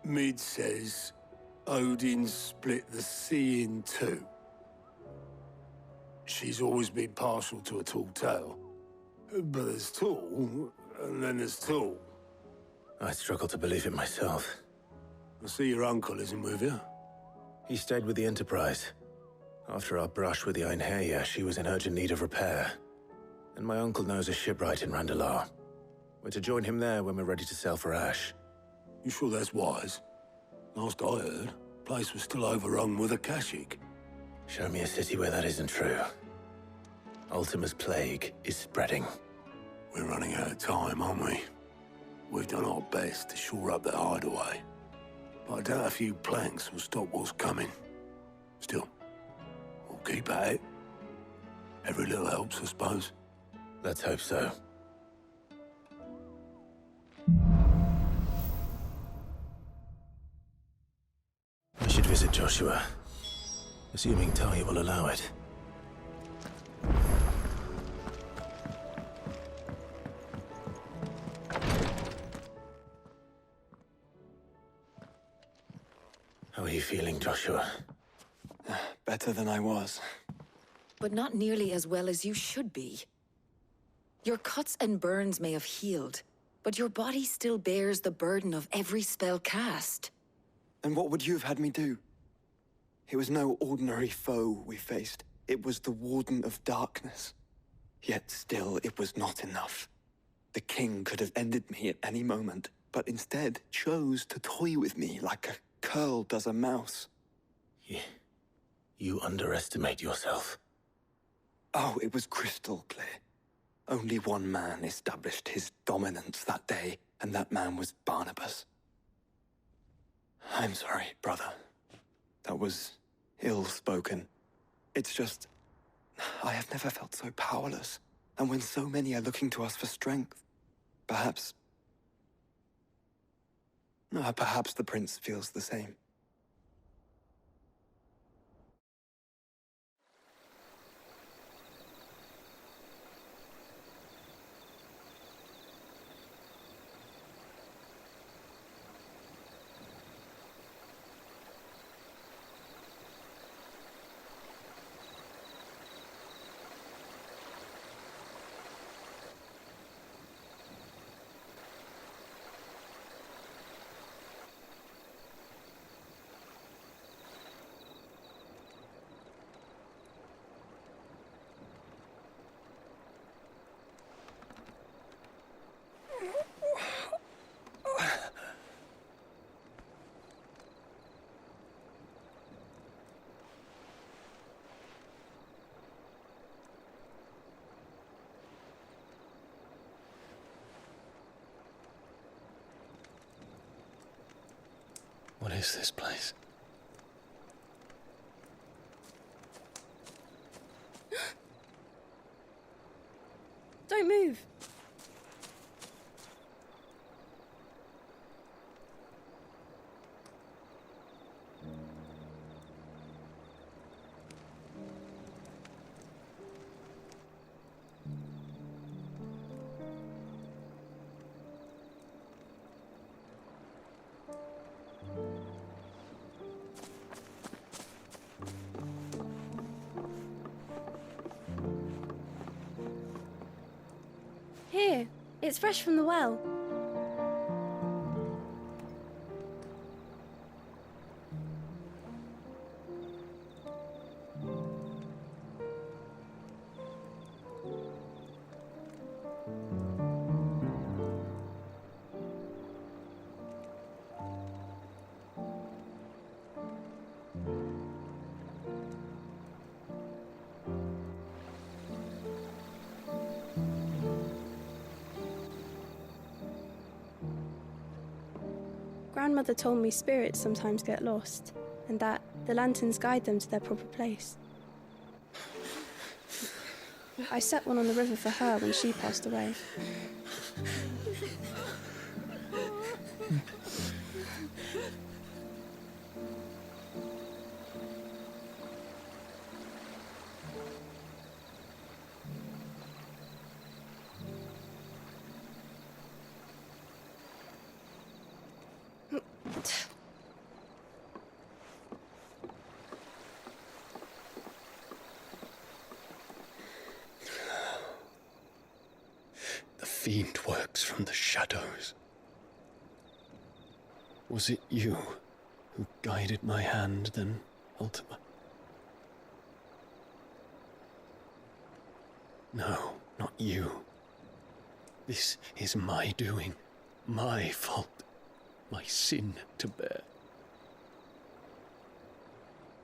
Mid says Odin split the sea in two. She's always been partial to a tall tale. But there's tall, and then there's tall. I struggle to believe it myself. I see your uncle isn't with you. He stayed with the Enterprise. After our brush with the Einherja, she was in urgent need of repair. And my uncle knows a shipwright in Randalar. We're to join him there when we're ready to sail for Ash. You sure that's wise? Last I heard, the place was still overrun with Akashic. Show me a city where that isn't true. Ultima's plague is spreading. We're running out of time, aren't we? We've done our best to shore up that hideaway. But I doubt a few planks will stop what's coming. Still, we'll keep at it. Every little helps, I suppose. Let's hope so. I should visit Joshua, assuming Talia will allow it. How are you feeling, Joshua? Better than I was. But not nearly as well as you should be. Your cuts and burns may have healed, but your body still bears the burden of every spell cast. And what would you have had me do? It was no ordinary foe we faced. It was the Warden of Darkness. Yet still, it was not enough. The king could have ended me at any moment, but instead chose to toy with me like a curl does a mouse. You underestimate yourself. Oh, it was crystal clear. Only one man established his dominance that day, and that man was Barnabas. I'm sorry, brother. That was ill-spoken. It's just, I have never felt so powerless. And when so many are looking to us for strength, perhaps the prince feels the same. What is this place? Don't move. Here, it's fresh from the well. Grandmother told me spirits sometimes get lost, and that the lanterns guide them to their proper place. I set one on the river for her when she passed away. fiend works from the shadows. Was it you who guided my hand then, Ultima? No, not you. This is my doing, my fault, my sin to bear.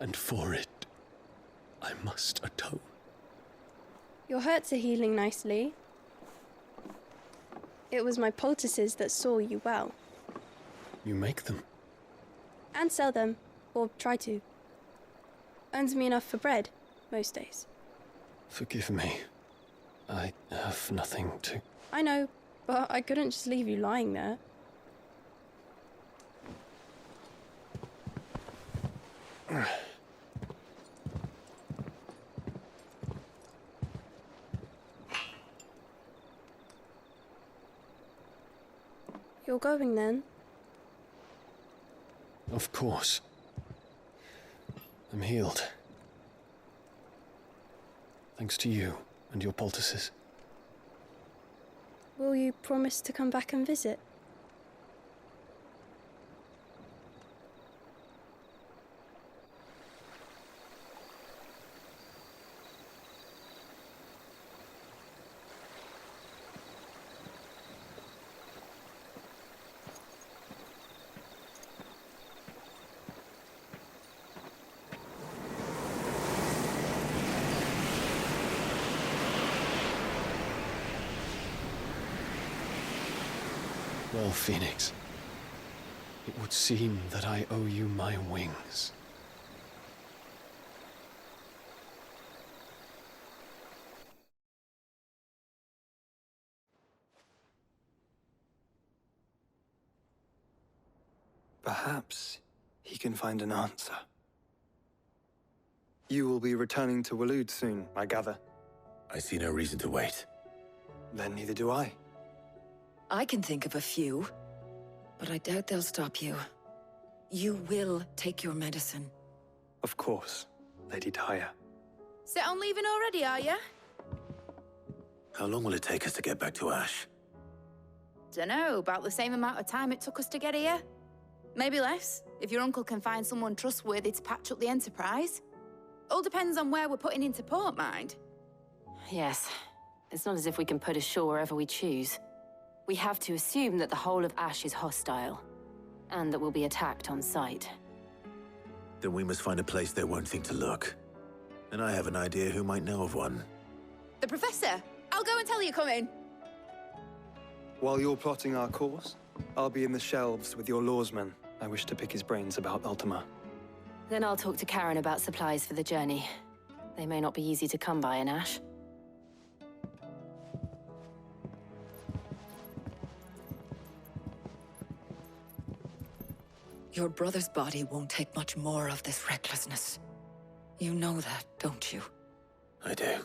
And for it, I must atone. Your hurts are healing nicely. It was my poultices that saw you well. You make them? And sell them, or try to. Earns me enough for bread, most days. Forgive me. I have nothing to... I know, but I couldn't just leave you lying there. You're going then? Of course. I'm healed. Thanks to you and your poultices. Will you promise to come back and visit? Well, Phoenix, it would seem that I owe you my wings. Perhaps he can find an answer. You will be returning to Waloed soon, I gather. I see no reason to wait. Then neither do I. I can think of a few, but I doubt they'll stop you. You will take your medicine. Of course, Lady Daya. Set on leaving already, are ya? How long will it take us to get back to Ash? Dunno, about the same amount of time it took us to get here. Maybe less, if your uncle can find someone trustworthy to patch up the Enterprise. All depends on where we're putting into port, mind. Yes. It's not as if we can put ashore wherever we choose. We have to assume that the whole of Ash is hostile, and that we'll be attacked on sight. Then we must find a place they won't think to look. And I have an idea who might know of one. The Professor! I'll go and tell you coming. While you're plotting our course, I'll be in the shelves with your lawsman. I wish to pick his brains about Ultima. Then I'll talk to Karen about supplies for the journey. They may not be easy to come by in Ash. Your brother's body won't take much more of this recklessness. You know that, don't you? I do.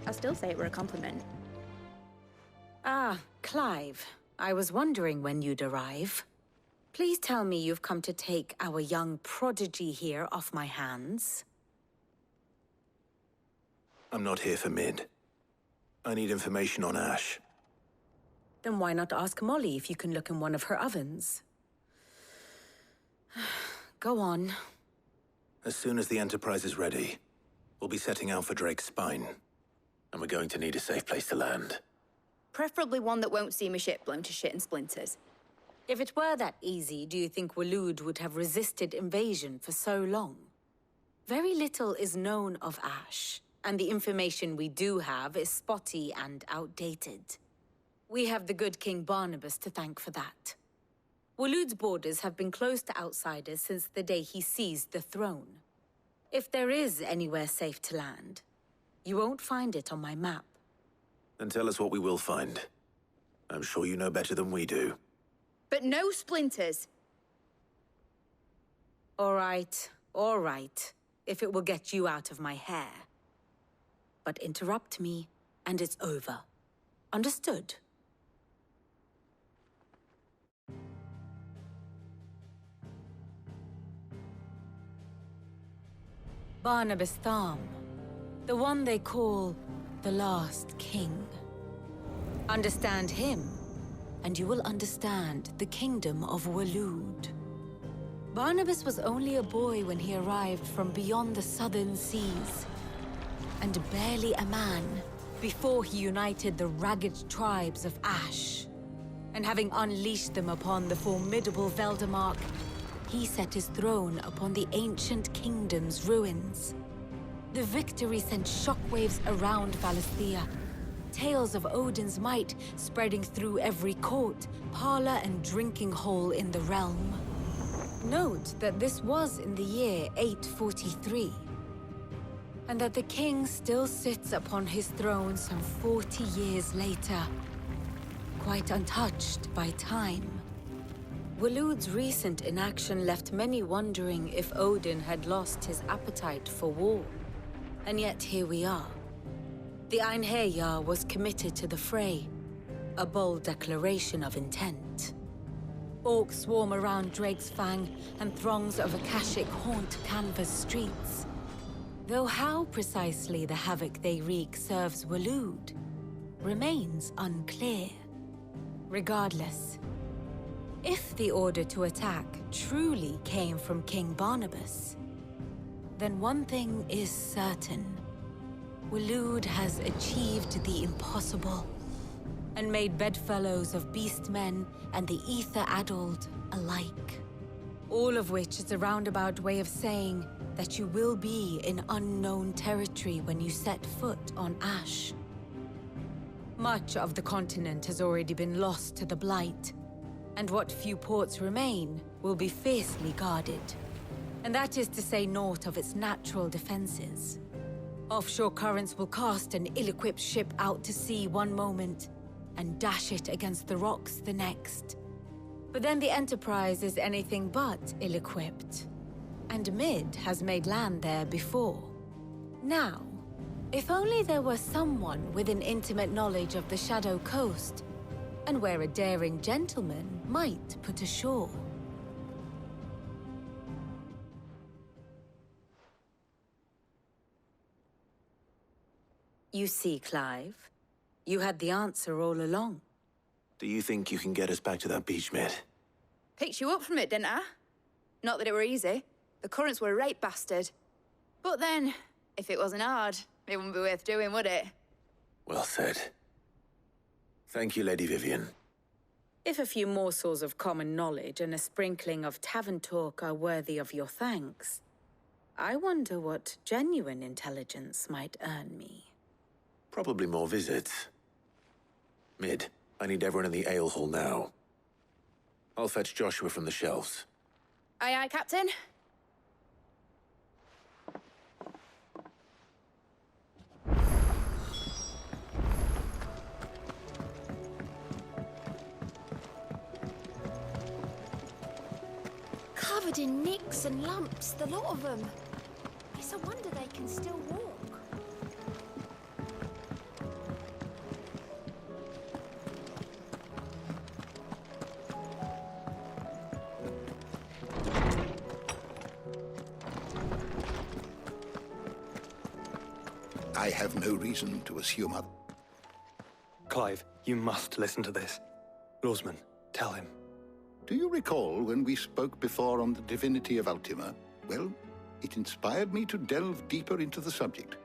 I'll still say it were a compliment. Ah, Clive. I was wondering when you'd arrive. Please tell me you've come to take our young prodigy here off my hands. I'm not here for Mid. I need information on Ash. Then why not ask Molly if you can look in one of her ovens? Go on. As soon as the Enterprise is ready, we'll be setting out for Drake's Spine. And we're going to need a safe place to land. Preferably one that won't see my ship blown to shit and splinters. If it were that easy, do you think Waloed would have resisted invasion for so long? Very little is known of Ash, and the information we do have is spotty and outdated. We have the good King Barnabas to thank for that. Waloed's borders have been closed to outsiders since the day he seized the throne. If there is anywhere safe to land, You won't find it on my map. Then tell us what we will find. I'm sure you know better than we do. But no splinters. All right, if it will get you out of my hair. But interrupt me, and it's over. Understood? Barnabas Tharm, the one they call the Last King. Understand him, and you will understand the kingdom of Waloed. Barnabas was only a boy when he arrived from beyond the southern seas, and barely a man before he united the ragged tribes of Ash. And having unleashed them upon the formidable Veldamark, he set his throne upon the ancient kingdom's ruins. The victory sent shockwaves around Valisthea, tales of Odin's might spreading through every court, parlor, and drinking hole in the realm. Note that this was in the year 843, and that the king still sits upon his throne some 40 years later, quite untouched by time. Waloed's recent inaction left many wondering if Odin had lost his appetite for war. And yet here we are. The Einherjar was committed to the fray, a bold declaration of intent. Orcs swarm around Drakesfang, and throngs of Akashic haunt Canva's streets. Though how precisely the havoc they wreak serves Waloed remains unclear. Regardless, if the order to attack truly came from King Barnabas, then one thing is certain. Waloed has achieved the impossible, and made bedfellows of beastmen and the ether-addled alike. All of which is a roundabout way of saying that you will be in unknown territory when you set foot on Ash. Much of the continent has already been lost to the Blight, and what few ports remain will be fiercely guarded. And that is to say naught of its natural defenses. Offshore currents will cast an ill-equipped ship out to sea one moment, and dash it against the rocks the next. But then the Enterprise is anything but ill-equipped, and Mid has made land there before. Now, if only there were someone with an intimate knowledge of the Shadow Coast, and where a daring gentleman might put ashore. You see, Clive, you had the answer all along. Do you think you can get us back to that beach, Mid? Picked you up from it, didn't I? Not that it were easy. The currents were a right bastard. But then, if it wasn't hard, it wouldn't be worth doing, would it? Well said. Thank you, Lady Vivian. If a few morsels of common knowledge and a sprinkling of tavern talk are worthy of your thanks, I wonder what genuine intelligence might earn me. Probably more visits. Mid, I need everyone in the ale hall now. I'll fetch Joshua from the shelves. Aye, aye, Captain. Covered in nicks and lumps, the lot of them. It's a wonder they can still walk. I have no reason to assume other. Clive, you must listen to this. Lawsman, tell him. Do you recall when we spoke before on the divinity of Ultima? Well, it inspired me to delve deeper into the subject.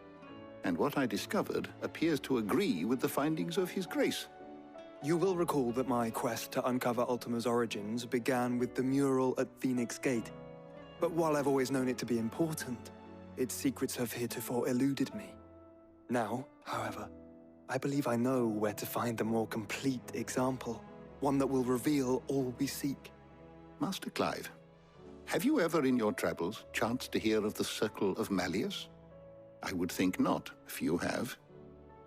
And what I discovered appears to agree with the findings of His Grace. You will recall that my quest to uncover Ultima's origins began with the mural at Phoenix Gate. But while I've always known it to be important, its secrets have heretofore eluded me. Now, however, I believe I know where to find the more complete example, one that will reveal all we seek. Master Clive, have you ever in your travels chanced to hear of the Circle of Malleus? I would think not. Few have.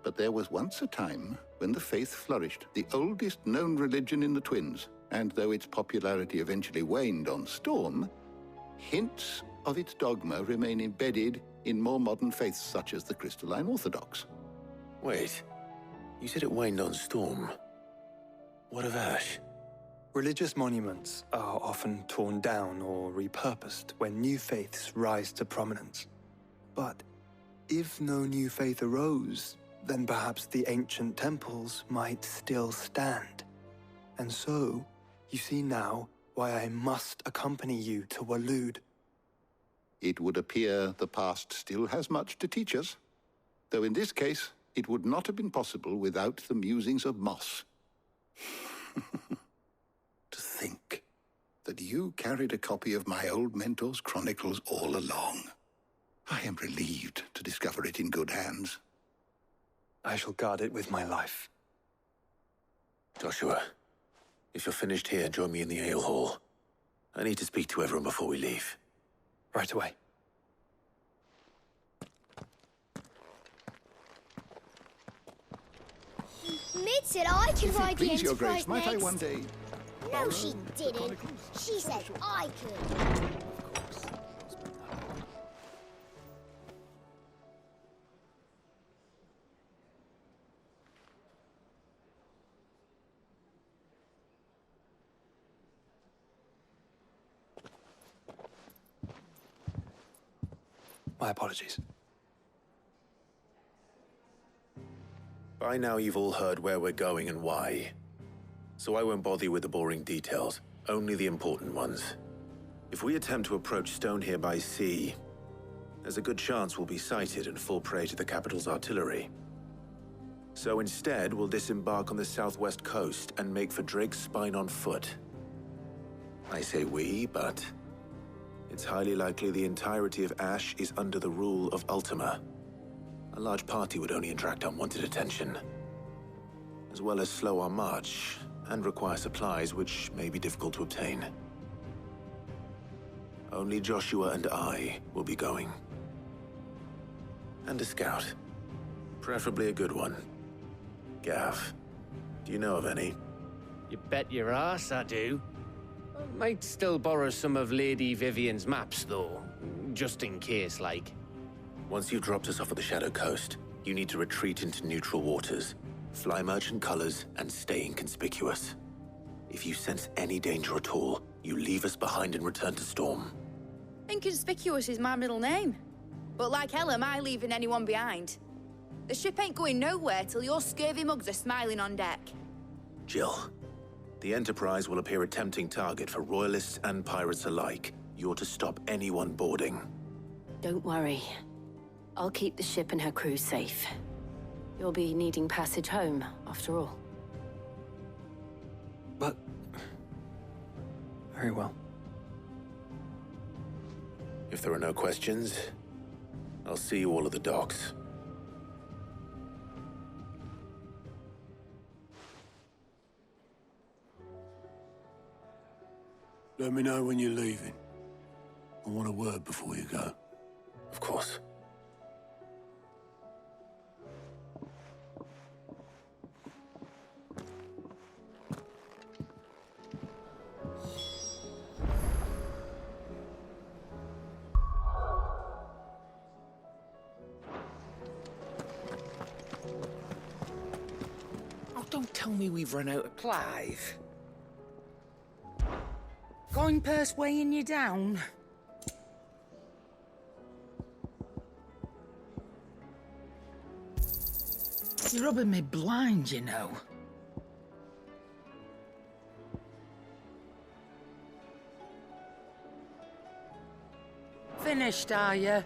But there was once a time when the faith flourished, the oldest known religion in the Twins. And though its popularity eventually waned on Storm, hints of its dogma remain embedded in more modern faiths such as the Crystalline Orthodox. Wait, you said it waned on Storm. What of Ash? Religious monuments are often torn down or repurposed when new faiths rise to prominence. But if no new faith arose, then perhaps the ancient temples might still stand. And so, you see now why I must accompany you to Waloed. It would appear the past still has much to teach us, though in this case, it would not have been possible without the musings of Moss. To think that you carried a copy of my old mentor's chronicles all along. I am relieved to discover it in good hands. I shall guard it with my life. Joshua, if you're finished here, join me in the ale hall. I need to speak to everyone before we leave. Right away. Mid said I could ride the Please, Your Enterprise Grace, might I next. one day... No, she didn't. She said I could. My apologies. By now you've all heard where we're going and why. So I won't bother you with the boring details, only the important ones. If we attempt to approach Stone here by sea, there's a good chance we'll be sighted and fall prey to the capital's artillery. So instead, we'll disembark on the southwest coast and make for Drake's Spine on foot. I say we, but it's highly likely the entirety of Ash is under the rule of Ultima. A large party would only attract unwanted attention, as well as slow our march and require supplies which may be difficult to obtain. Only Joshua and I will be going. And a scout. Preferably a good one. Gav, do you know of any? You bet your ass I do. I might still borrow some of Lady Vivian's maps, though. Just in case, like. Once you've dropped us off at the Shadow Coast, you need to retreat into neutral waters, fly merchant colors, and stay inconspicuous. If you sense any danger at all, you leave us behind and return to Storm. Inconspicuous is my middle name. But like hell am I leaving anyone behind. The ship ain't going nowhere till your scurvy mugs are smiling on deck. Jill, the Enterprise will appear a tempting target for royalists and pirates alike. You're to stop anyone boarding. Don't worry. I'll keep the ship and her crew safe. You'll be needing passage home, after all. But... very well. If there are no questions, I'll see you all at the docks. Let me know when you're leaving. I want a word before you go. Of course. Oh, don't tell me we've run out of Clive. Going purse weighing you down? You're rubbing me blind, you know. Finished, are you?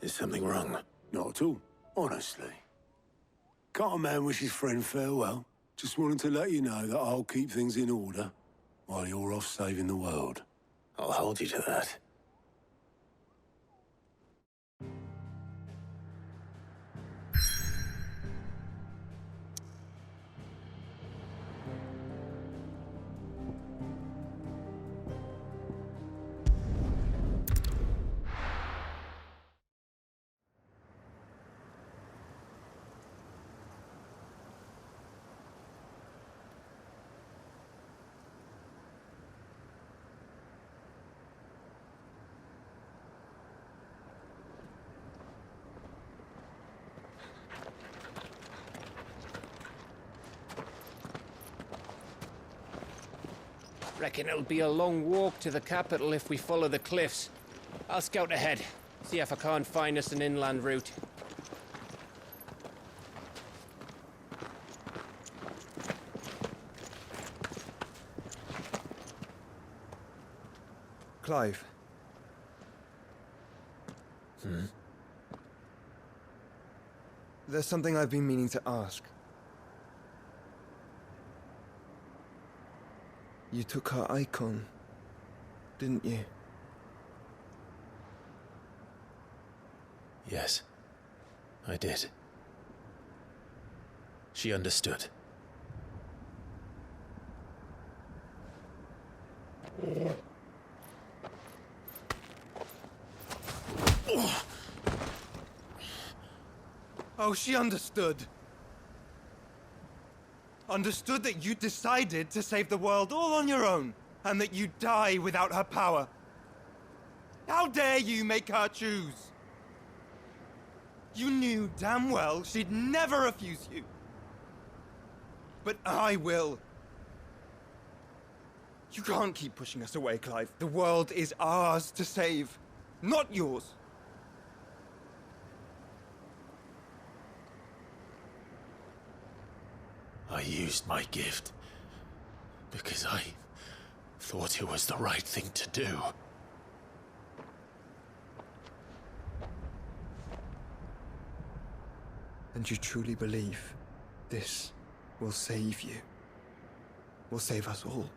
Is something wrong? Not at all, honestly. Can't a man wish his friend farewell? Just wanted to let you know that I'll keep things in order while you're off saving the world. I'll hold you to that. Reckon it'll be a long walk to the capital if we follow the cliffs. I'll scout ahead, see if I can't find us an inland route. Clive. There's something I've been meaning to ask. You took her Eikon, didn't you? Yes, I did. She understood. Oh, she understood. Understood that you decided to save the world all on your own, and that you'd die without her power. How dare you make her choose? You knew damn well she'd never refuse you. But I will. You can't keep pushing us away, Clive. The world is ours to save, not yours. I used my gift because I thought it was the right thing to do. And you truly believe this will save you? Will save us all?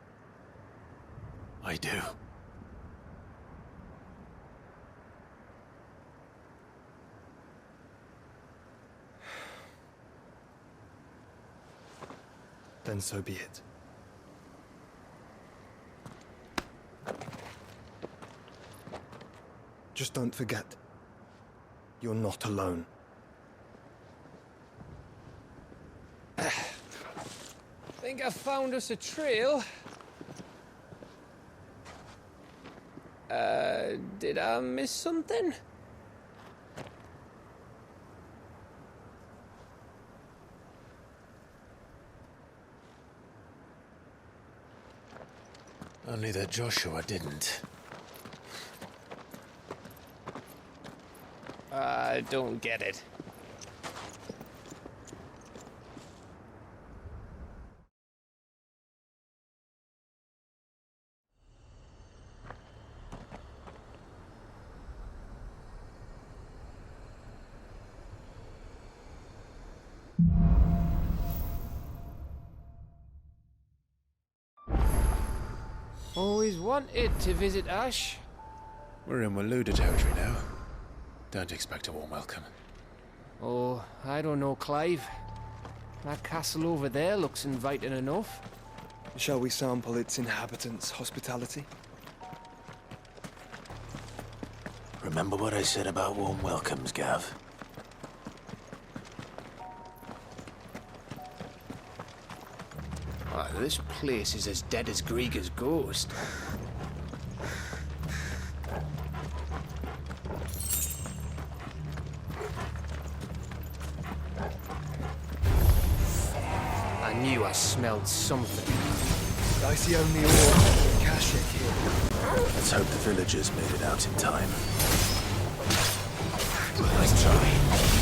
I do. Then so be it. Just don't forget, you're not alone. Think I found us a trail. Did I miss something? Only that Joshua didn't. I don't get it. Always wanted to visit Ash. We're in Waluda territory now. Don't expect a warm welcome. Oh, I don't know, Clive. That castle over there looks inviting enough. Shall we sample its inhabitants' hospitality? Remember what I said about warm welcomes, Gav? Oh, this place is as dead as Greagor's ghost. I knew I smelled something. I see only ore and Kashik here. Let's hope the villagers made it out in time. Nice try.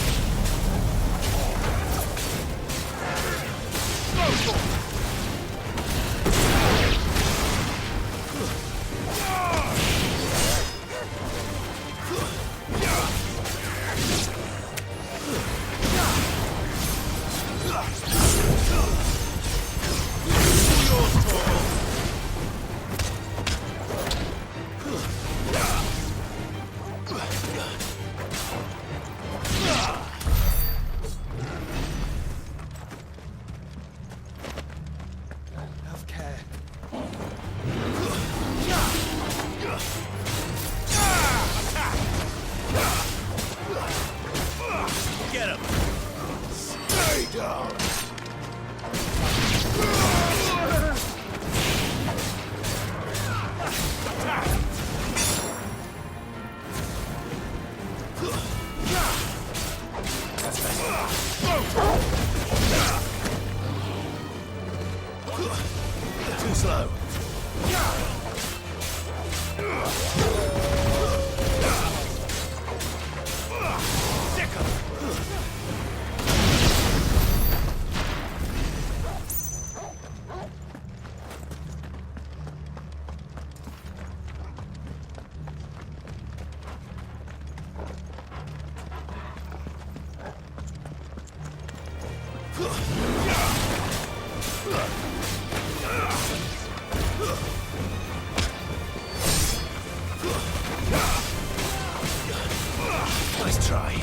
Nice try.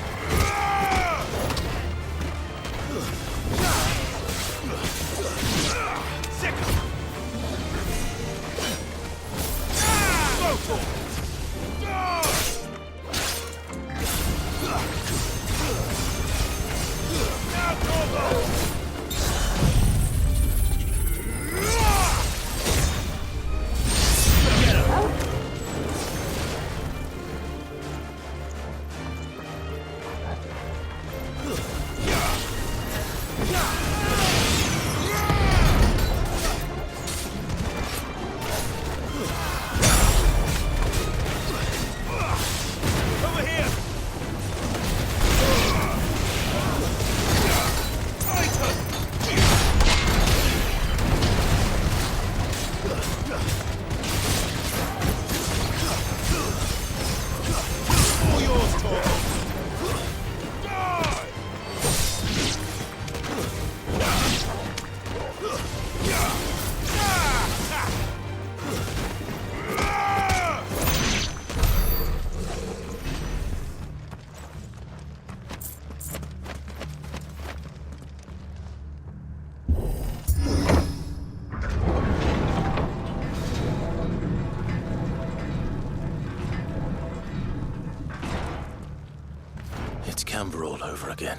Camber all over again.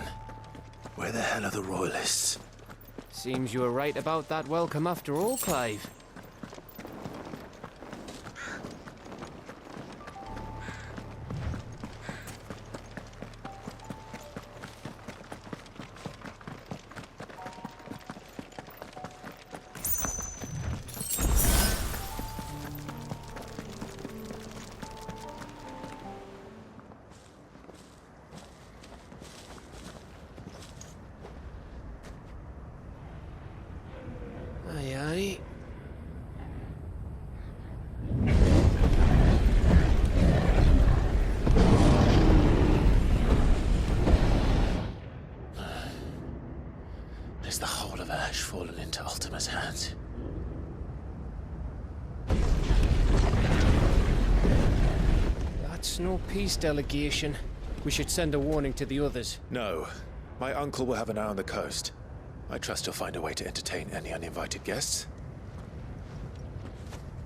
Where the hell are the royalists? Seems you were right about that welcome after all, Clive. Aye, aye. Is the whole of Ash fallen into Ultima's hands? That's no peace delegation. We should send a warning to the others. No. My uncle will have an eye on the coast. I trust he'll find a way to entertain any uninvited guests.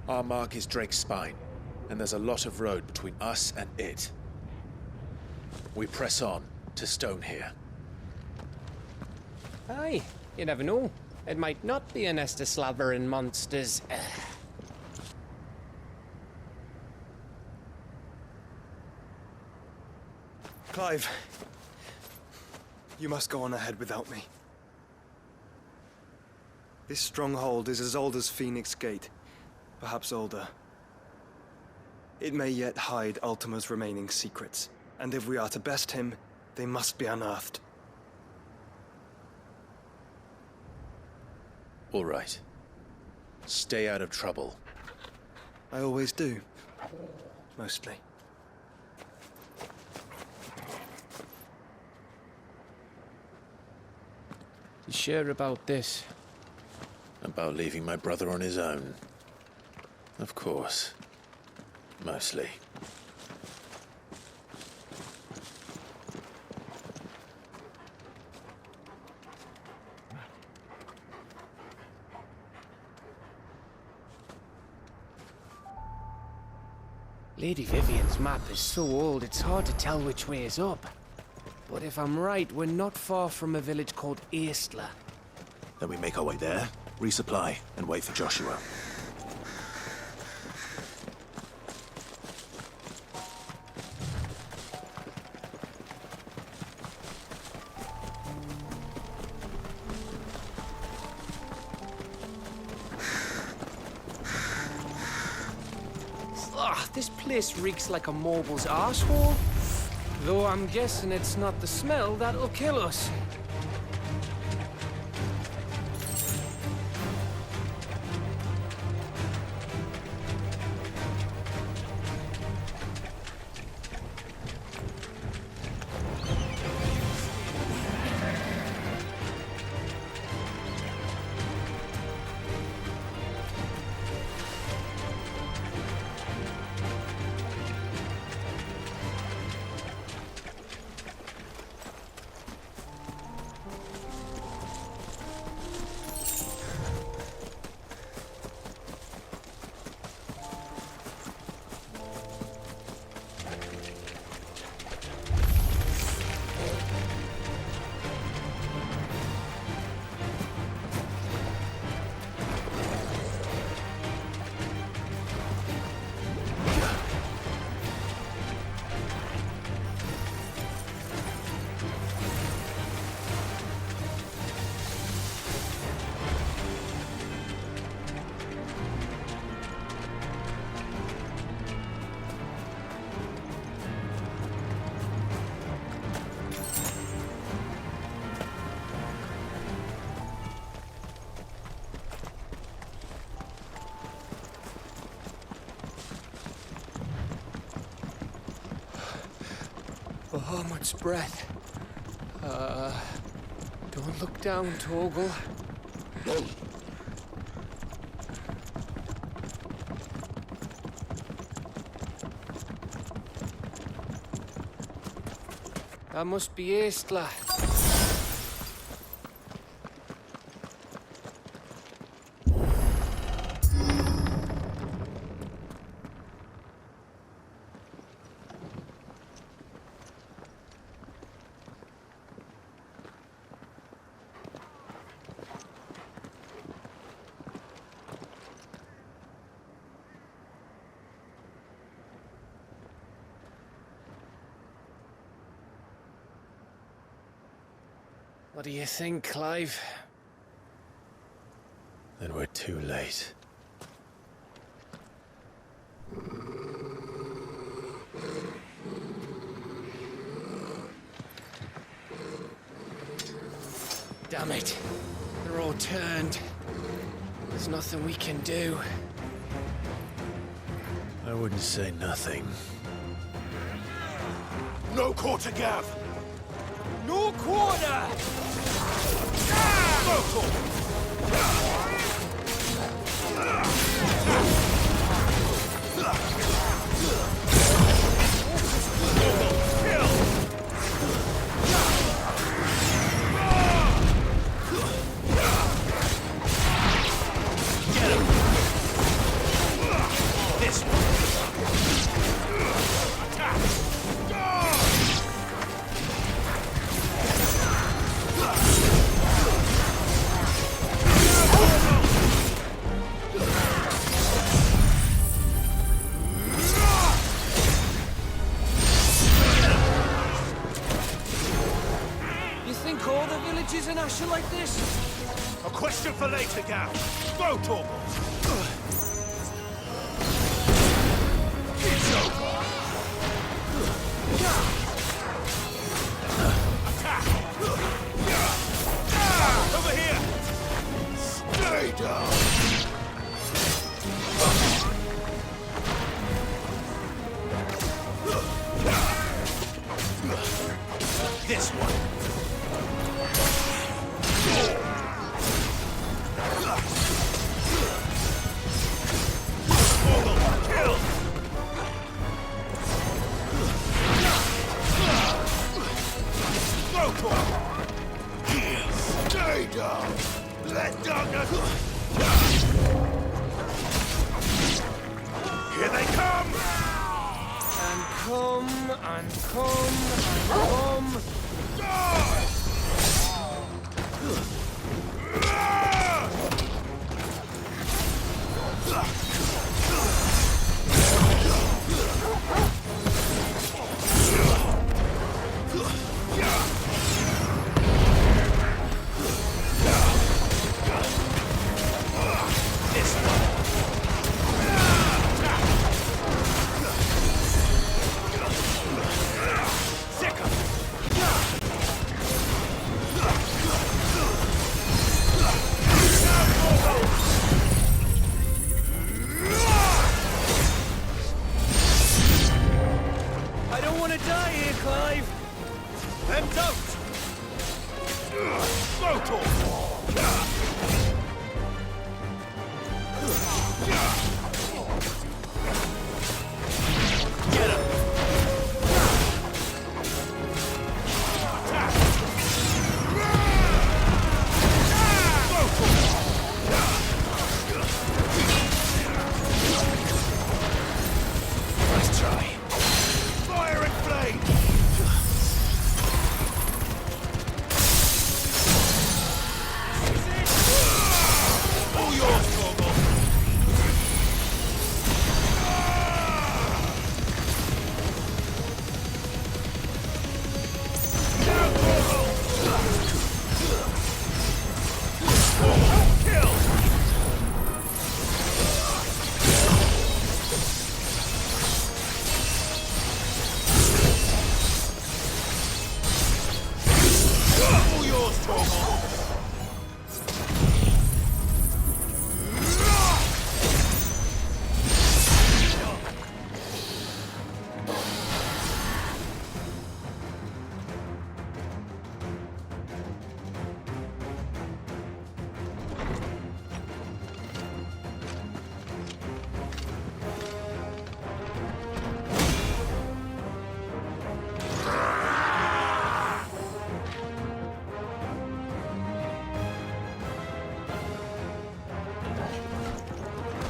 Our mark is Drake's Spine, and there's a lot of road between us and it. We press on to Stone here. Aye, you never know. It might not be a nest of slavering monsters. Clive, you must go on ahead without me. This stronghold is as old as Phoenix Gate, perhaps older. It may yet hide Ultima's remaining secrets, and if we are to best him, they must be unearthed. All right. Stay out of trouble. I always do. Mostly. You sure about this? About leaving my brother on his own? Of course. Mostly. Lady Vivian's map is so old it's hard to tell which way is up. But if I'm right, we're not far from a village called Eastla. Then we make our way there, resupply, and wait for Joshua. Ugh, This place reeks like a mobile's arsehole. Though I'm guessing it's not the smell that'll kill us. Oh, much breath. Don't look down, Torgal. That must be Estla. What do you think, Clive? Then we're too late. Damn it. They're all turned. There's nothing we can do. I wouldn't say nothing. No quarter, Gav! No quarter! An Asher like this? A question for later, Gav. Go, Torgal. It's over. Attack! Over here! Stay down! This one. Stay down! Let darkness... Here they come! And come, and come, and come... Die! This one. want to die here, Clive. Then don't! Get him! Nice try. Fire and flame! All yours, Torgal!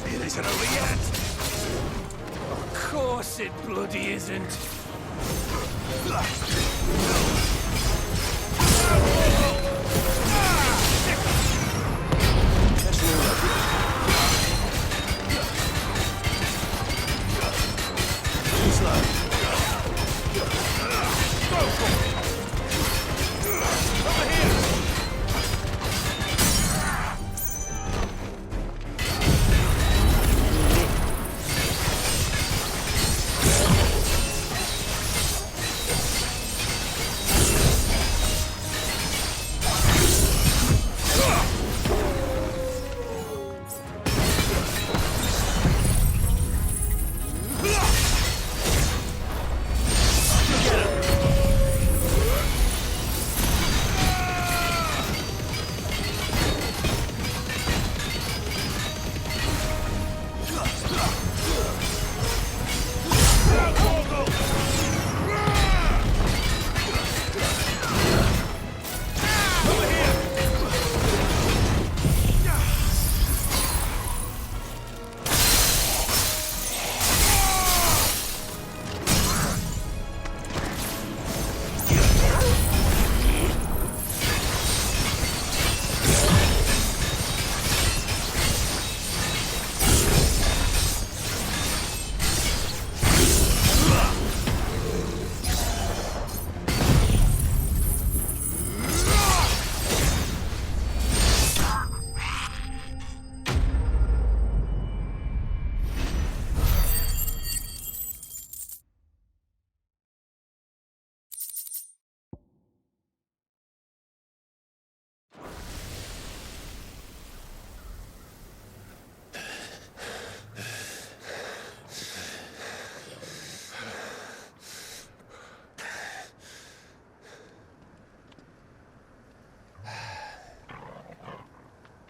It isn't over yet! Of course it bloody isn't!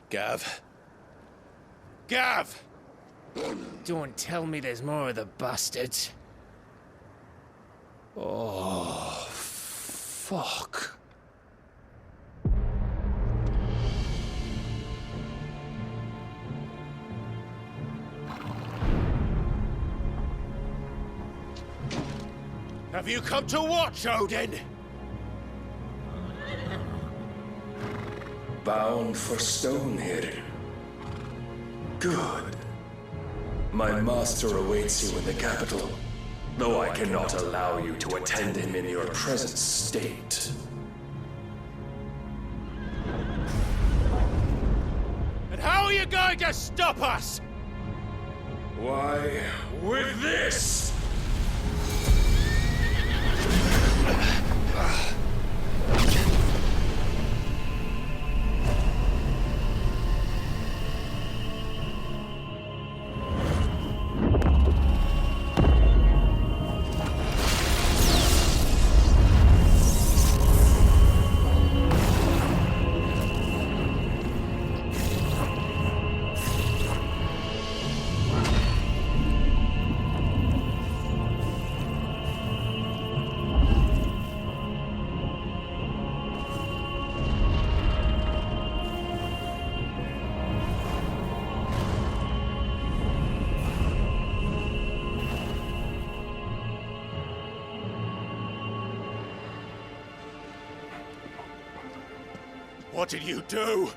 Gav. Gav! Don't tell me there's more of the bastards. Oh, fuck. Have you come to watch, Odin? Bound for Stonehaven. Good. My master awaits you in the capital, though I cannot allow you to attend him in your present state. And how are you going to stop us? Why, with this! What did you do?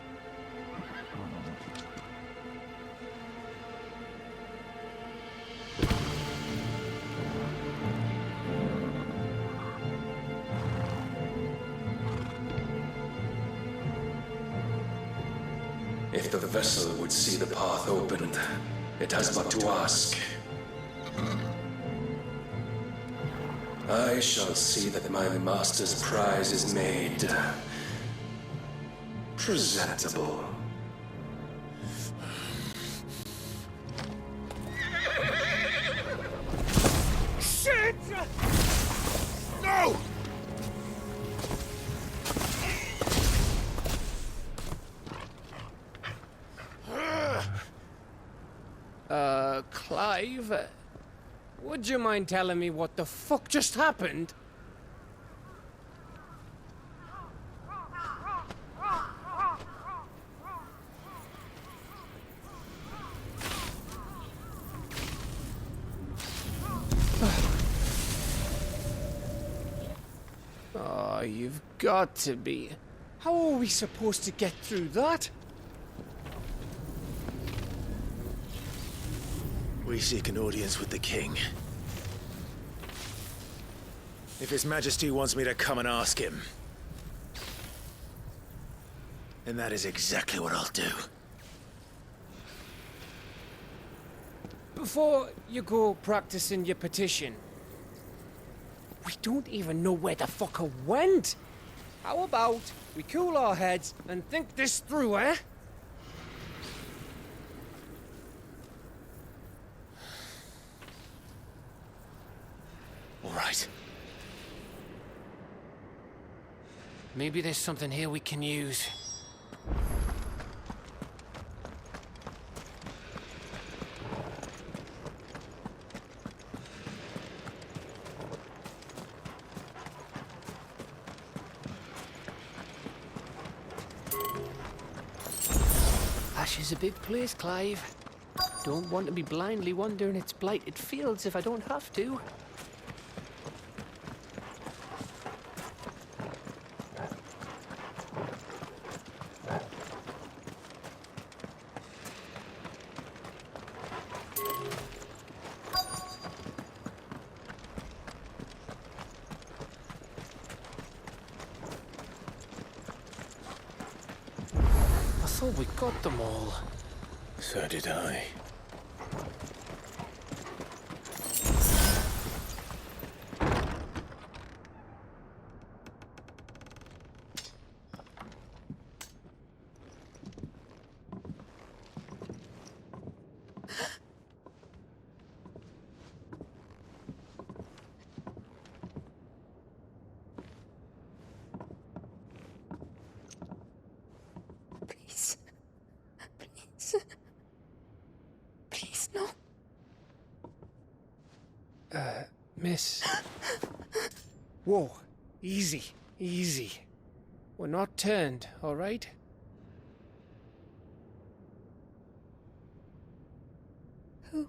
If the vessel would see the path opened, it has but to ask. I shall see that my master's prize is made presentable. Shit! No! Clive, would you mind telling me what the fuck just happened? Oh, you've got to be. How are we supposed to get through that? We seek an audience with the king. If His Majesty wants me to come and ask him, then that is exactly what I'll do. Before you go practicing your petition, we don't even know where the fucker went. How about we cool our heads and think this through, eh? All right. Maybe there's something here we can use. Ash is a big place, Clive. Don't want to be blindly wandering its blighted fields if I don't have to. I thought we got them all. So did I. Please, no. Miss. Whoa, easy, easy. We're not turned, all right? Who?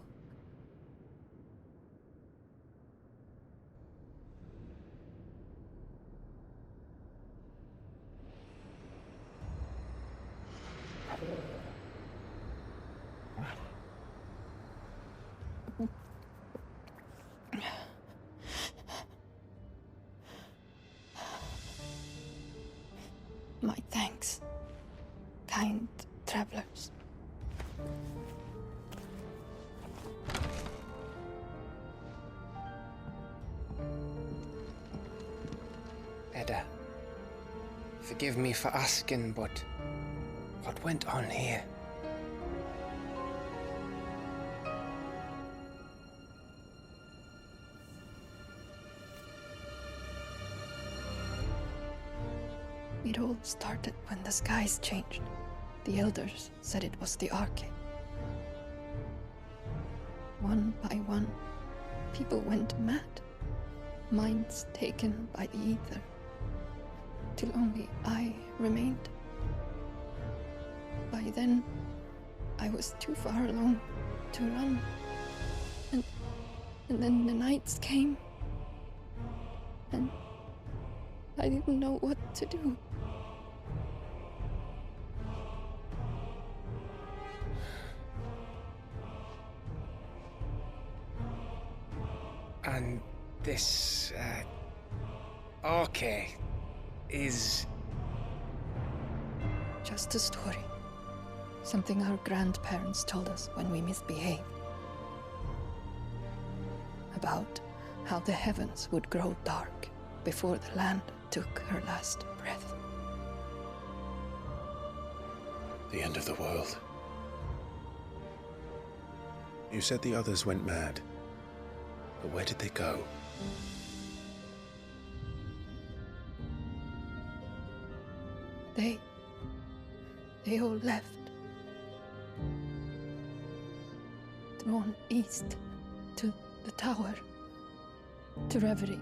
My thanks, kind travelers. Edda, forgive me for asking, but what went on here? It all started when the skies changed. The elders said it was the Arcade. One by one, people went mad. Minds taken by the ether. Till only I remained. By then, I was too far along to run. And then the nights came. And I didn't know what to do. And this, okay, is... Just a story. Something our grandparents told us when we misbehaved. About how the heavens would grow dark before the land took her last breath. The end of the world. You said the others went mad. But where did they go? They all left. Drawn east to the tower, to reverie.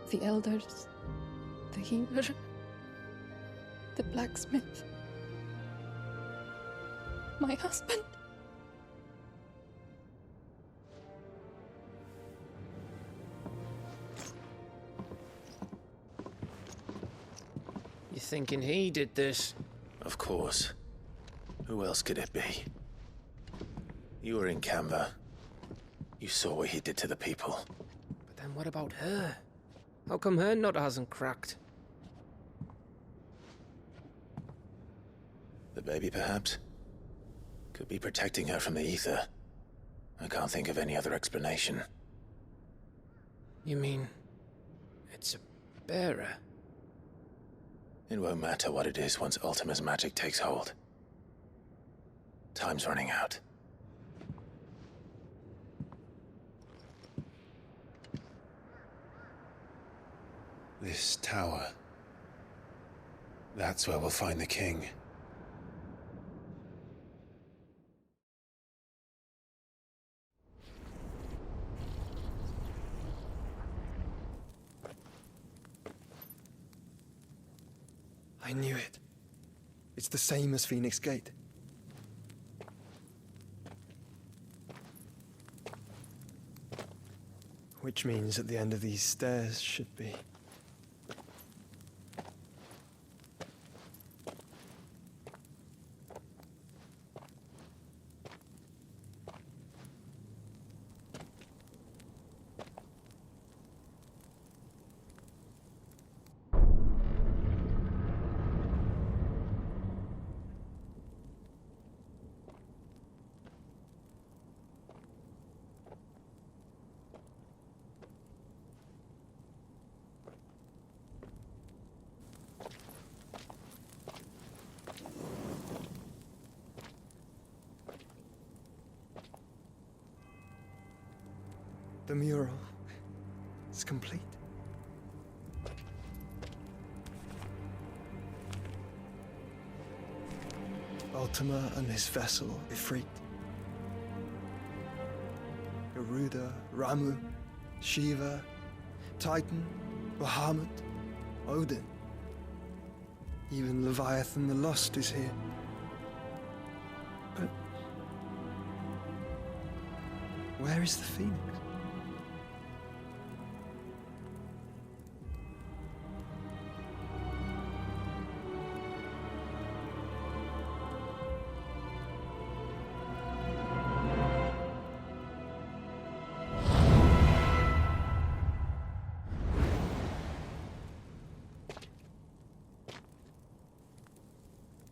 The elders, the healer, the blacksmith, my husband. You thinking he did this? Of course. Who else could it be? You were in Canva. You saw what he did to the people. But then what about her? How come her nut hasn't cracked? The baby, perhaps? Could be protecting her from the ether. I can't think of any other explanation. You mean... it's a bearer? It won't matter what it is once Ultima's magic takes hold. Time's running out. This tower. That's where we'll find the king. I knew it. It's the same as Phoenix Gate. Which means at the end of these stairs should be... The mural is complete. Ultima and his vessel, Ifrit. Garuda, Ramu, Shiva, Titan, Bahamut, Odin. Even Leviathan the Lost is here. But where is the Phoenix?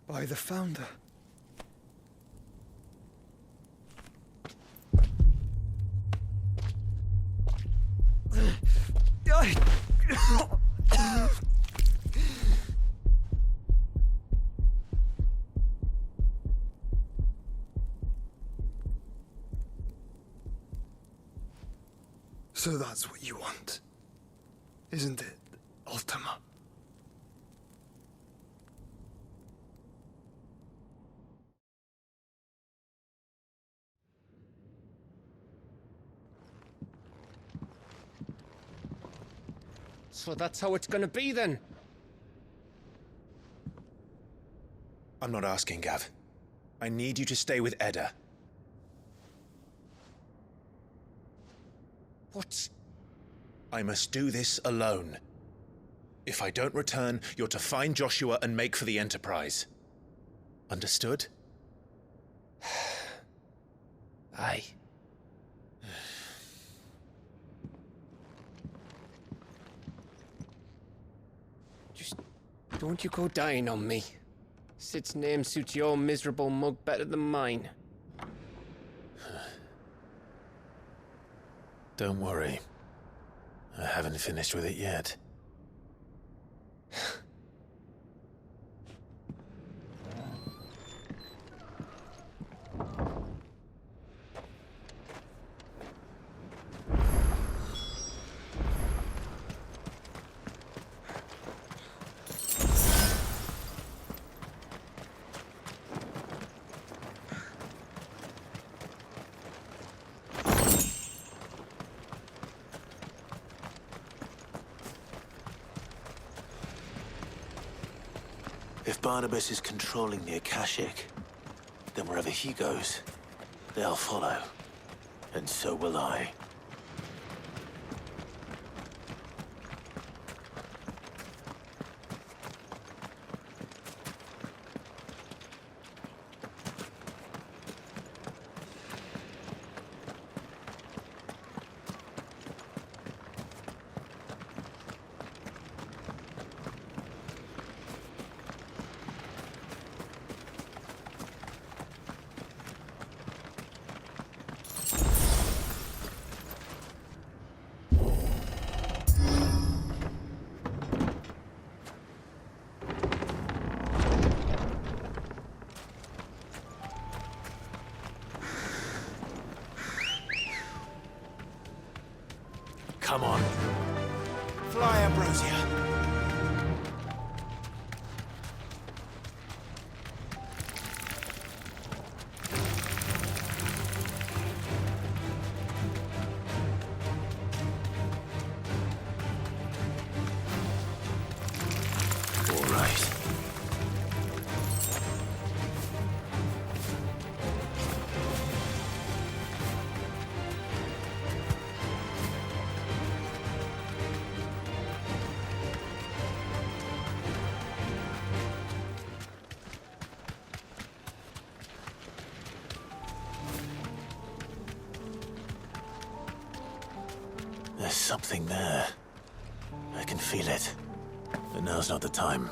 By the Founder. So that's what you want, isn't it, Ultima? So that's how it's gonna be then? I'm not asking, Gav. I need you to stay with Edda. What? I must do this alone. If I don't return, you're to find Joshua and make for the Enterprise. Understood? Aye. Don't you go dying on me. Sid's name suits your miserable mug better than mine. Don't worry. I haven't finished with it yet. If Barnabas is controlling the Akashic, then wherever he goes, they'll follow. And so will I. Come on. Fly, Ambrosia. All right. There's something there. I can feel it. But now's not the time.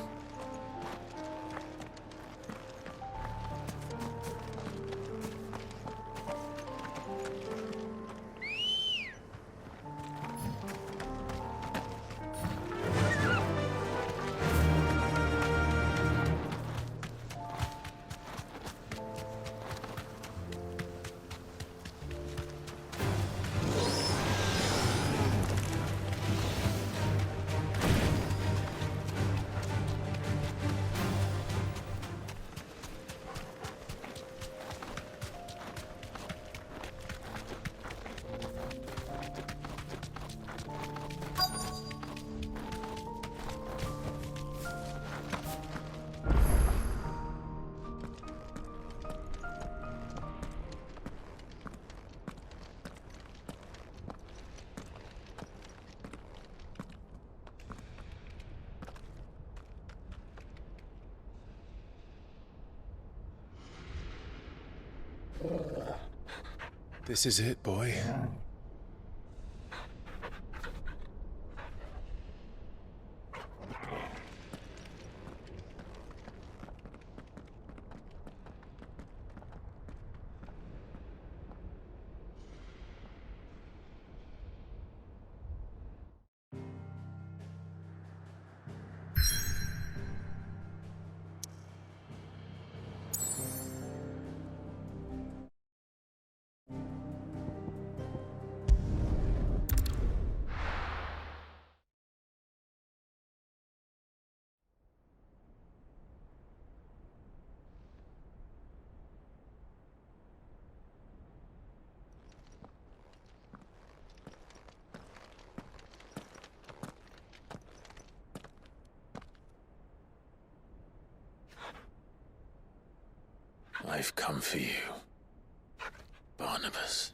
This is it, boy. I've come for you, Barnabas.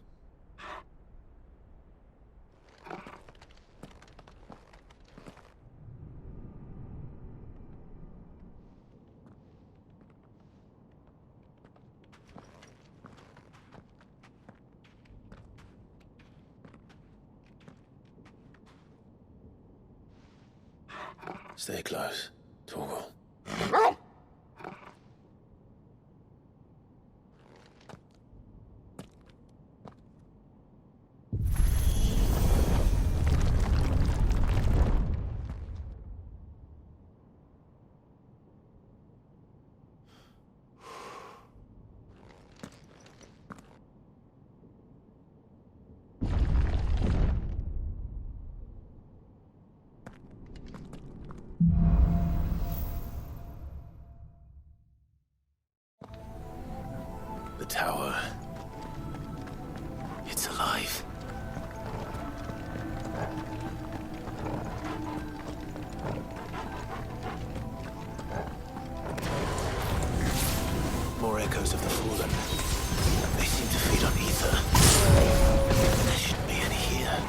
Stay close. Torgal. The tower. It's alive. More echoes of the fallen. They seem to feed on ether. There shouldn't be any here.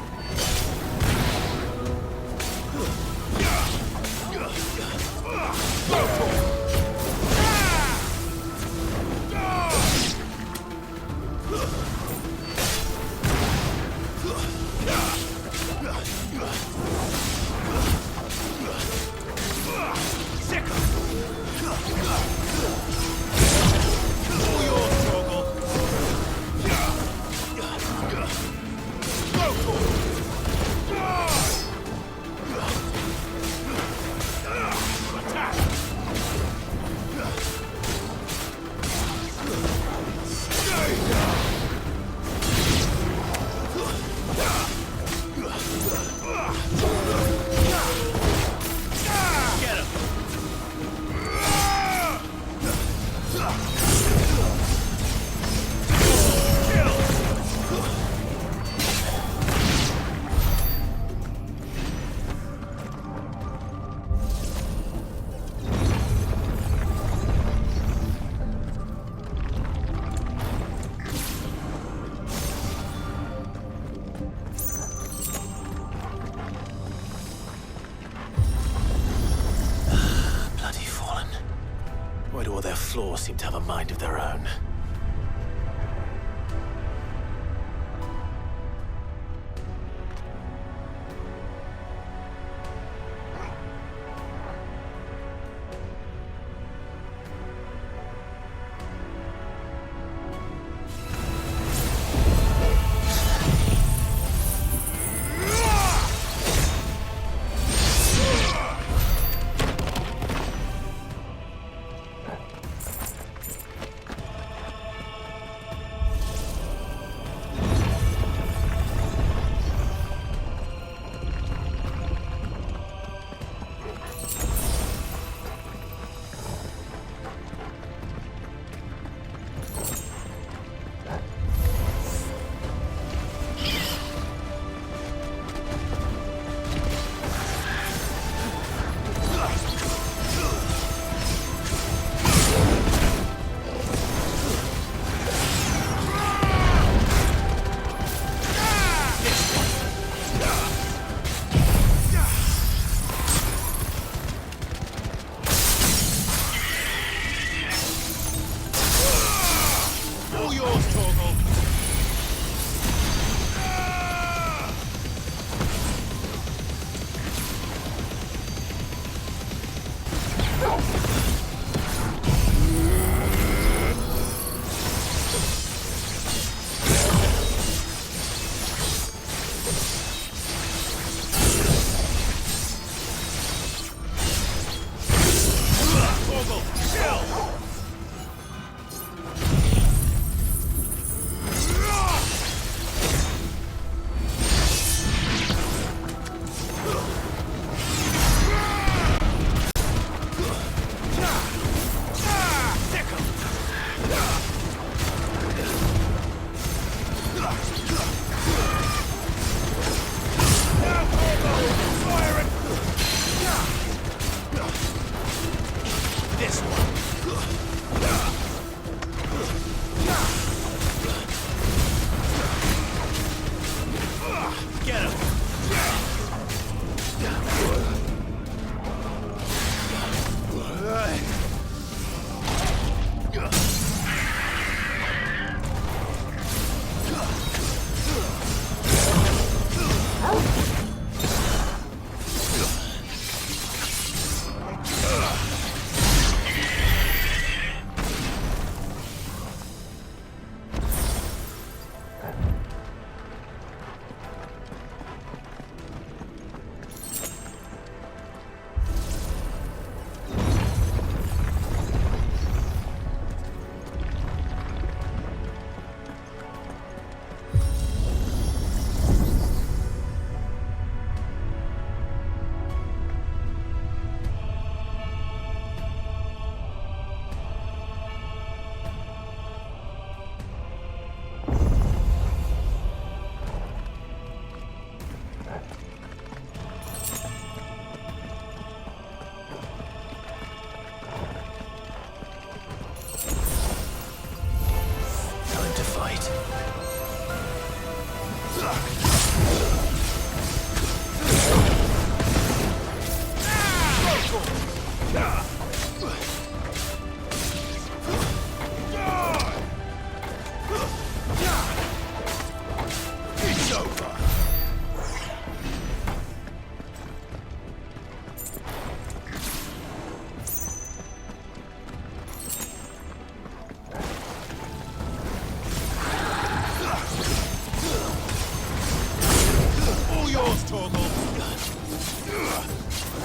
Floor seem to have a mind of their own.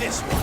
This one.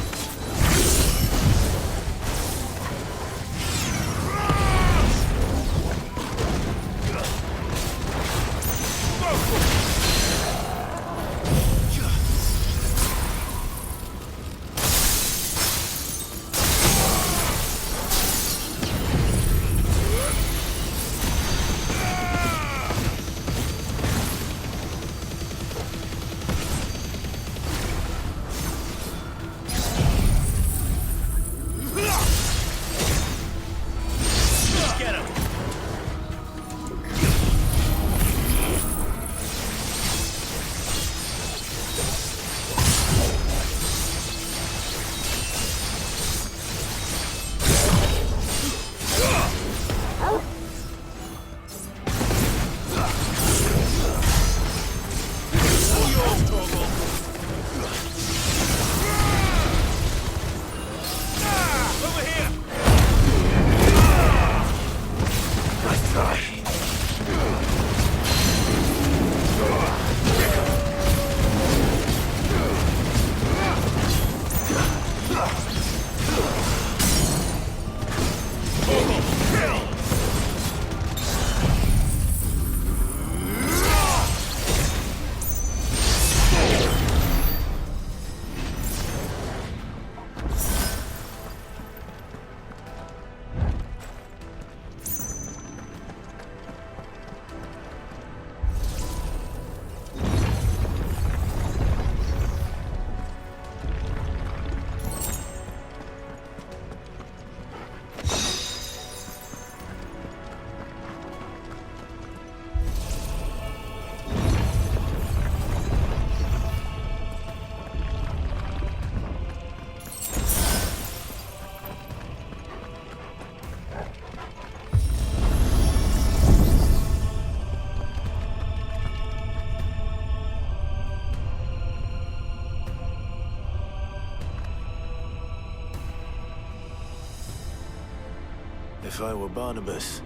If I were Barnabas,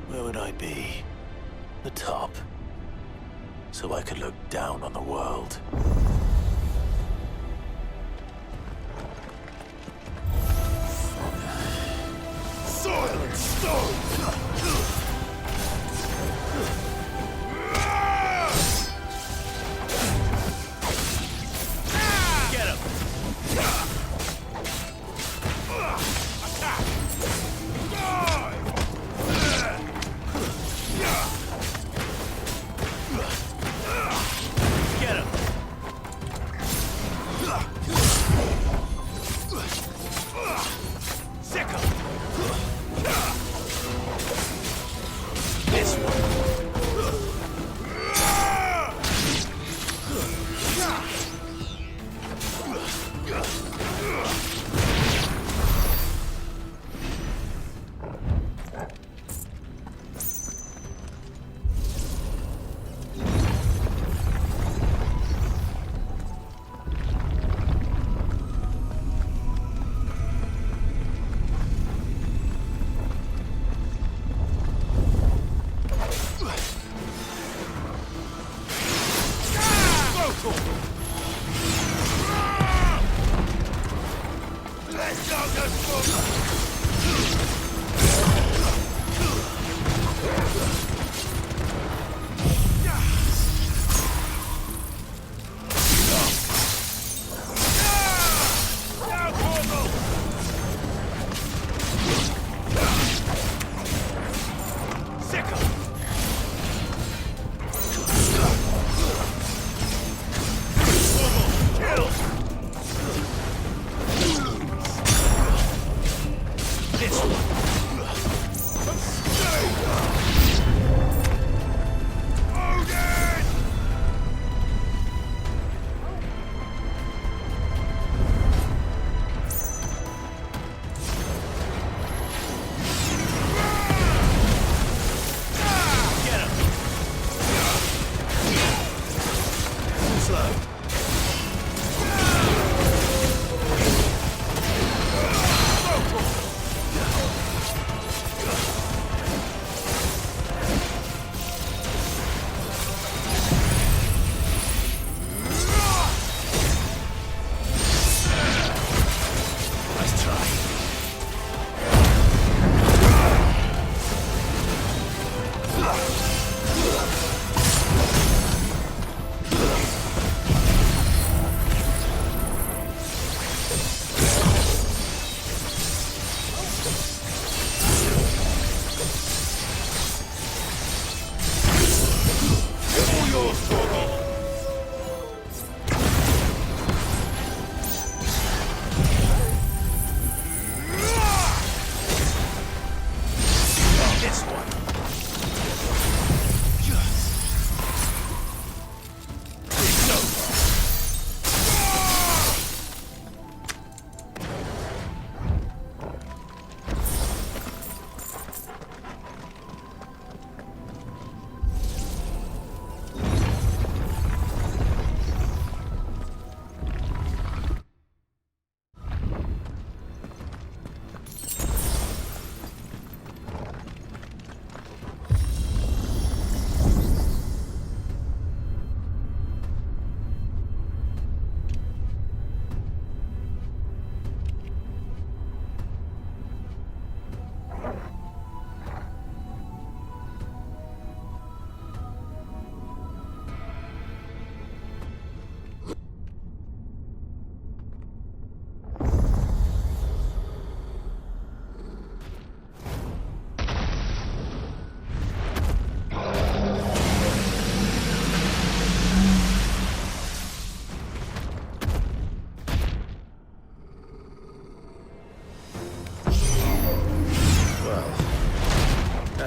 where would I be? The top. So I could look down on the world. Silent stone! Get him! Get him! Sick him! This one!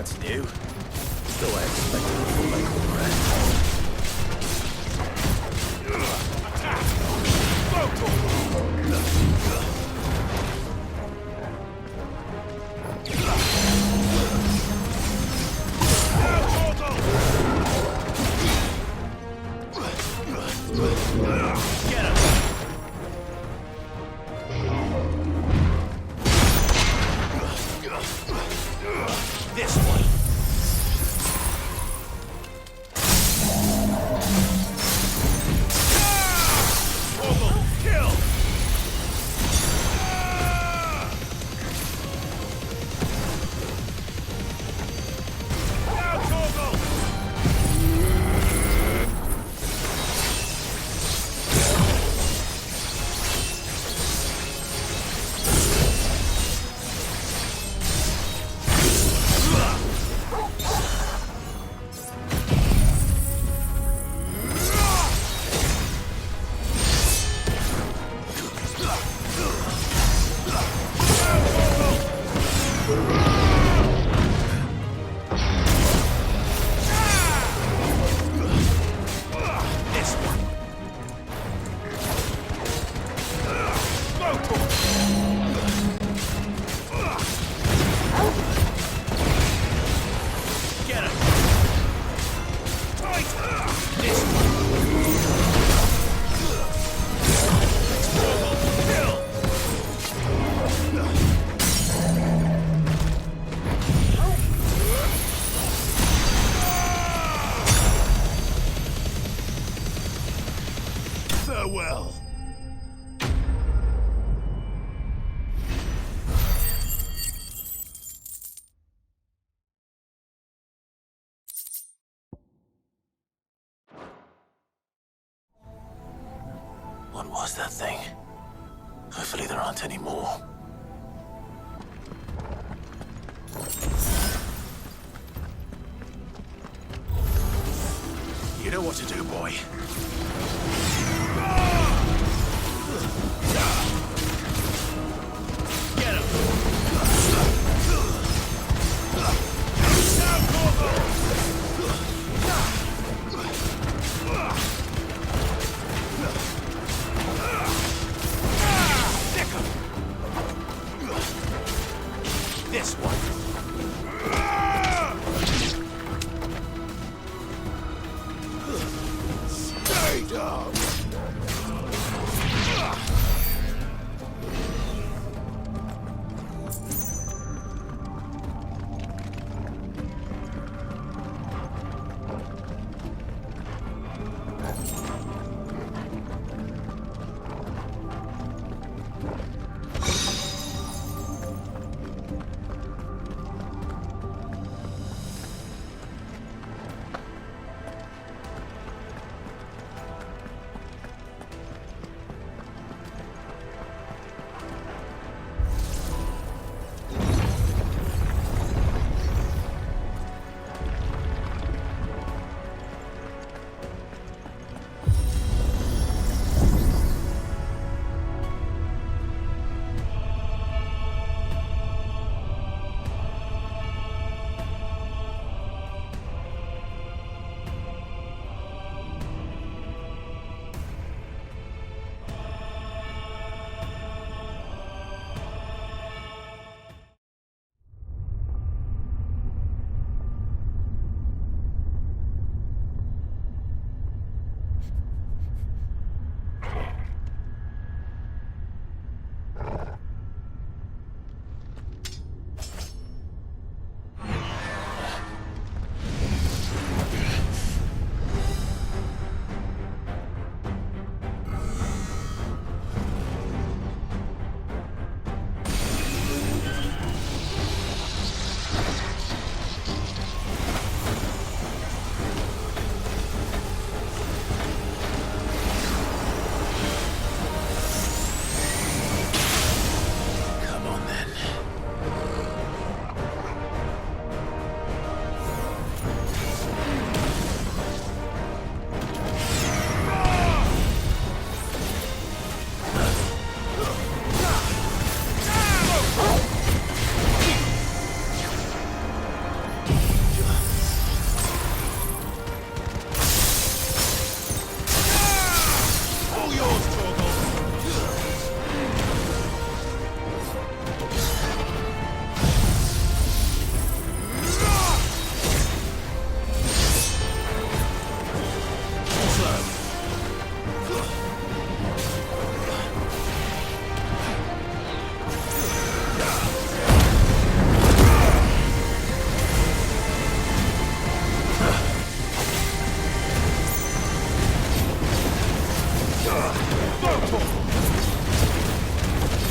That's new. Though I expected a full like the rest. Get him! This one. Kill! Farewell. What was that thing? Hopefully there aren't any more. You know what to do, boy. Get him! This one. Stay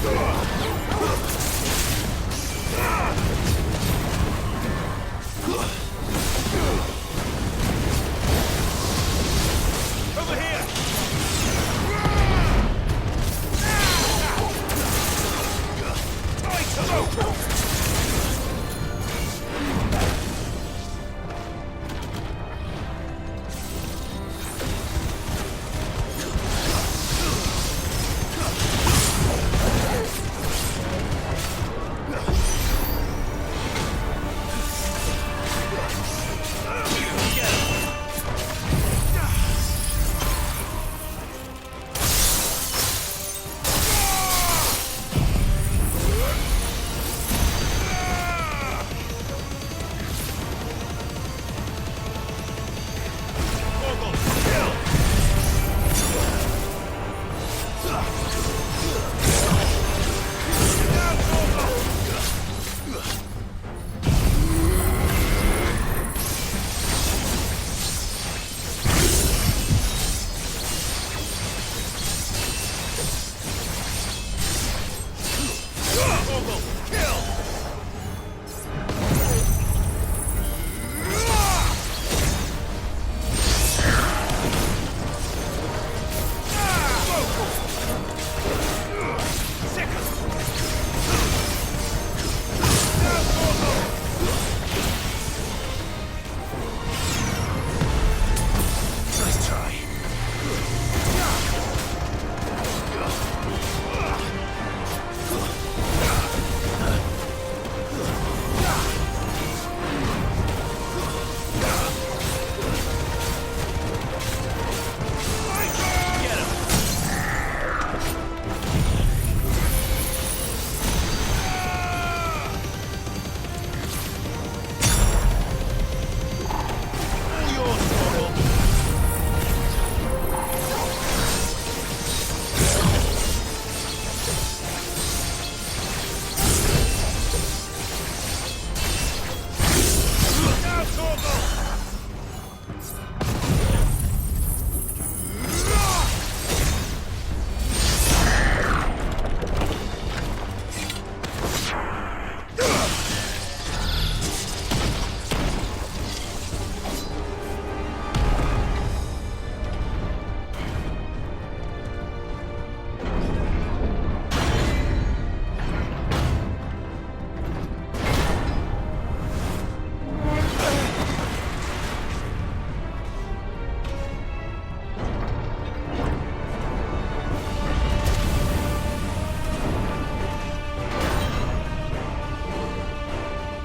Over here!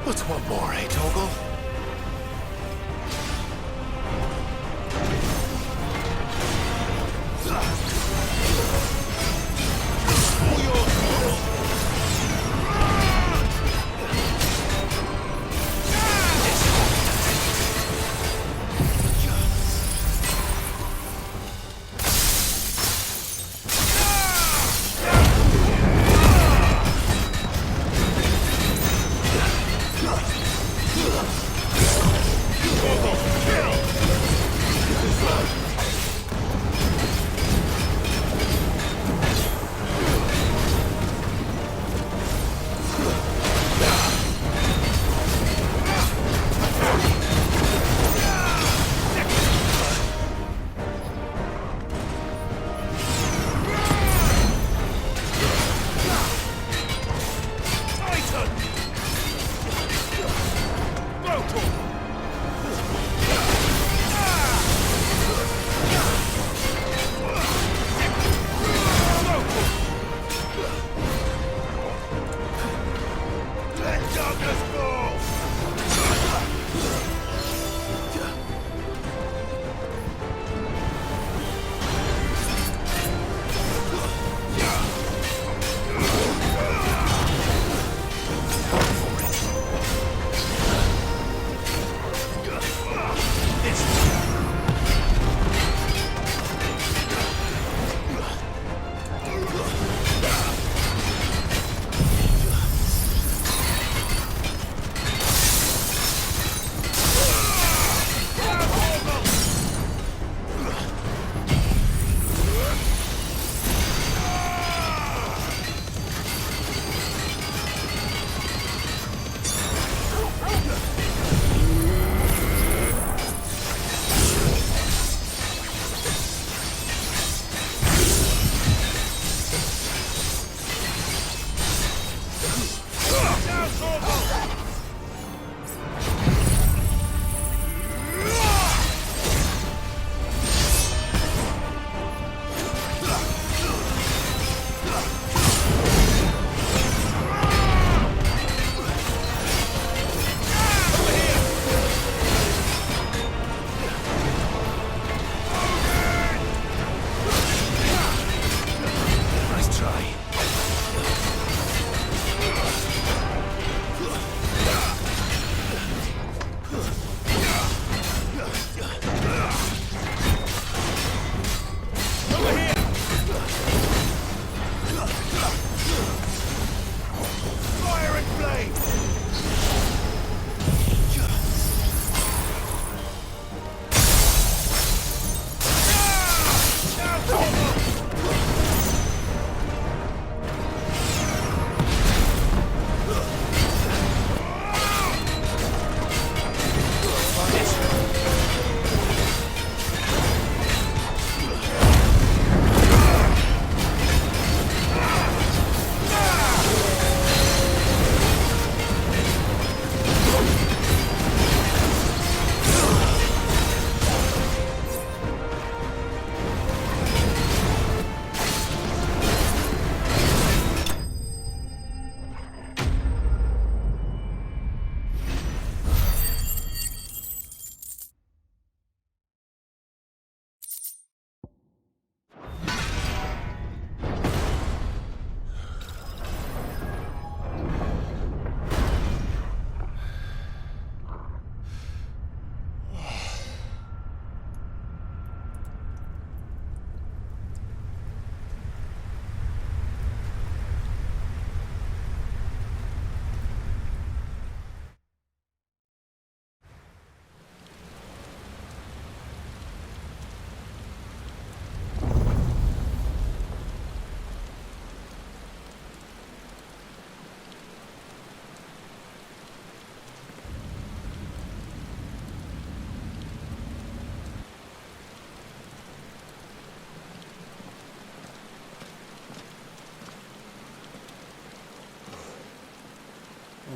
What's one more, eh, Toggle? Ugh!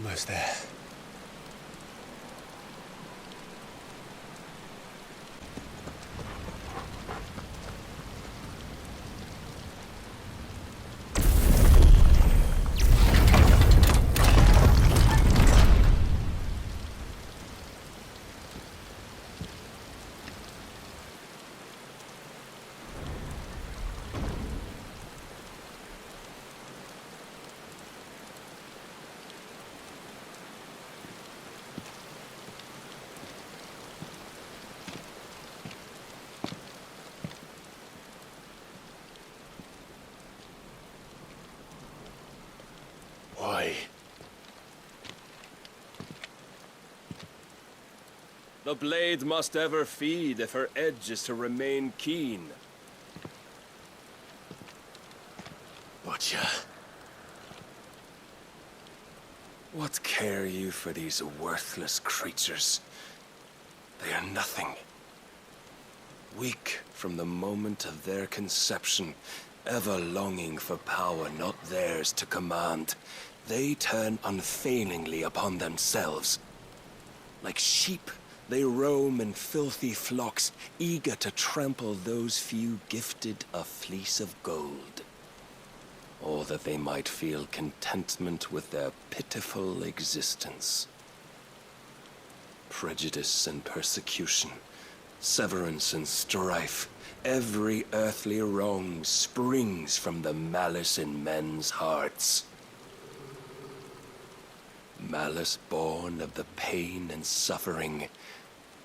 Almost there. Why? The blade must ever feed if her edge is to remain keen. Butcher. What care you for these worthless creatures? They are nothing. Weak from the moment of their conception, ever longing for power not theirs to command, they turn unfailingly upon themselves. Like sheep, they roam in filthy flocks, eager to trample those few gifted a fleece of gold. Or that they might feel contentment with their pitiful existence. Prejudice and persecution, severance and strife, every earthly wrong springs from the malice in men's hearts. Malice born of the pain and suffering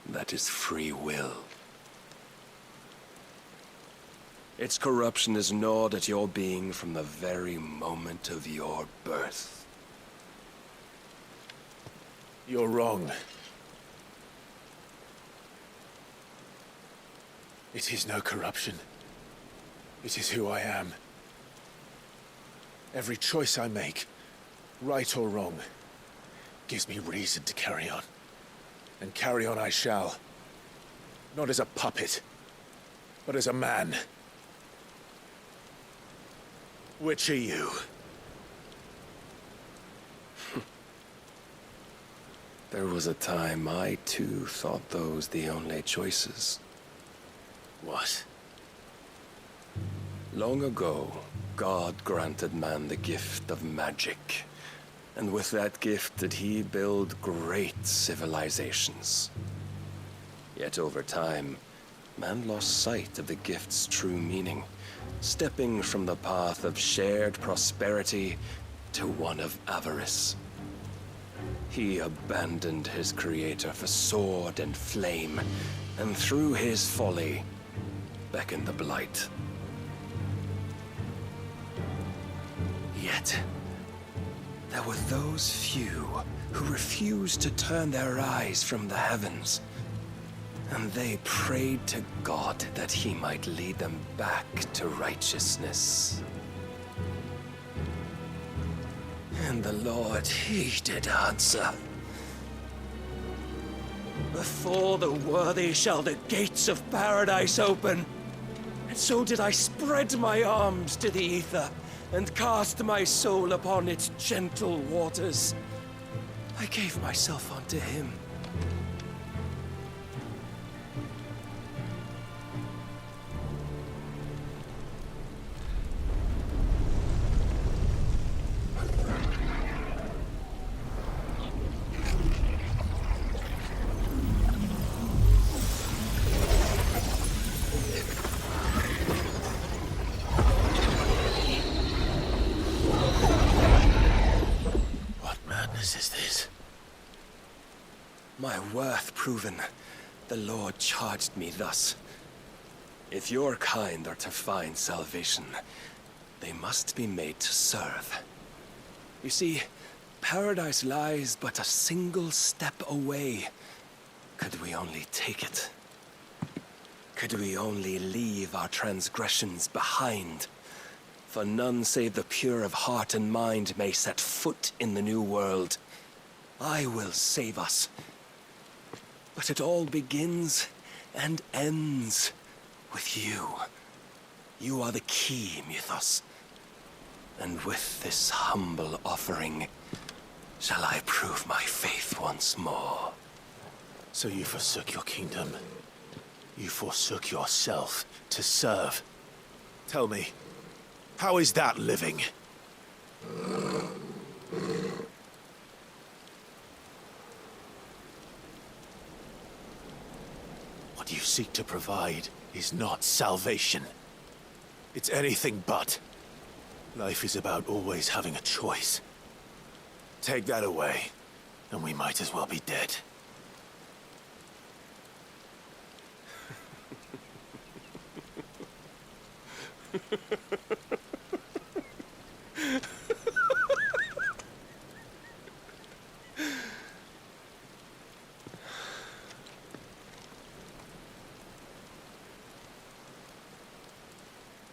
that is free will. Its corruption is gnawed at your being from the very moment of your birth. You're wrong. It is no corruption. It is who I am. Every choice I make, right or wrong, gives me reason to carry on. And carry on I shall. Not as a puppet, but as a man. Which are you? There was a time I too thought those the only choices. What? Long ago, God granted man the gift of magic. And with that gift did he build great civilizations. Yet over time, man lost sight of the gift's true meaning, stepping from the path of shared prosperity to one of avarice. He abandoned his creator for sword and flame, and through his folly, beckoned the blight. Yet, there were those few who refused to turn their eyes from the heavens, and they prayed to God that he might lead them back to righteousness. And the Lord, he did answer. Before the worthy shall the gates of paradise open. And so did I spread my arms to the ether, and cast my soul upon its gentle waters. I gave myself unto him. Is this? My worth proven, the Lord charged me thus. If your kind are to find salvation, they must be made to serve. You see, paradise lies but a single step away. Could we only take it? Could we only leave our transgressions behind? For none save the pure of heart and mind may set foot in the new world. I will save us. But it all begins and ends with you. You are the key, Mythos. And with this humble offering, shall I prove my faith once more. So you forsook your kingdom. You forsook yourself to serve. Tell me, how is that living? What you seek to provide is not salvation. It's anything but. Life is about always having a choice. Take that away, and we might as well be dead.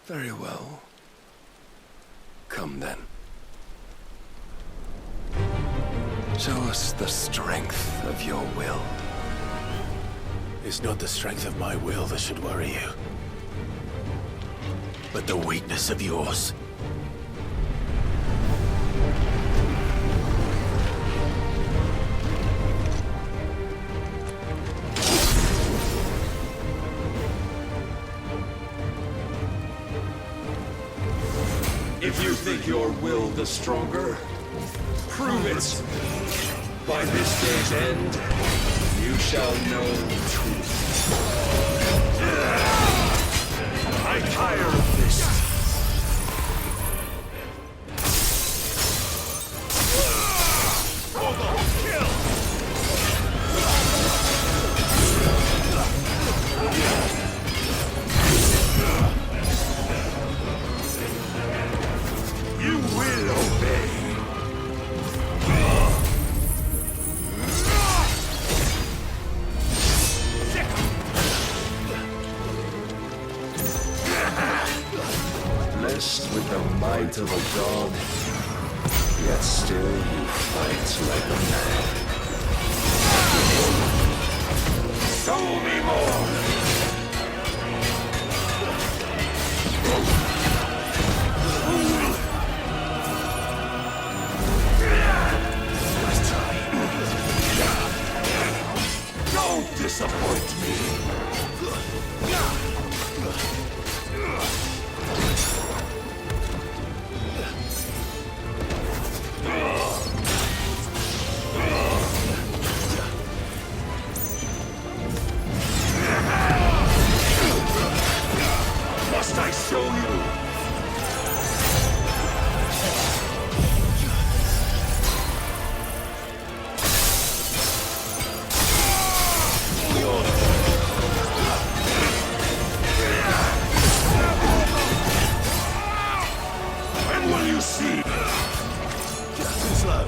Very well. Come then. Show us the strength of your will. It's not the strength of my will that should worry you, but the weakness of yours. If you think your will the stronger, prove it. By this day's end, you shall know the truth. I'm tired of this. You will obey. Blessed with the might of a god, yet still you fight like a man. Show me more! Don't disappoint me! Must I show you? When will you see? Too slow.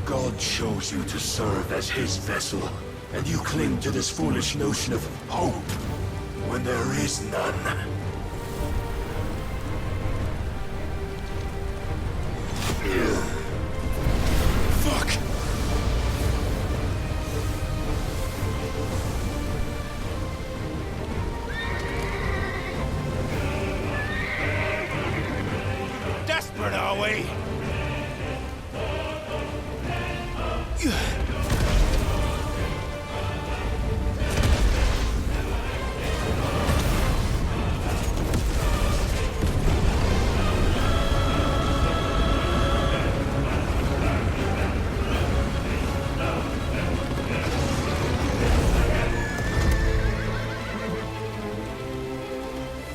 God chose you to serve as his vessel, and you cling to this foolish notion of hope when there is none. Fuck! Desperate, are we?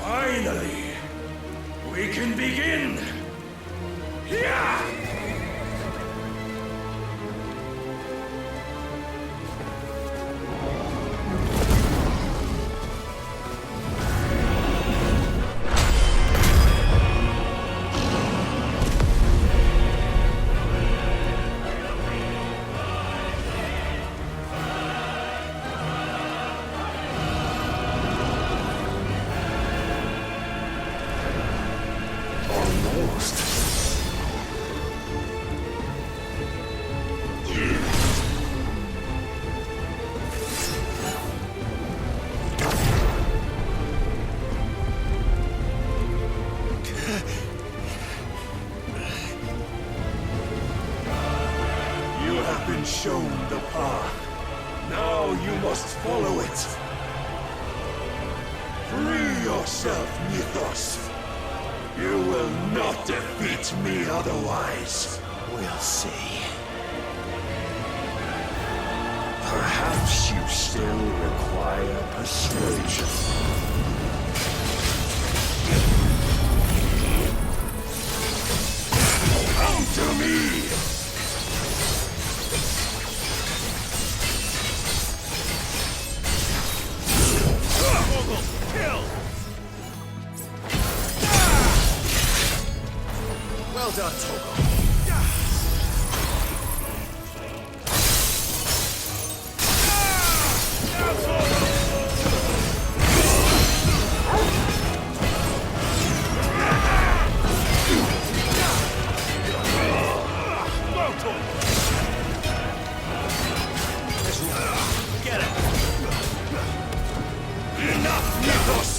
Finally, we can begin. Yeah! almost. You have been shown the path. Now you must follow it. Free yourself, Mythos. You will not defeat me otherwise. We'll see. Perhaps you still require persuasion. Come to me! Kill! Well done, Togo. Get it! Enough, Mythos!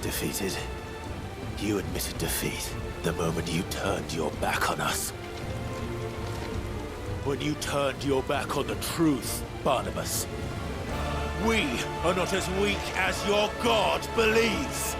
Defeated? You admitted defeat the moment you turned your back on us. When you turned your back on the truth, Barnabas. We are not as weak as your god believes.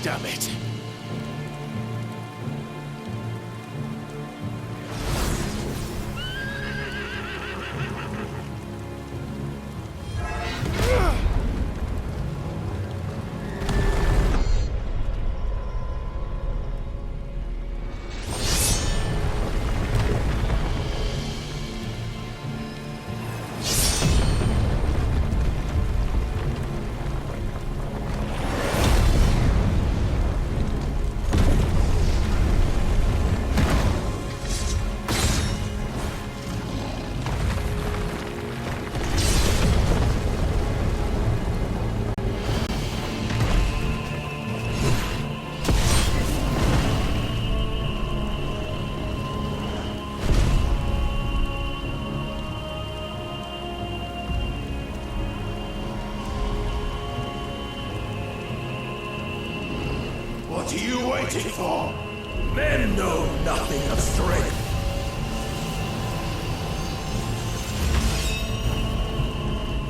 Damn it. What are you waiting for? Men know nothing of strength.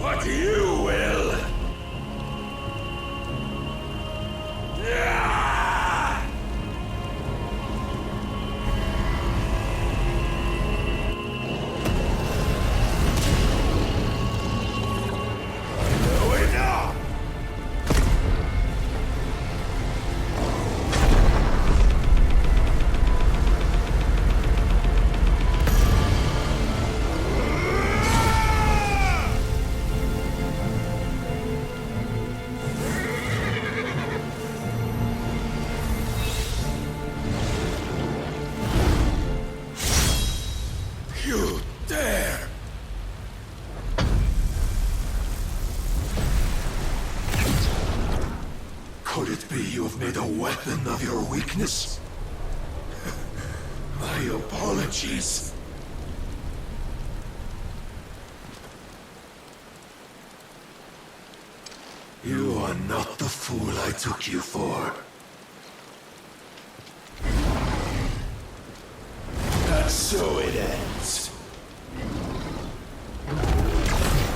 What you will. Already you have made a weapon of your weakness. My apologies. You are not the fool I took you for. And so it ends.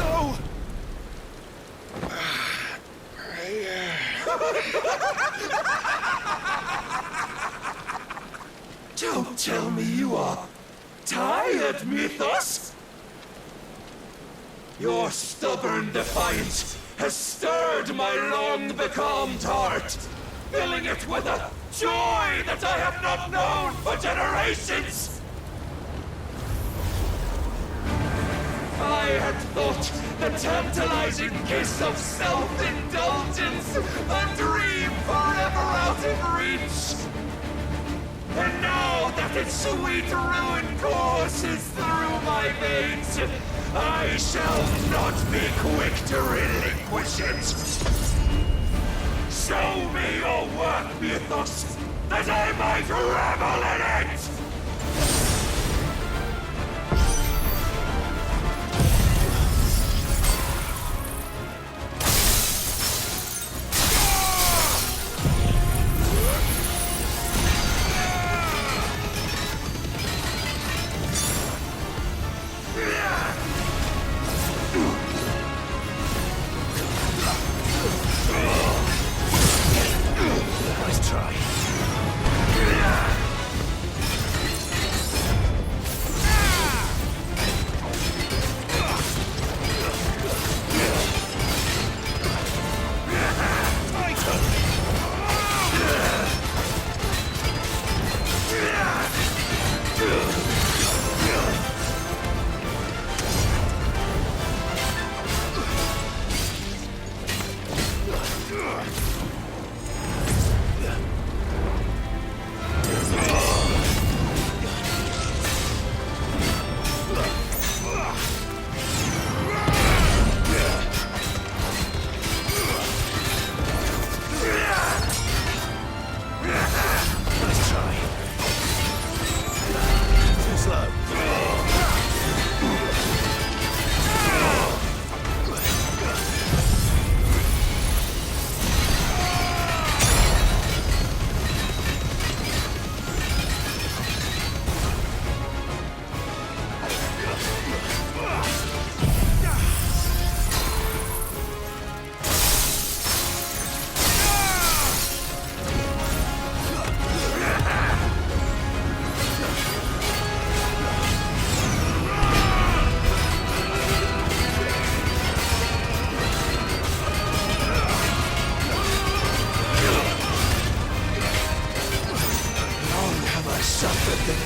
No! Don't tell me you are tired, Mythos! Your stubborn defiance has stirred my long-becalmed heart, filling it with a joy that I have not known for generations! I had thought the tantalizing kiss of self-indulgence a dream forever out of reach. And now that its sweet ruin courses through my veins, I shall not be quick to relinquish it. Show me your work, Mythos, that I might revel in it! Nice try.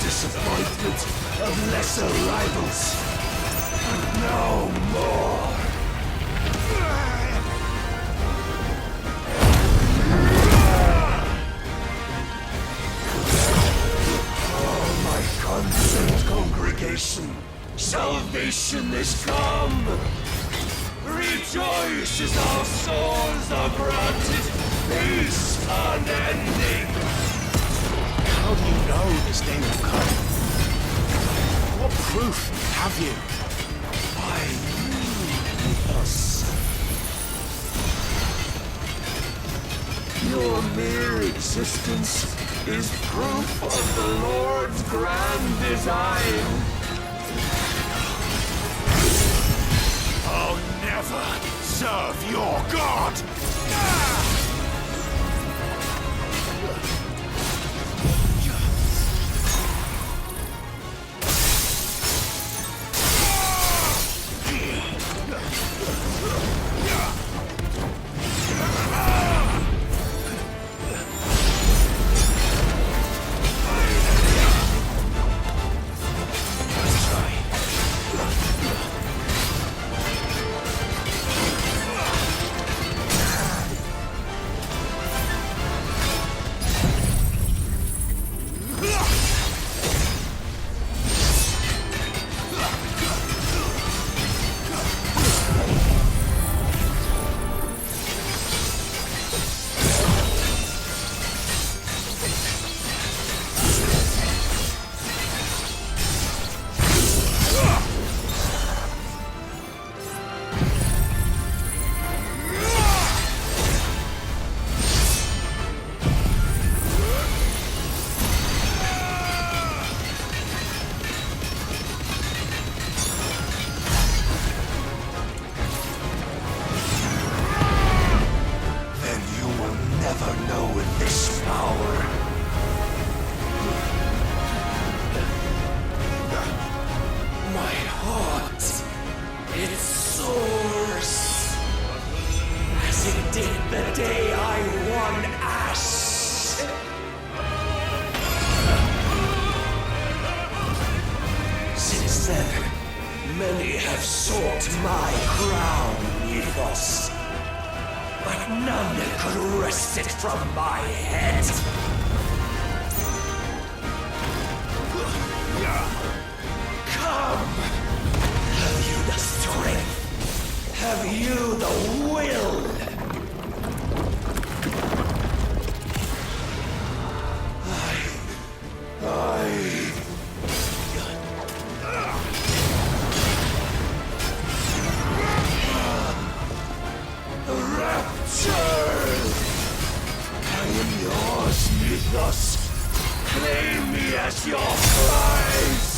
disappointment of lesser rivals. And no more. Oh, my constant congregation, salvation is come. Rejoice as our souls are granted peace unending. How do you know this day will come? What proof have you? I knew us. Your mere existence is proof of the Lord's grand design. I'll never serve your god! The day I won Ash! Since then, many have sought my crown, Ethos. But none could wrest it from my head. Come! Have you the strength? Have you the will? Claim me as your prize!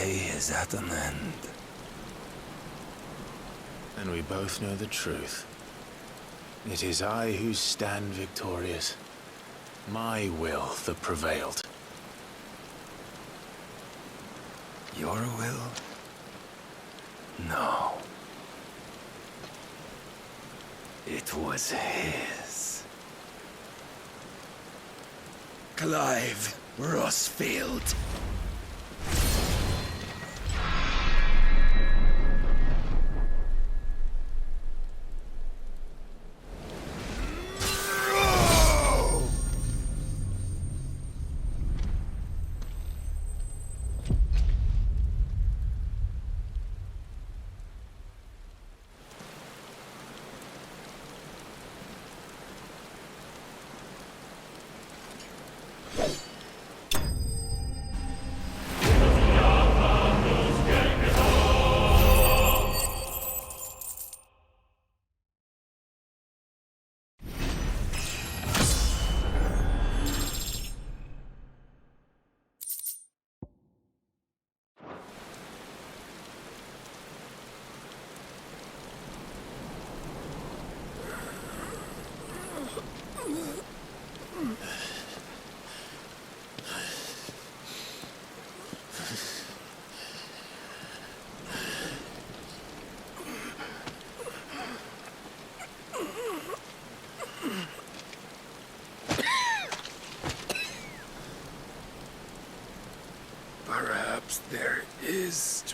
Is at an end. And we both know the truth. It is I who stand victorious. My will that prevailed. Your will? No. It was his. Clive Rosfield.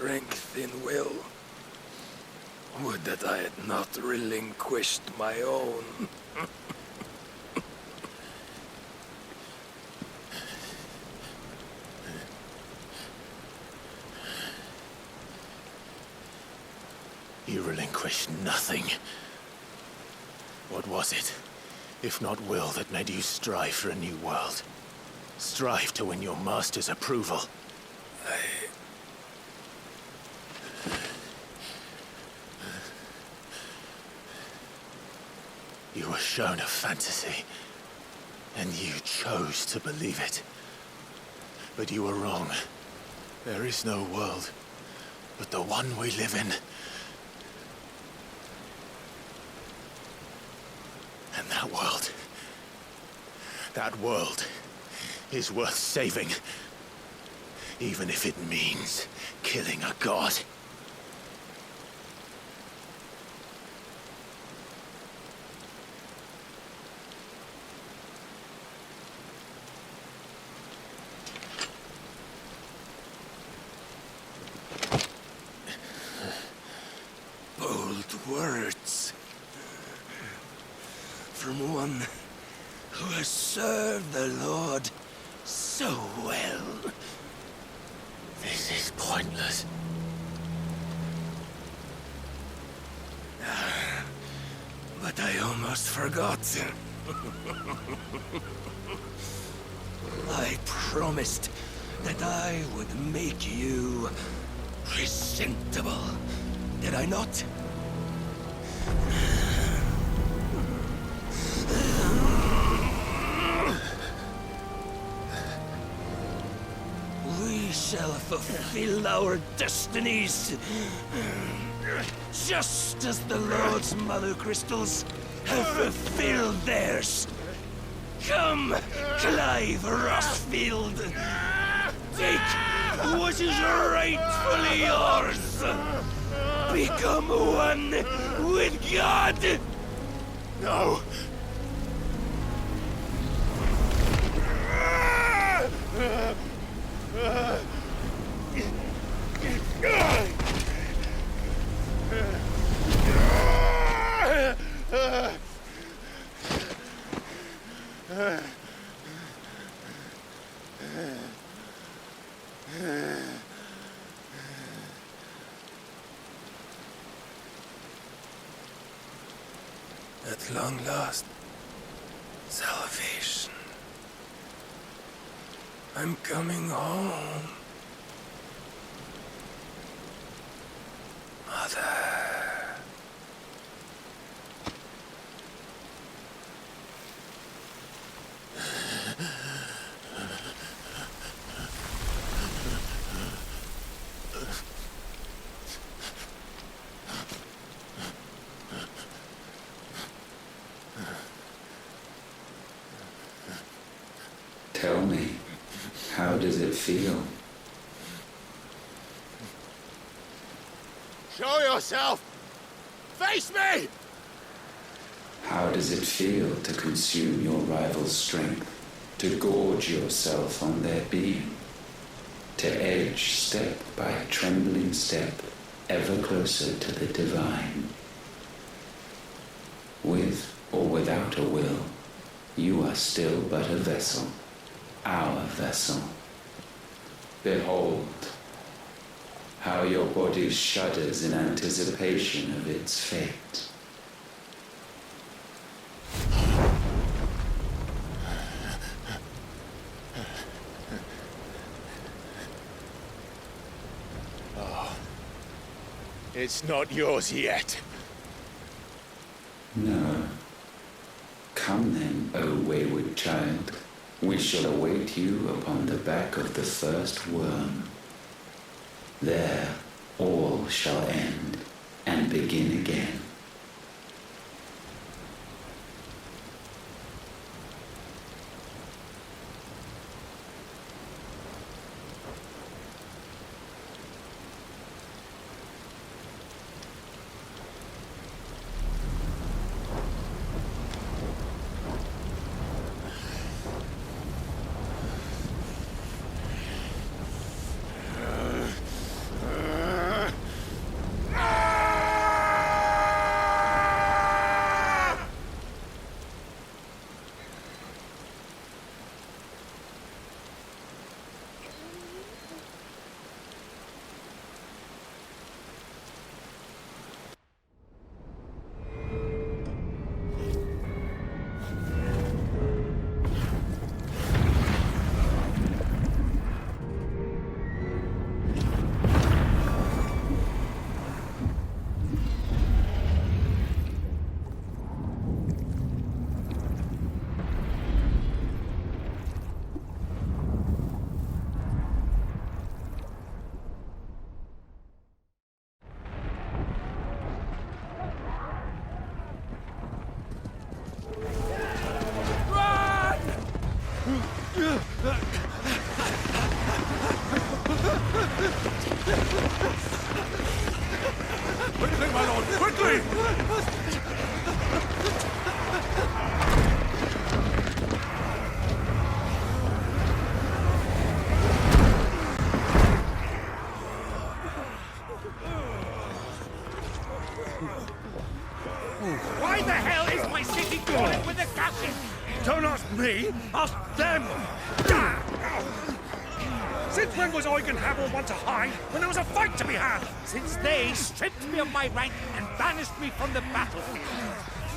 strength in will. Would that I had not relinquished my own. You relinquished nothing. What was it, if not will, that made you strive for a new world? Strive to win your master's approval? You were shown a fantasy, and you chose to believe it. But you were wrong. There is no world, but the one we live in. And that world is worth saving, even if it means killing a god. Bold words. From one who has served the Lord so well. This is pointless. But I almost forgot. I promised that I would make you presentable. Did I not? We shall fulfill our destinies, just as the Lord's Mother Crystals have fulfilled theirs. Come, Clive Rosfield. Take what is rightfully yours. Become one with God. No. At long last, salvation. I'm coming home. Mother. Tell me, how does it feel? Show yourself! Face me! How does it feel to consume your rival's strength, to gorge yourself on their being, to edge step by trembling step ever closer to the divine? With or without a will, you are still but a vessel, our vessel. Behold, how your body shudders in anticipation of its fate. Oh, it's not yours yet. No. Come then, O wayward child. We shall await you upon the back of the first worm. There, all shall end and begin again. Why the hell is my city crawling with the gashes? Don't ask me, ask them! Since when was Eugen Havel one to hide when there was a fight to be had? Since they stripped me of my rank and banished me from the battlefield.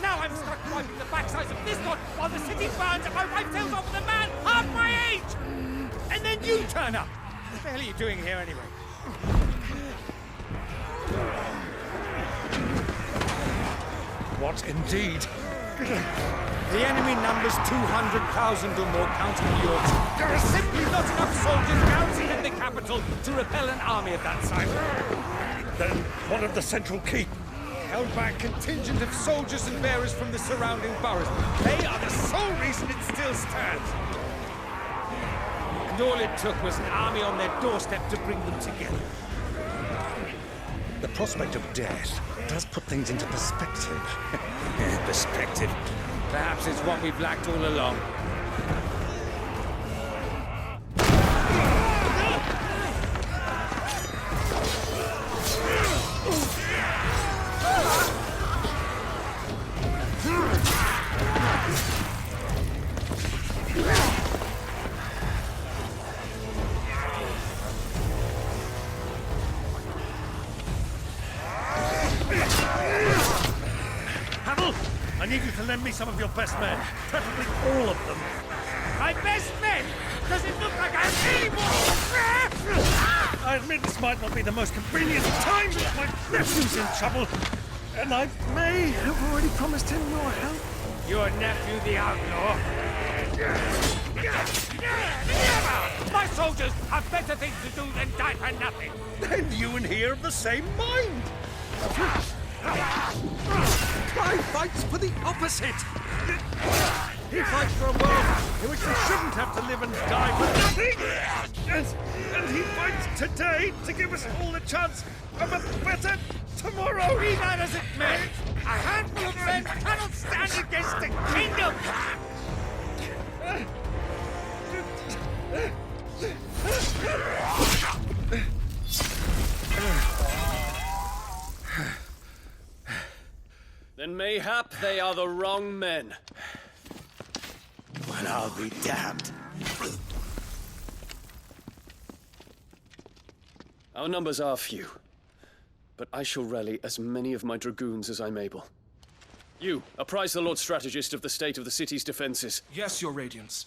Now I'm stuck wiping the backsides of this lot while the city burns and my wife tells off with a man half my age! And then you turn up! What the hell are you doing here anyway? What indeed? The enemy numbers 200,000 or more, counting the Yorks. There are simply not enough soldiers garrisoned in the capital to repel an army of that size. Then what of the central keep? Held by a contingent of soldiers and bearers from the surrounding boroughs. They are the sole reason it still stands. And all it took was an army on their doorstep to bring them together. The prospect of death does put things into perspective. Perspective. Perhaps it's what we've lacked all along. I need you to lend me some of your best men, preferably all of them. My best men? Does it look like I have any more? I admit this might not be the most convenient time, but my nephew's in trouble, and I may have already promised him your help. Your nephew, the outlaw? Never! My soldiers have better things to do than die for nothing. Then you and he are of the same mind. Clive fights for the opposite. He fights for a world in which we shouldn't have to live and die for nothing. And he fights today to give us all the chance of a better tomorrow. Be that as it may, a handful of men cannot stand against the kingdom. Then mayhap they are the wrong men. Well, I'll be damned. Our numbers are few, but I shall rally as many of my dragoons as I'm able. You, apprise the Lord Strategist of the state of the city's defenses. Yes, Your Radiance.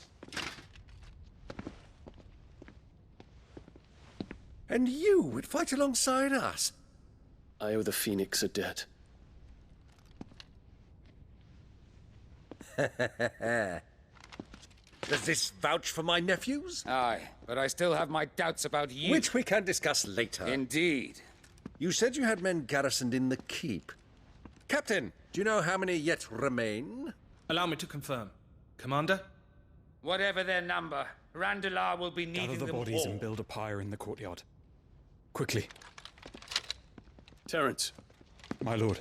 And you would fight alongside us? I owe the Phoenix a debt. Does this vouch for my nephews? Aye, but I still have my doubts about you. Which we can discuss later. Indeed. You said you had men garrisoned in the keep. Captain, do you know how many yet remain? Allow me to confirm. Commander? Whatever their number, Randalar will be needing Gather the them bodies all. and build a pyre in the courtyard. Quickly. Terence. My lord.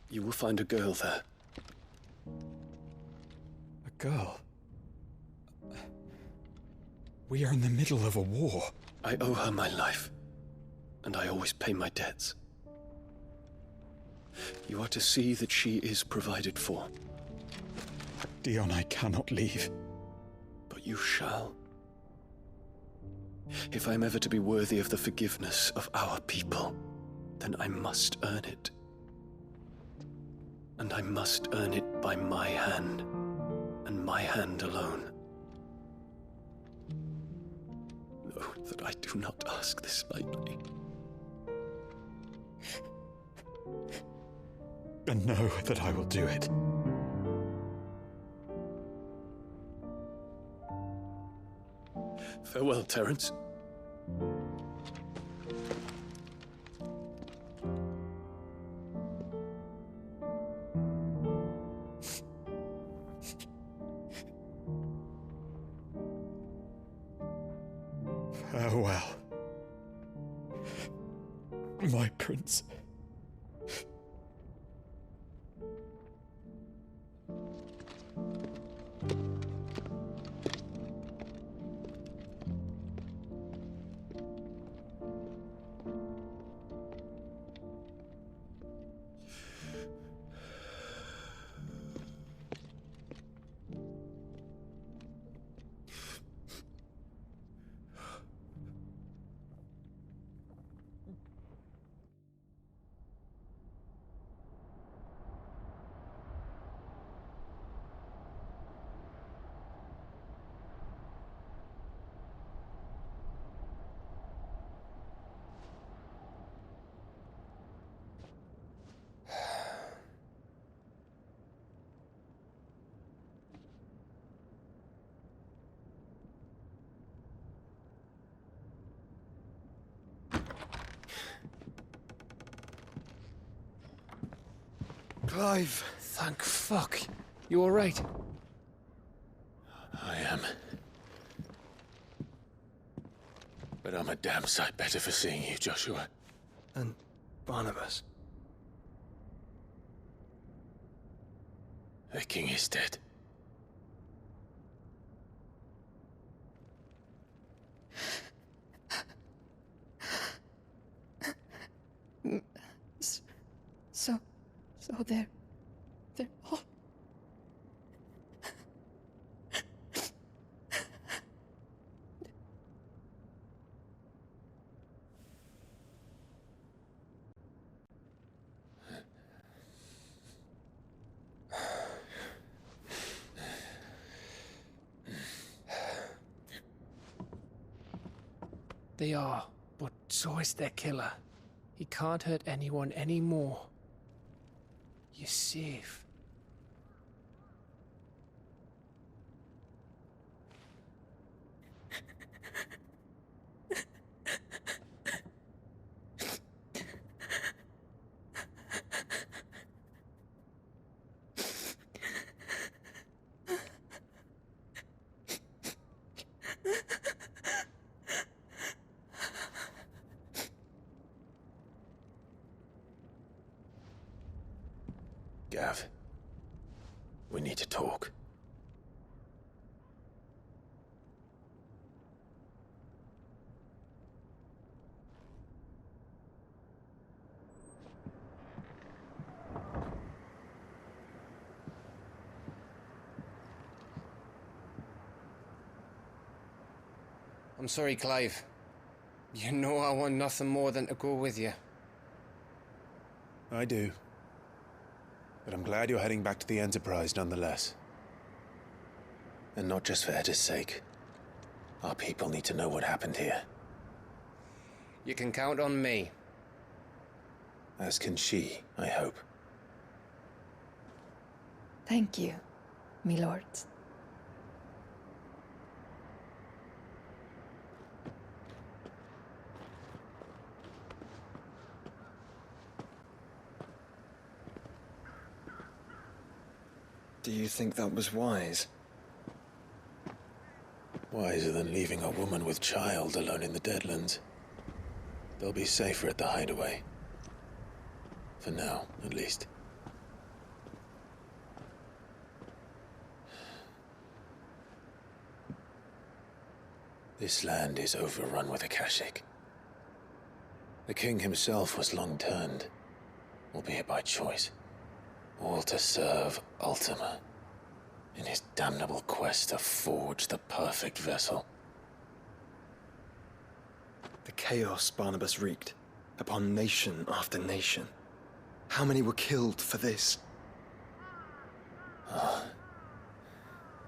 You will find a girl there. A girl? We are in the middle of a war. I owe her my life, and I always pay my debts. You are to see that she is provided for. Dion, I cannot leave. But you shall. If I'm ever to be worthy of the forgiveness of our people, then I must earn it. And I must earn it by my hand, and my hand alone. Know that I do not ask this lightly. And know that I will do it. Farewell, Terence. Farewell, my prince. Clive. Thank fuck. You alright? I am. But I'm a damn sight better for seeing you, Joshua. And Barnabas. The king is dead. So they're all... They are, but so is their killer. He can't hurt anyone anymore. You're safe. Gav, we need to talk. I'm sorry, Clive. You know I want nothing more than to go with you. I do. But I'm glad you're heading back to the Enterprise nonetheless. And not just for Edda's sake. Our people need to know what happened here. You can count on me. As can she, I hope. Thank you, me lords. Do you think that was wise? Wiser than leaving a woman with child alone in the Deadlands. They'll be safer at the hideaway. For now, at least. This land is overrun with Akashic. The king himself was long turned, albeit by choice. All to serve Ultima, in his damnable quest to forge the perfect vessel. The chaos Barnabas wreaked upon nation after nation. How many were killed for this?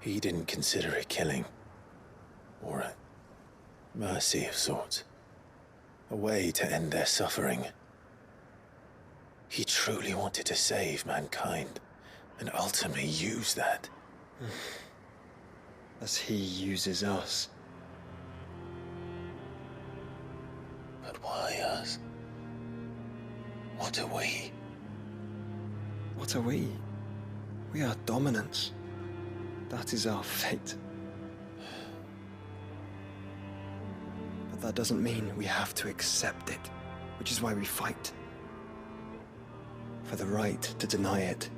He didn't consider it killing. Or a mercy of sorts. A way to end their suffering. He truly wanted to save mankind, and ultimately use that. As he uses us. But why us? What are we? What are we? We are dominance. That is our fate. But that doesn't mean we have to accept it, which is why we fight. For the right to deny it.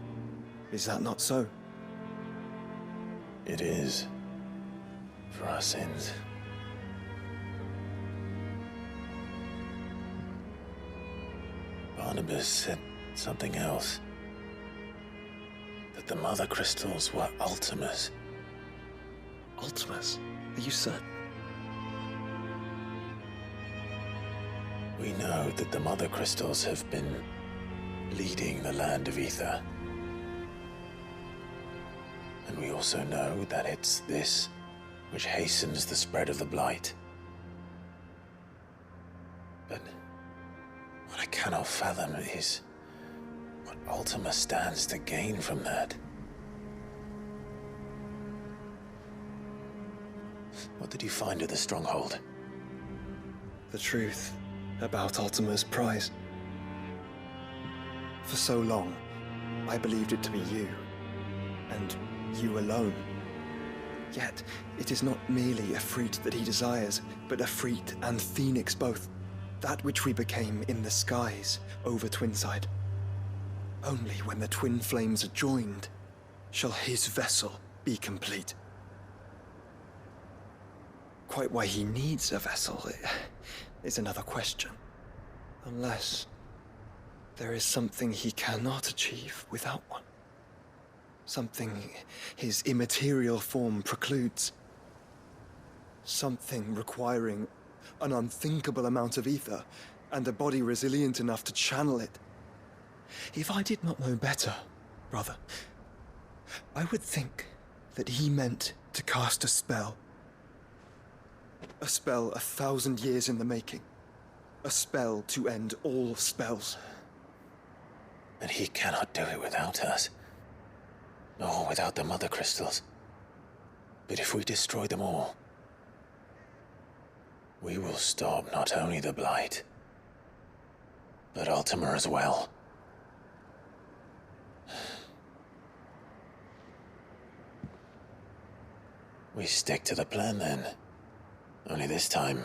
Is that not so? It is. For our sins. Barnabas said something else. That the Mother Crystals were Ultimas. Ultimas? Are you certain? We know that the Mother Crystals have been leading the land of Ether. And we also know that it's this which hastens the spread of the Blight. But what I cannot fathom is what Ultima stands to gain from that. What did you find at the Stronghold? The truth about Ultima's prize. For so long, I believed it to be you, and you alone. Yet, it is not merely a fruit that he desires, but a Efreet and Phoenix both, that which we became in the skies over Twinside. Only when the twin flames are joined shall his vessel be complete. Quite why he needs a vessel is another question, unless there is something he cannot achieve without one. Something his immaterial form precludes. Something requiring an unthinkable amount of ether and a body resilient enough to channel it. If I did not know better, brother, I would think that he meant to cast a spell. A spell 1,000 years in the making. A spell to end all spells. But he cannot do it without us. Nor without the Mother Crystals. But if we destroy them all, we will stop not only the Blight, but Ultima as well. We stick to the plan then. Only this time,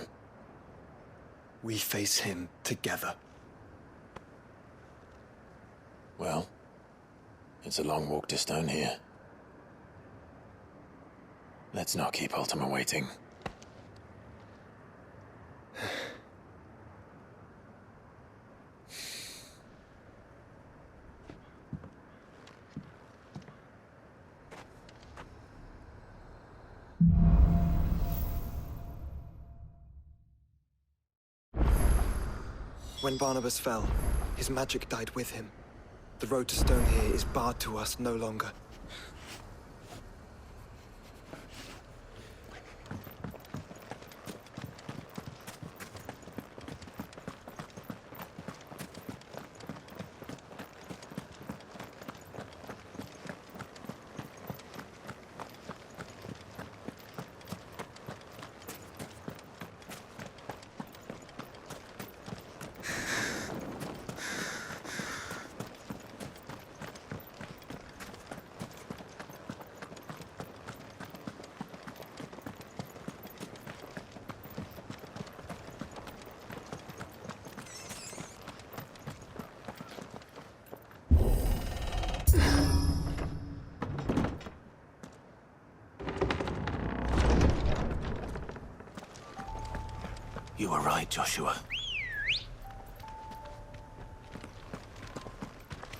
we face him together. Well, it's a long walk to Stone here. Let's not keep Ultima waiting. When Barnabas fell, his magic died with him. The road to Stone here is barred to us no longer. You were right, Joshua.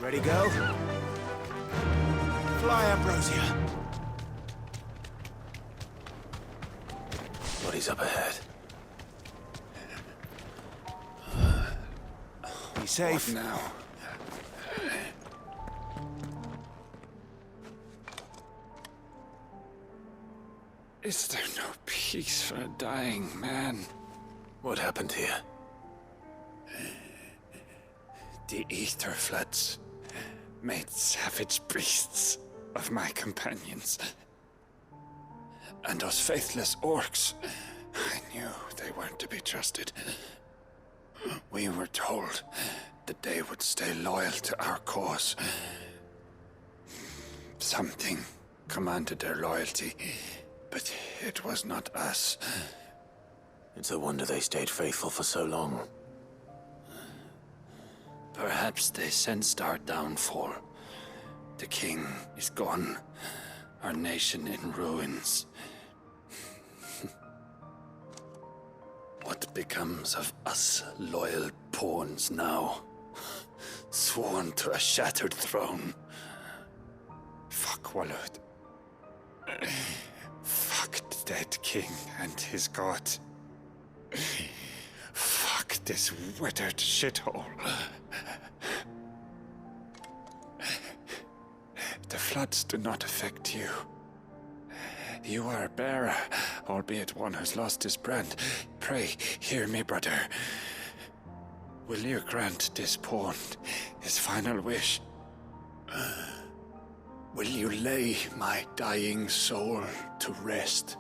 Ready, go? Fly, Ambrosia. What is up ahead? Be safe. What now? Is there no peace for a dying man? What happened here? The ether floods made savage beasts of my companions. And those faithless orcs, I knew they weren't to be trusted. We were told that they would stay loyal to our cause. Something commanded their loyalty, but it was not us. It's a wonder they stayed faithful for so long. Perhaps they sensed our downfall. The king is gone, our nation in ruins. What becomes of us loyal pawns now? Sworn to a shattered throne. Fuck Walud. Fuck the dead king and his god. Fuck this withered shithole. The floods do not affect you. You are a bearer, albeit one who's lost his brand. Pray, hear me, brother. Will you grant this pawn his final wish? Will you lay my dying soul to rest?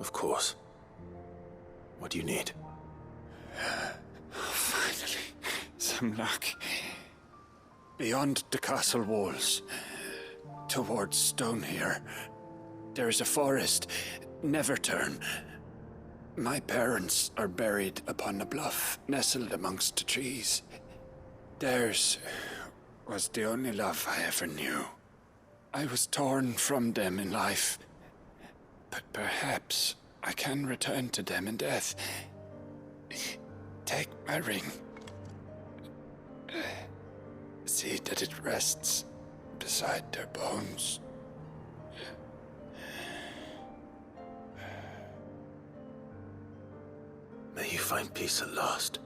Of course. What do you need? Finally, some Hemlock. Beyond the castle walls, towards Stone here, there is a forest. Never turn. My parents are buried upon a bluff, nestled amongst the trees. Theirs was the only love I ever knew. I was torn from them in life, but perhaps I can return to them in death. Take my ring. See that it rests beside their bones. May you find peace at last.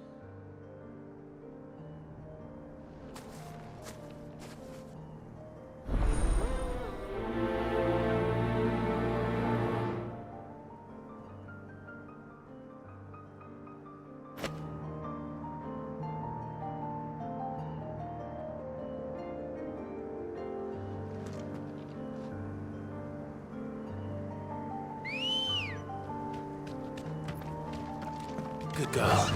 Good girl.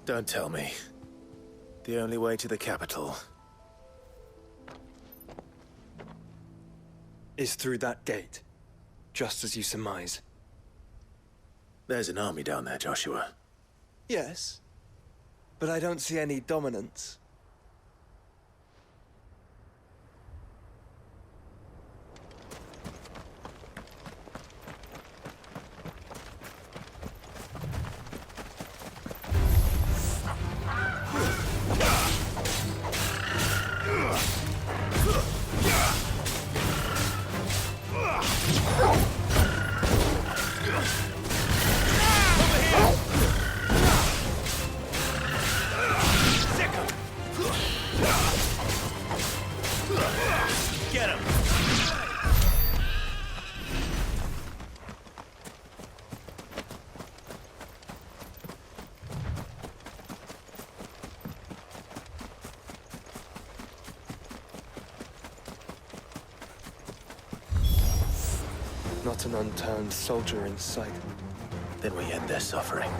Don't tell me. The only way to the capital is through that gate, just as you surmise. There's an army down there, Joshua. Yes, but I don't see any dominance. Not an unturned soldier in sight. Then we end their suffering.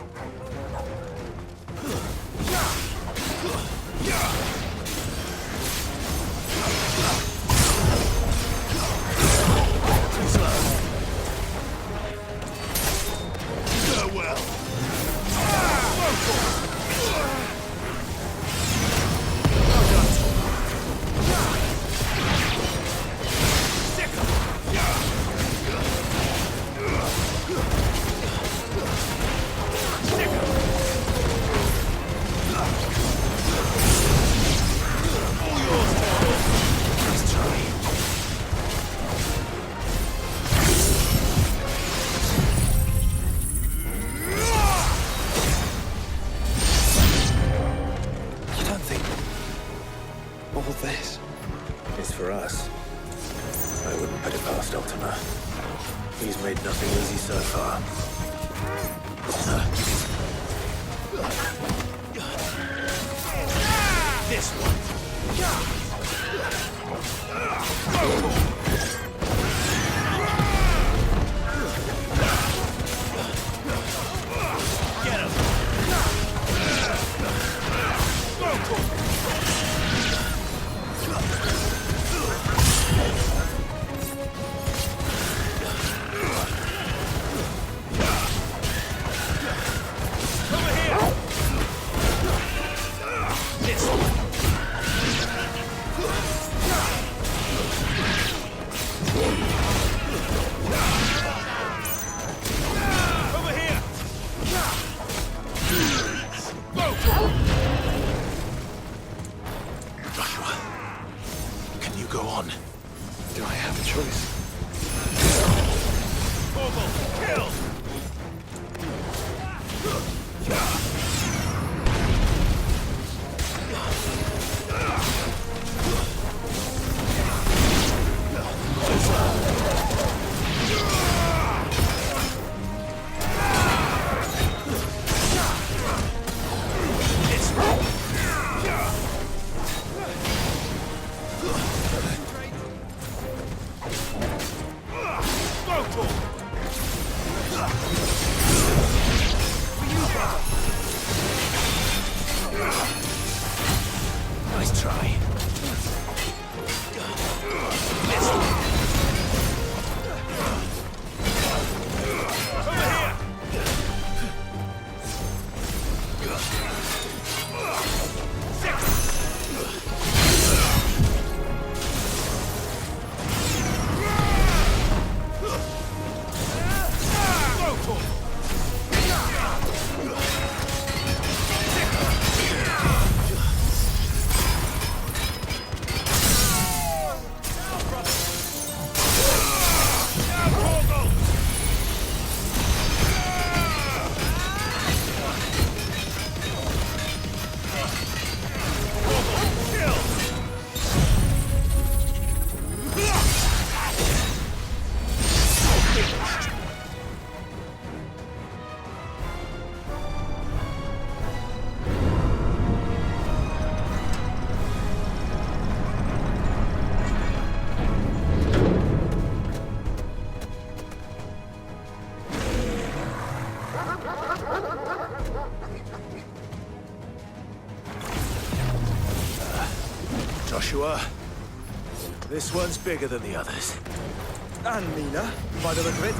Nice try. Joshua, this one's bigger than the others. And Mina, by the look of it.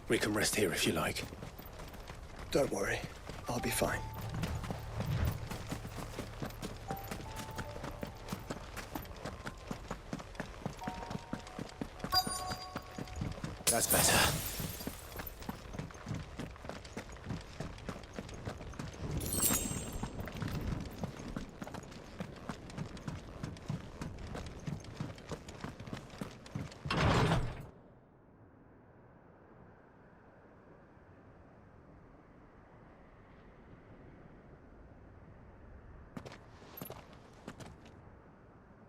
We can rest here if you like. Don't worry, I'll be fine. That's better.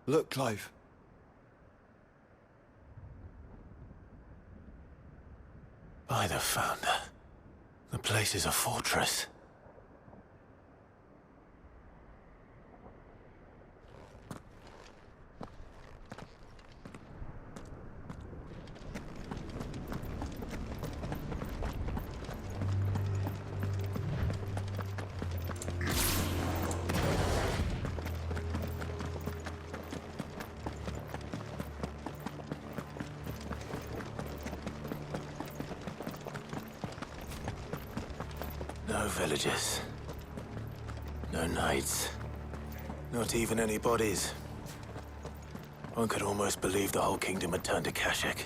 Look, Clive. By the Founder. The place is a fortress. No villages. No knights. Not even any bodies. One could almost believe the whole kingdom had turned to Kashyyyk.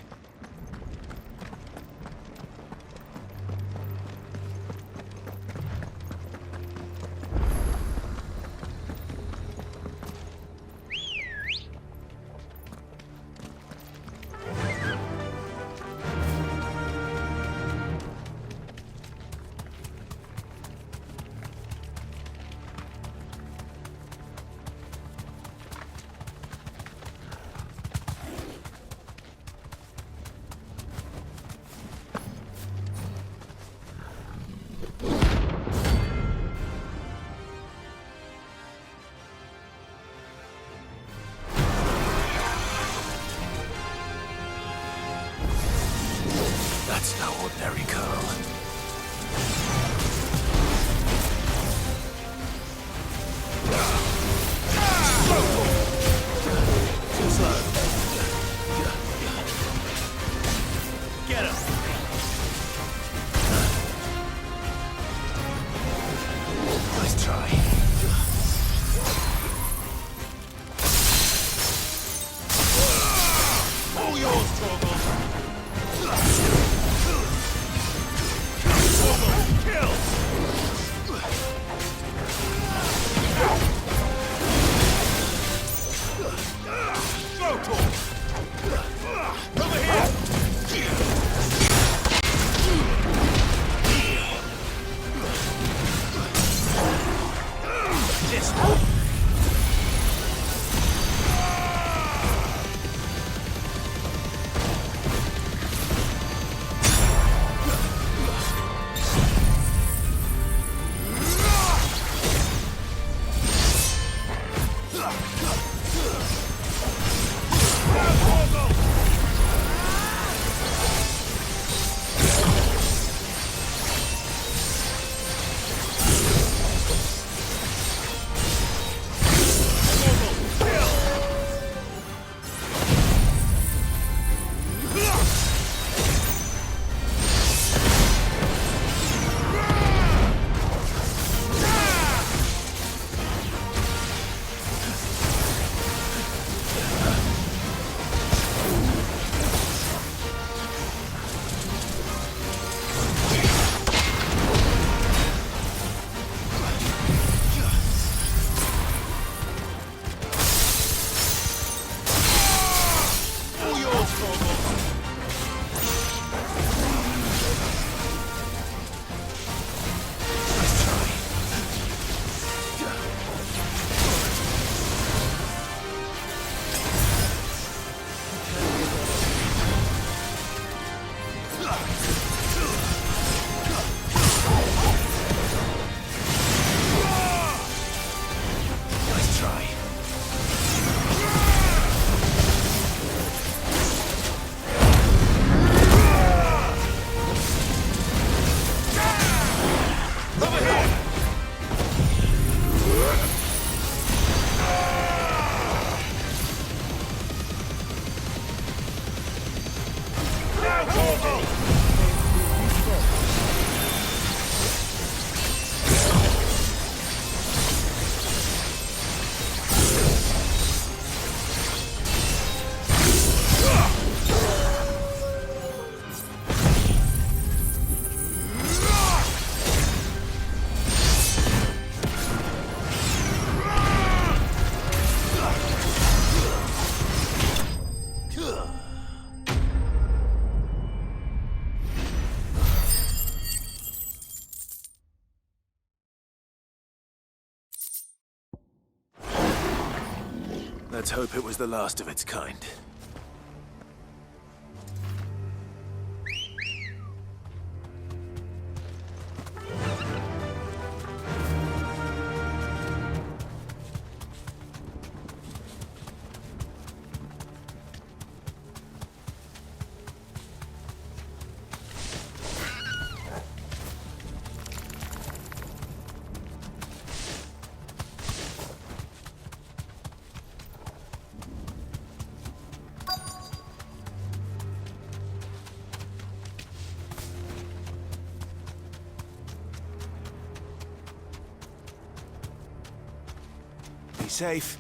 That's no ordinary girl. Too slow. Get him. Nice try. All yours, Jogo. Let's hope it was the last of its kind. Be safe.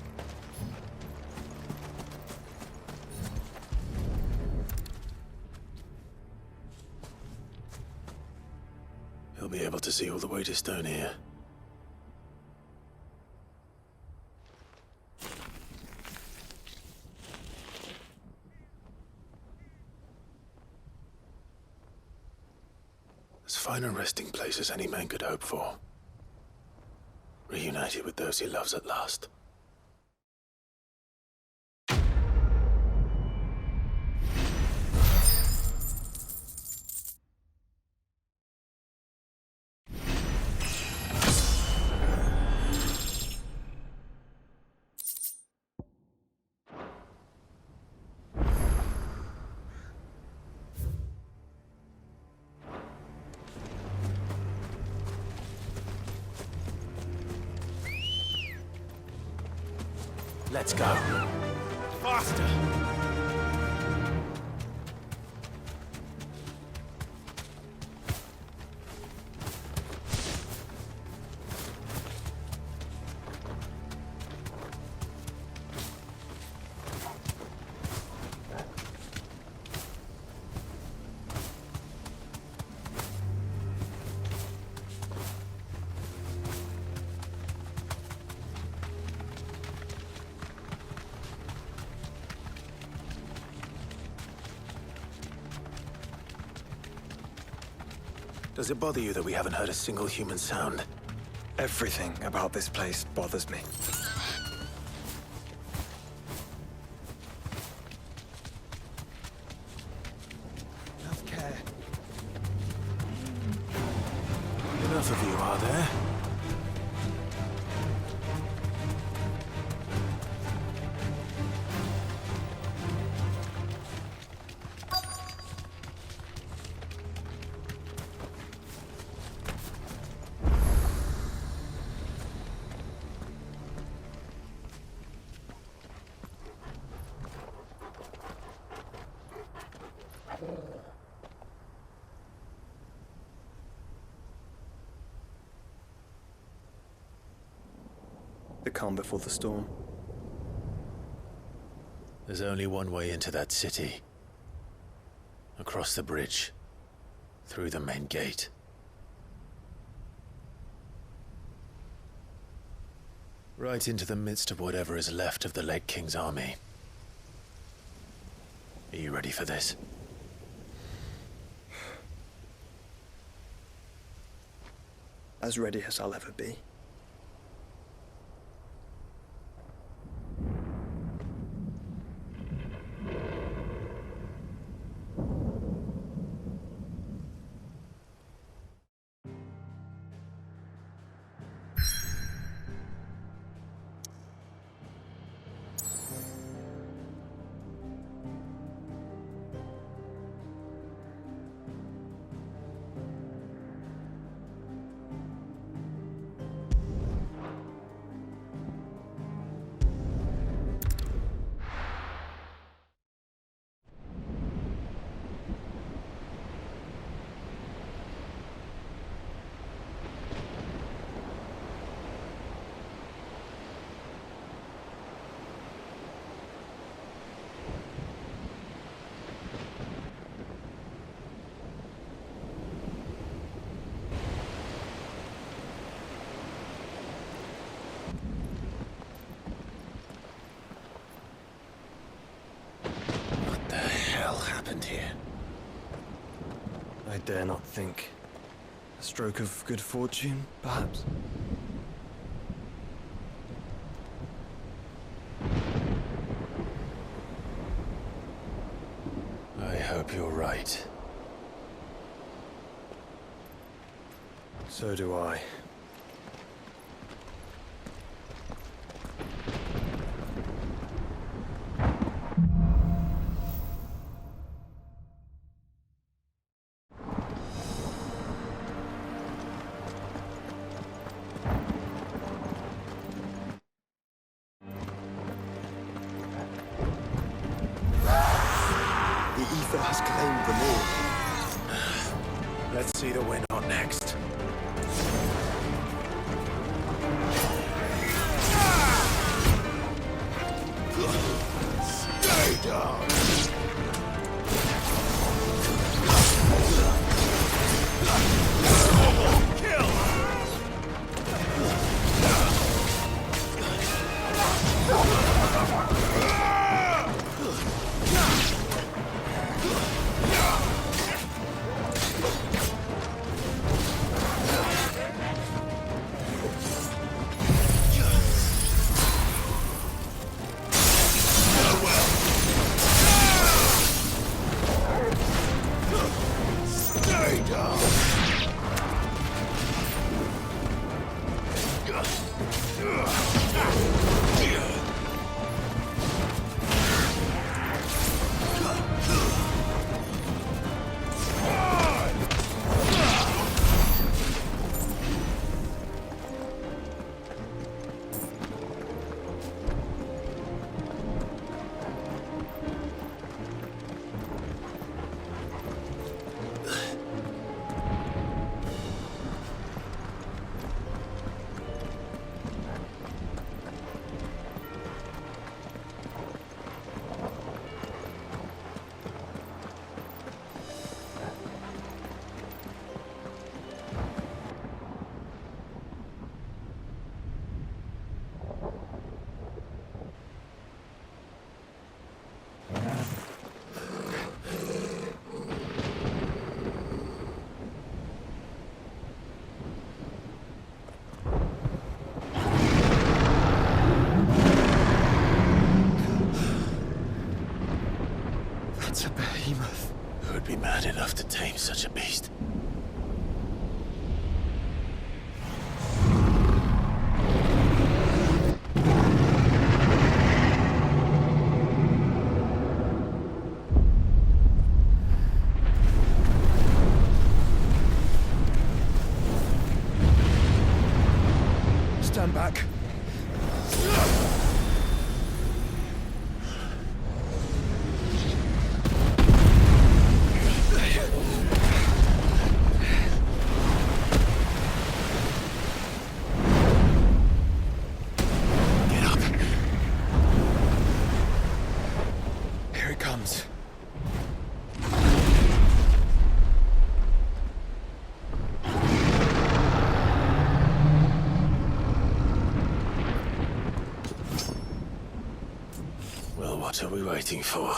He'll be able to see all the way to Stone here. As fine a resting place as any man could hope for. Reunited with those he loves at last. Let's go. Faster! Does it bother you that we haven't heard a single human sound? Everything about this place bothers me. Have care. Enough of you, are there? The calm before the storm. There's only one way into that city. Across the bridge. Through the main gate. Right into the midst of whatever is left of the late King's army. Are you ready for this? As ready as I'll ever be. Here. I dare not think. A stroke of good fortune, perhaps? So do I. The ether has claimed them all. Let's see that we're not next. Stay down! That's a behemoth. Who would be mad enough to tame such a beast? Stand back. What are we waiting for?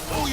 Oh!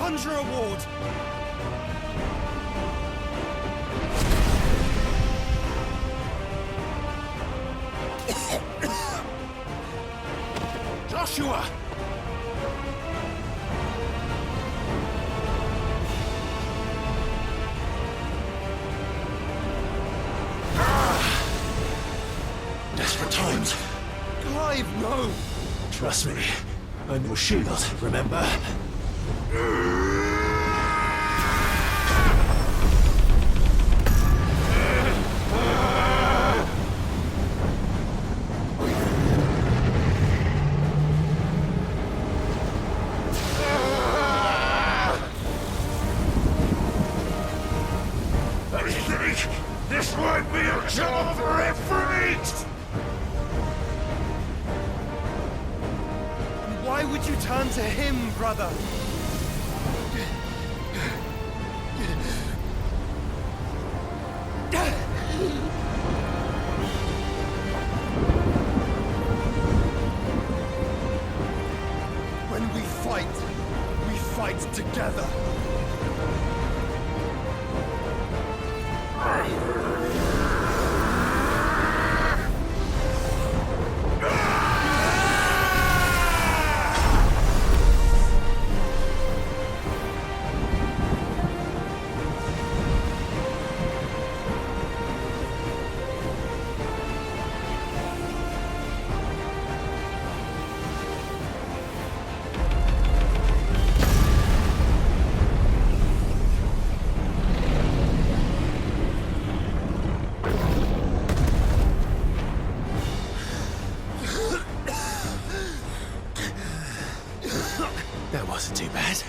Conjurer Award! Joshua! Desperate times. Clive, no! Trust me. I'm your shield, remember? I think this might be a job for Ifrit! Why would you turn to him, brother? When we fight together. That wasn't too bad.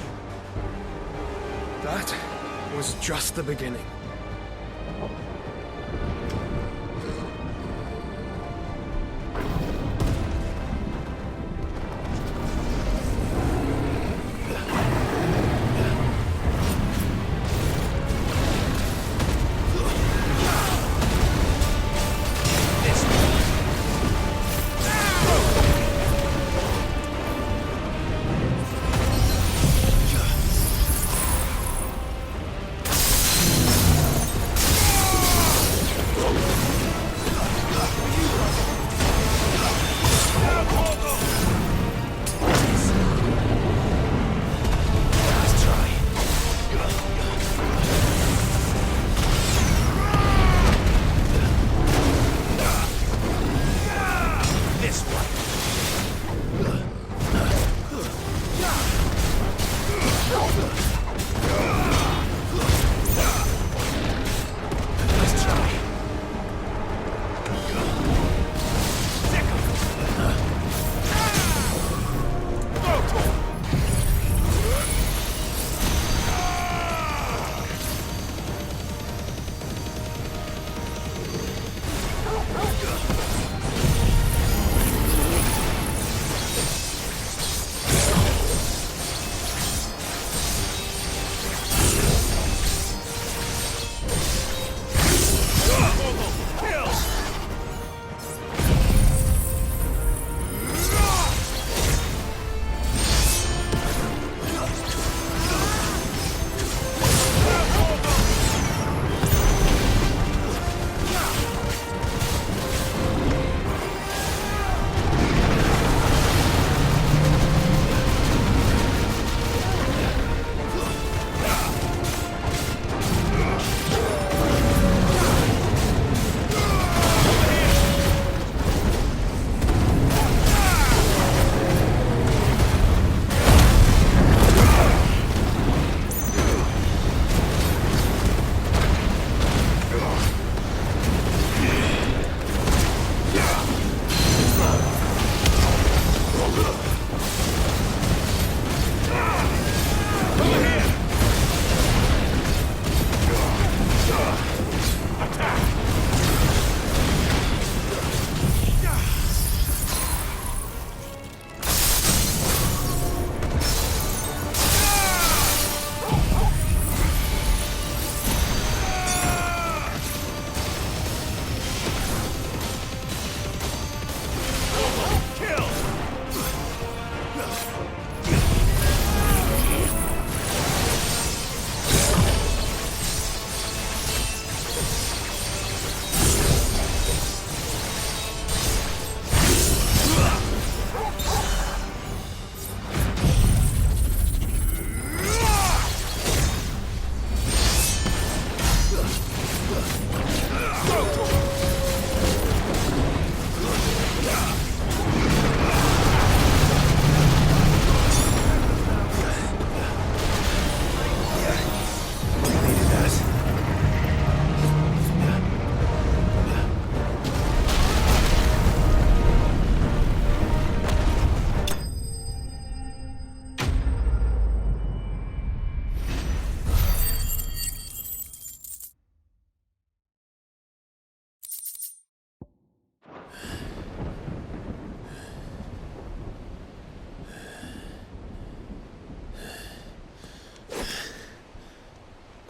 That was just the beginning.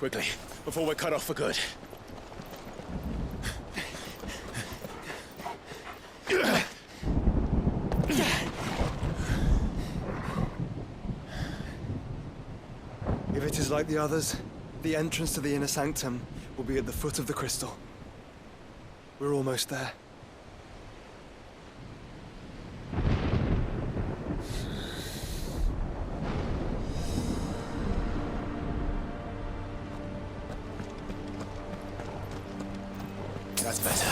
Quickly, before we're cut off for good. If it is like the others, the entrance to the inner sanctum will be at the foot of the crystal. We're almost there. That's better.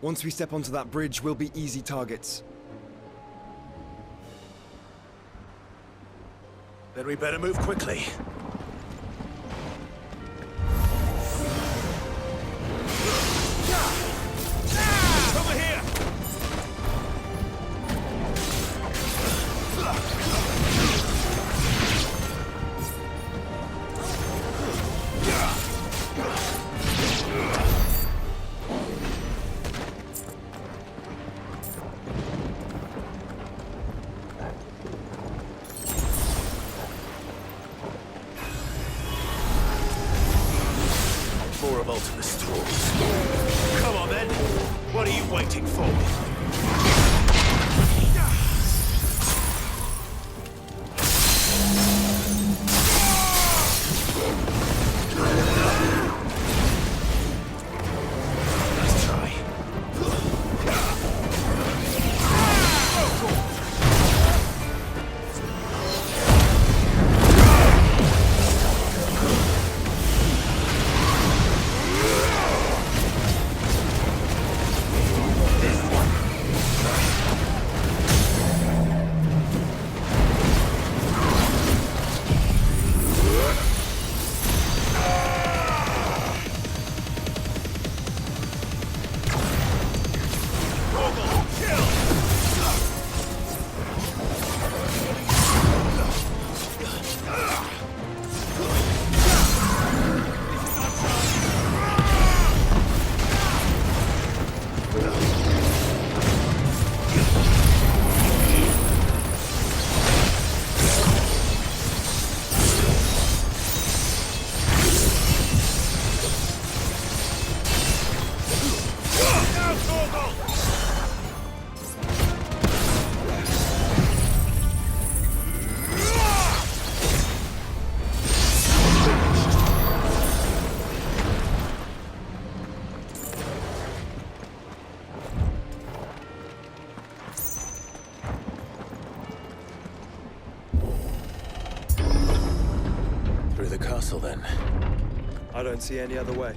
Once we step onto that bridge, we'll be easy targets. Then we better move quickly. Over here! More of Ultima's tools. Come on then. What are you waiting for? Nice try. Through the castle, then. I don't see any other way.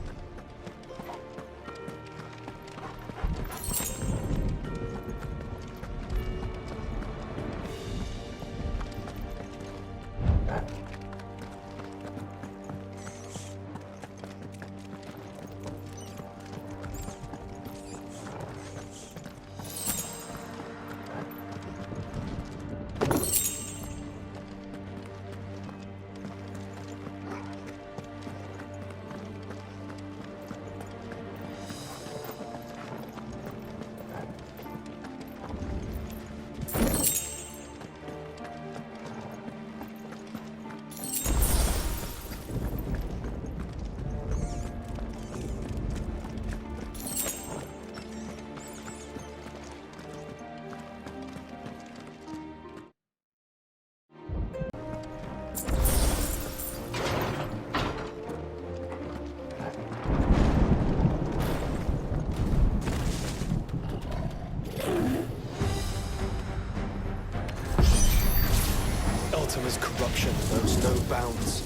Ultima's corruption knows no bounds.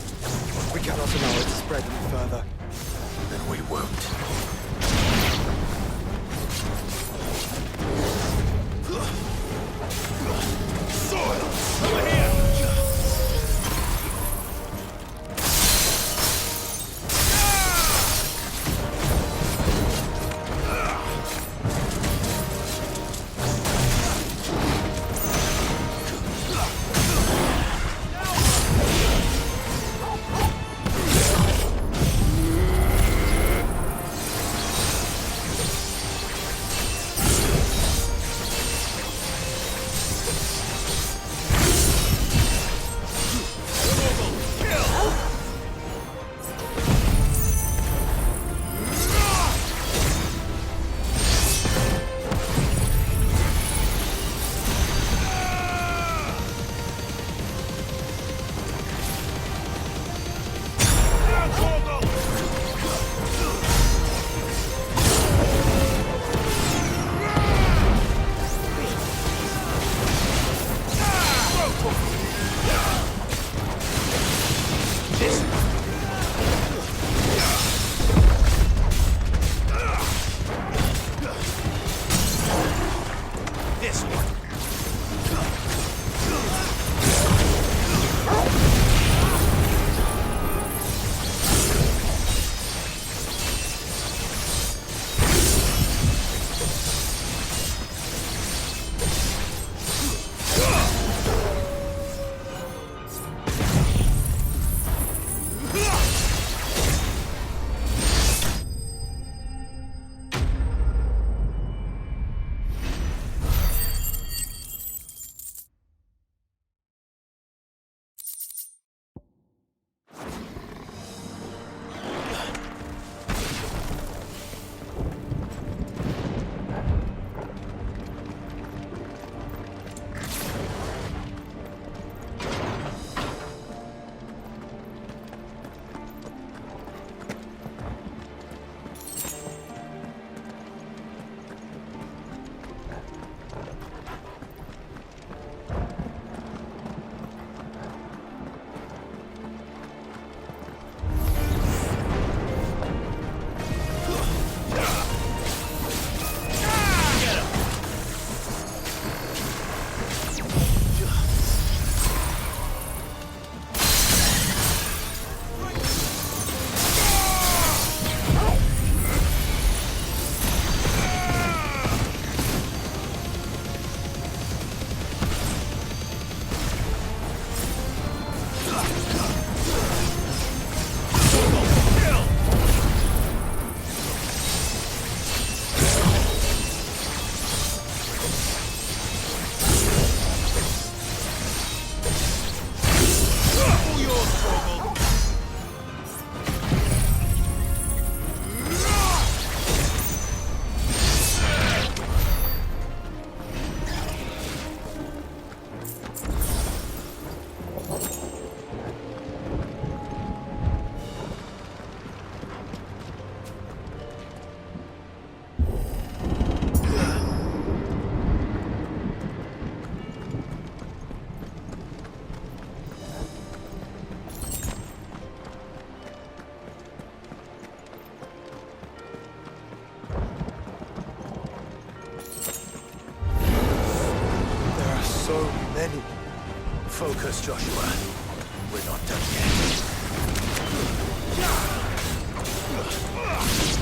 We cannot allow it to spread any further. Then we won't. Soil! Over here! Many. Focus, Joshua. We're not done yet.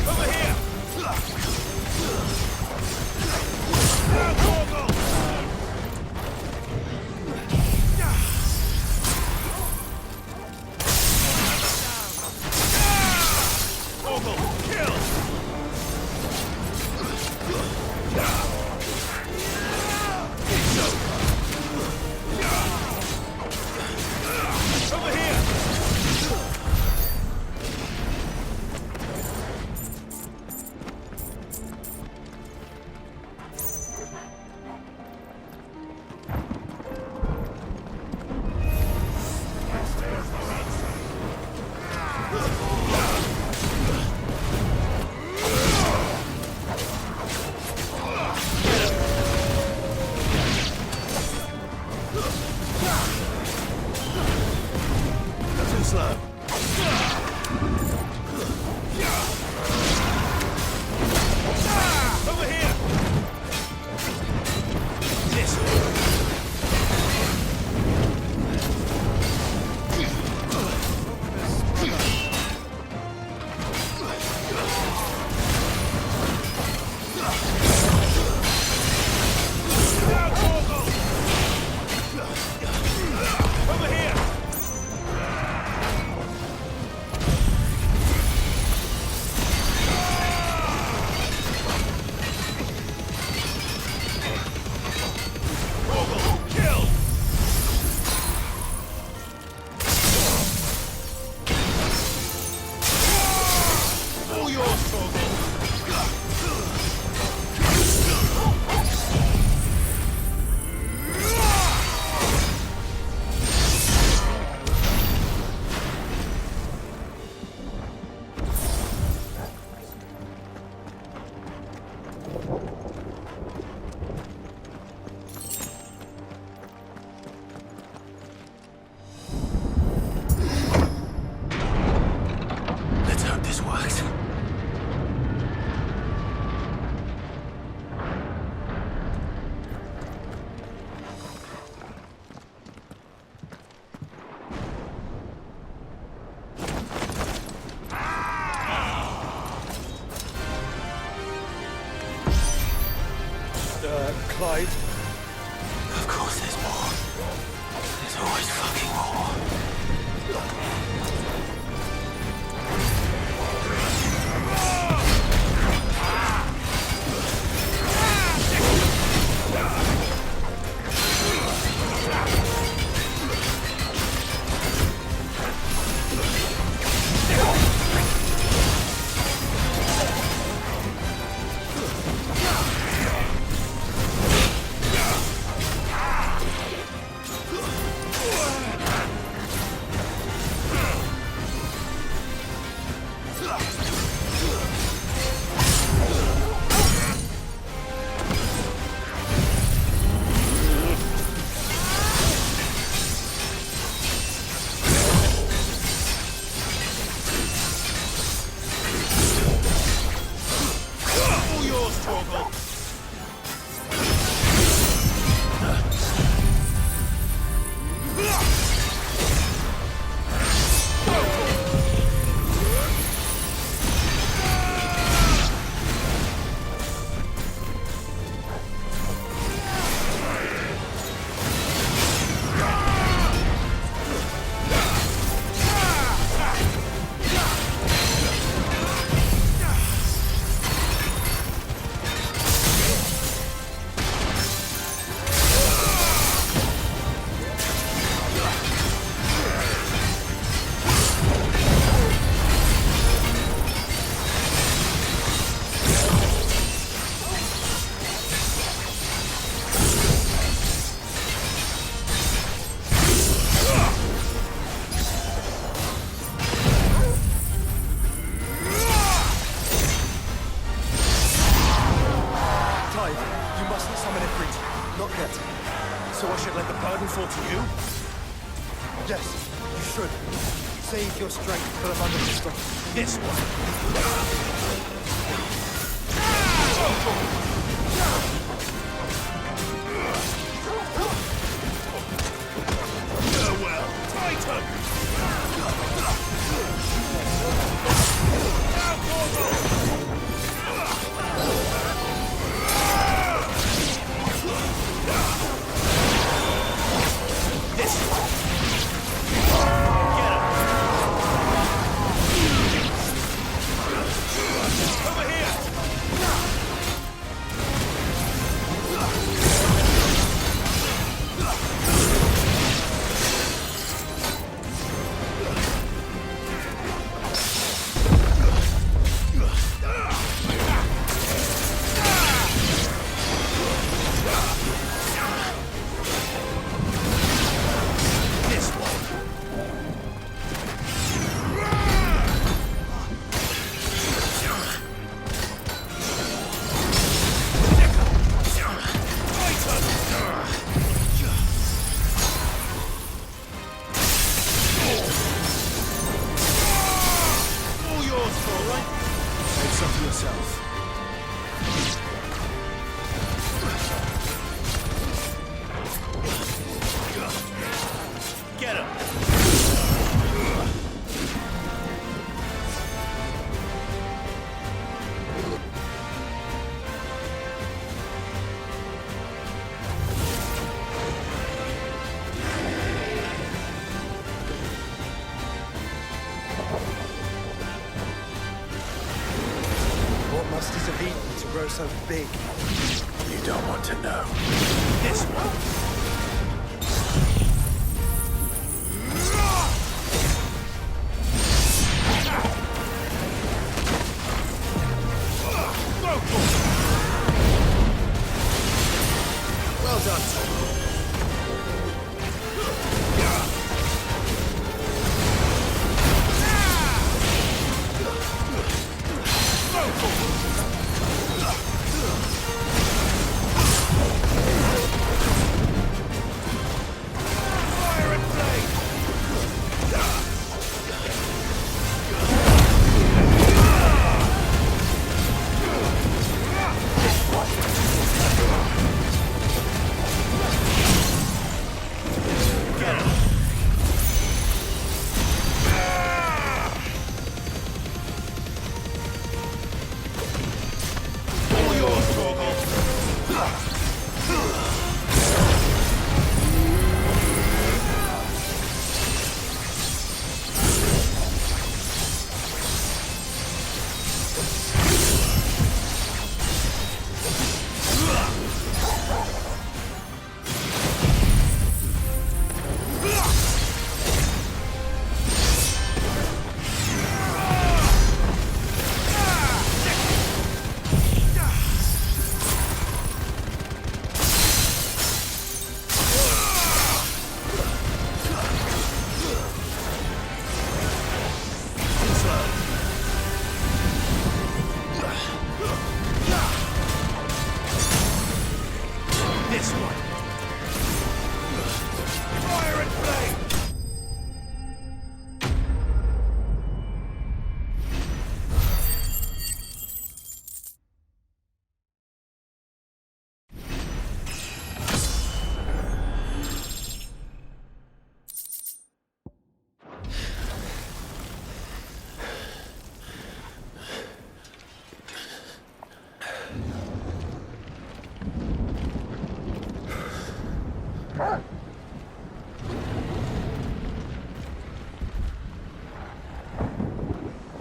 Over here! Clive? Of course there's more. There's always fucking more. Save your strength for the mother system. This one. so big? You don't want to know. This one. Well done.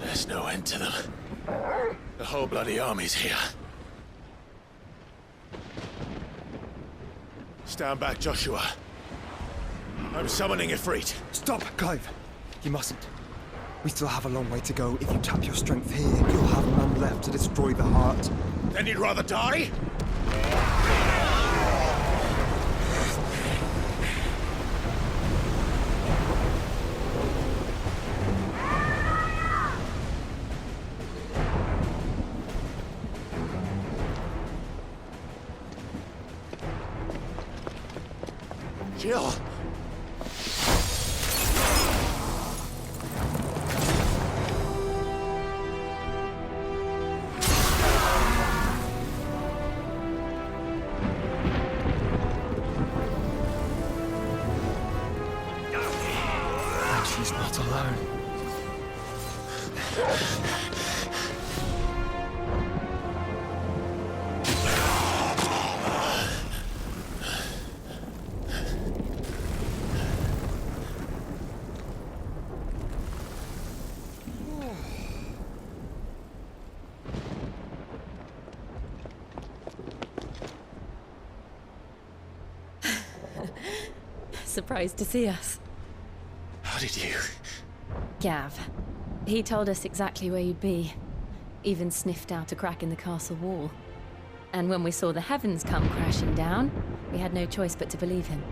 There's no end to them. The whole bloody army's here. Stand back, Joshua. I'm summoning Ifrit. Stop, Clive. You mustn't. We still have a long way to go. If you tap your strength here, you'll have none left to destroy the heart. Then you'd rather die? Jill! She's not alone. Surprised to see us. How did you? Gav. He told us exactly where you'd be. Even sniffed out a crack in the castle wall. And when we saw the heavens come crashing down, we had no choice but to believe him.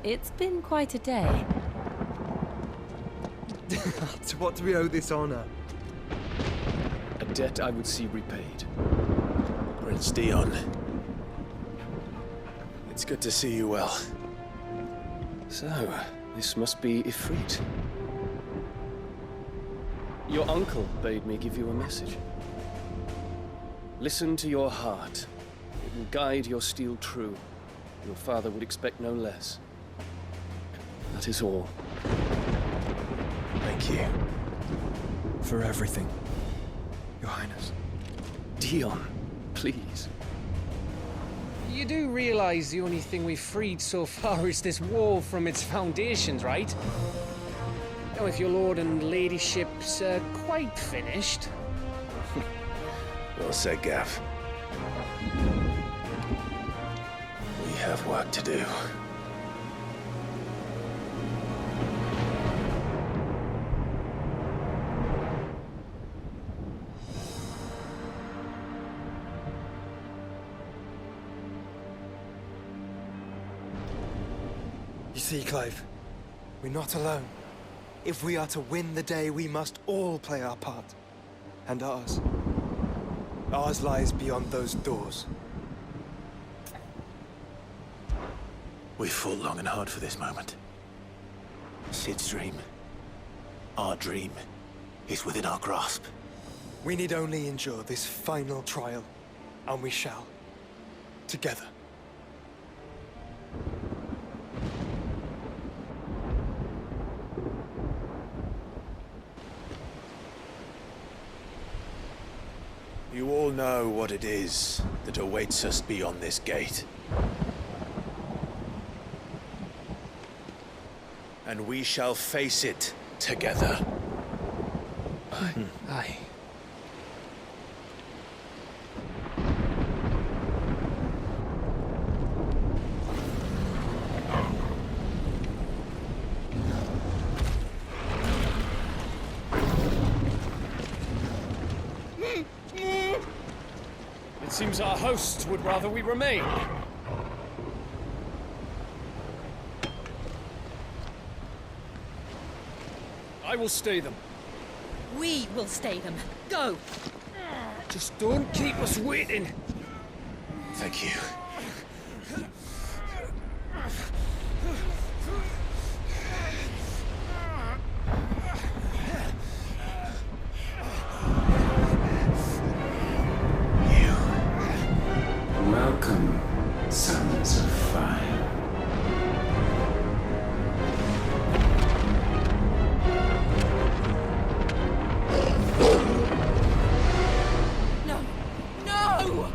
It's been quite a day. To what do we owe this honor? A debt I would see repaid. Prince Dion. It's good to see you well. So, this must be Ifrit. Your uncle bade me give you a message. Listen to your heart. It will guide your steel true. Your father would expect no less. That is all. Thank you. For everything, Your Highness. Dion, please. You do realize the only thing we've freed so far is this wall from its foundations, right? know if your lord and ladyship's quite finished. Well said, Gav. We have work to do. You see, Clive, we're not alone. If we are to win the day, we must all play our part. And ours. Ours lies beyond those doors. We fought long and hard for this moment. Sid's dream, our dream, is within our grasp. We need only endure this final trial, and we shall. Together. You all know what it is that awaits us beyond this gate. And we shall face it together. Aye. It seems our hosts would rather we remain. I will stay them. We will stay them. Go! Just don't keep us waiting. Thank you. Welcome, sons of fire. No! No!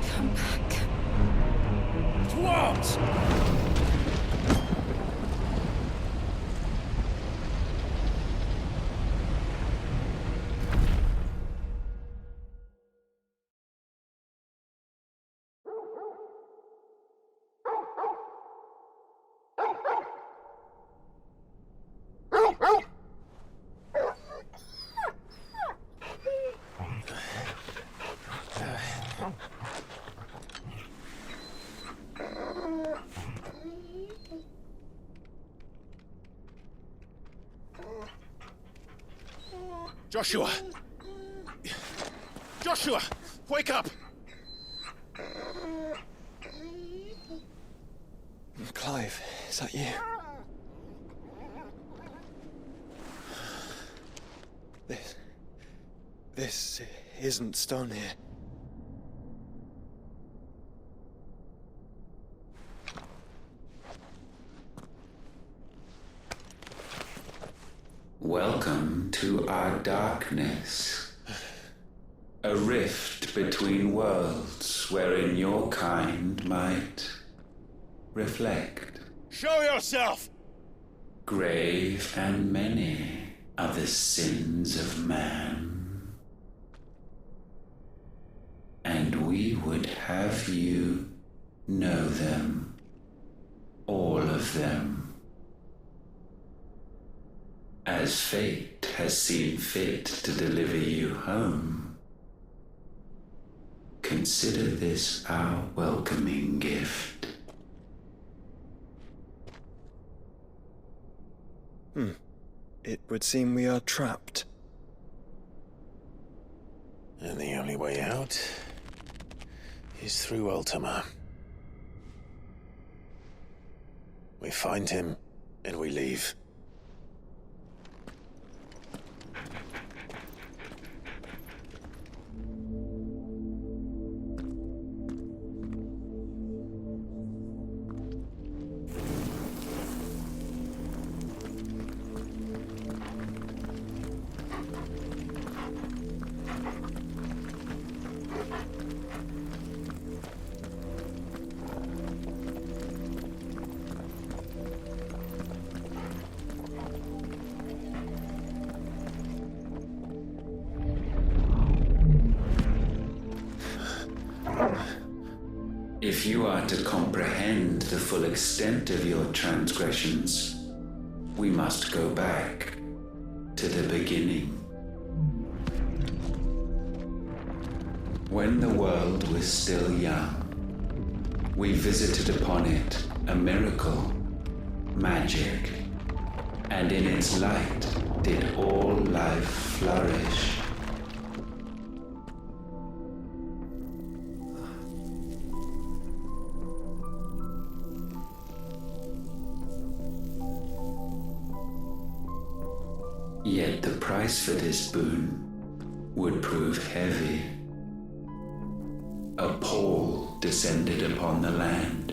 Come back. To arms! Joshua! Joshua! Wake up! Clive, is that you? This isn't stone here. Welcome to our darkness. A rift between worlds wherein your kind might reflect. Show yourself! Grave and many are the sins of man. And we would have you know them. All of them. As fate has seen fit to deliver you home, consider this our welcoming gift. It would seem we are trapped. And the only way out is through Ultima. We find him, and we leave. If you are to comprehend the full extent of your transgressions, we must go back to the beginning. When the world was still young, we visited upon it a miracle, magic, and in its light did all life flourish. Yet the price for this boon would prove heavy. A pall descended upon the land,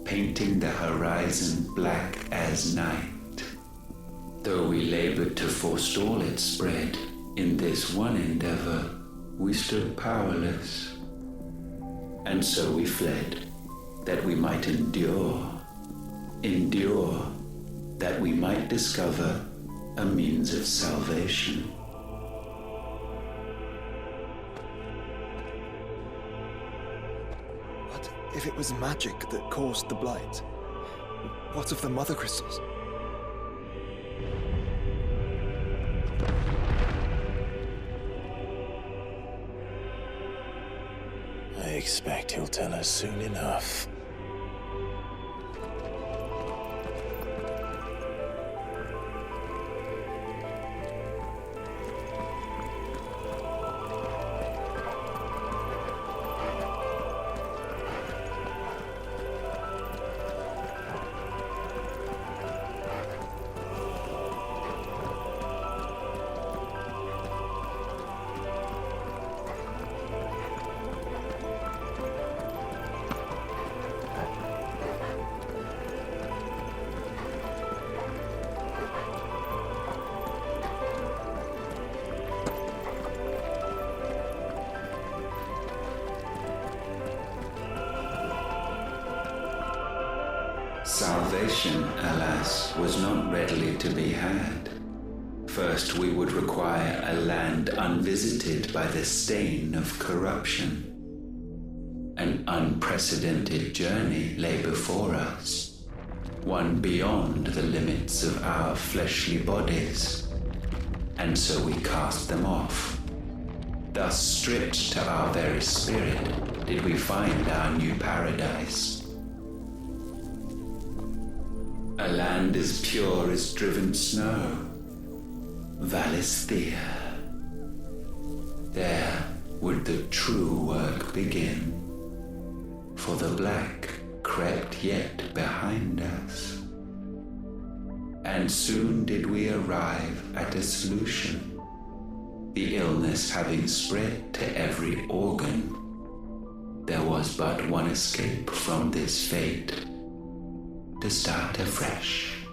painting the horizon black as night. Though we labored to forestall its spread, in this one endeavor we stood powerless. And so we fled, that we might endure, that we might discover a means of salvation. What if it was magic that caused the blight? What of the mother crystals? I expect he'll tell us soon enough. Salvation, alas, was not readily to be had. First, we would require a land unvisited by the stain of corruption. An unprecedented journey lay before us, one beyond the limits of our fleshly bodies. And so we cast them off. Thus, stripped to our very spirit, did we find our new paradise. A land as pure as driven snow, Valisthea. There would the true work begin, for the black crept yet behind us. And soon did we arrive at a solution, the illness having spread to every organ. There was but one escape from this fate, to start afresh.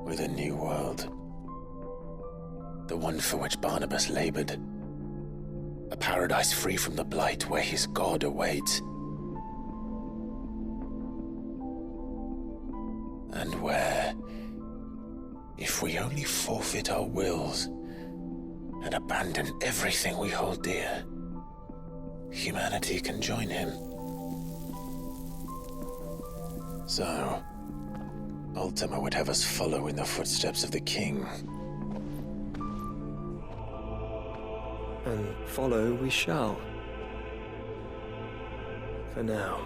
With a new world. The one for which Barnabas labored. A paradise free from the blight where his God awaits. And where, if we only forfeit our wills and abandon everything we hold dear, humanity can join him. So, Ultima would have us follow in the footsteps of the king. And follow we shall. For now.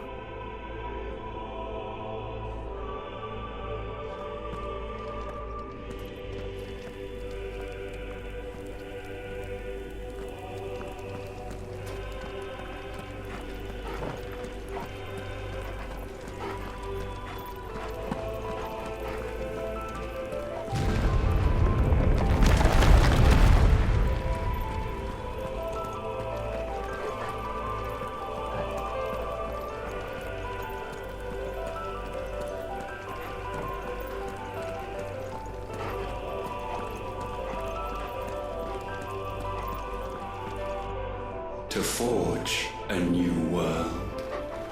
To forge a new world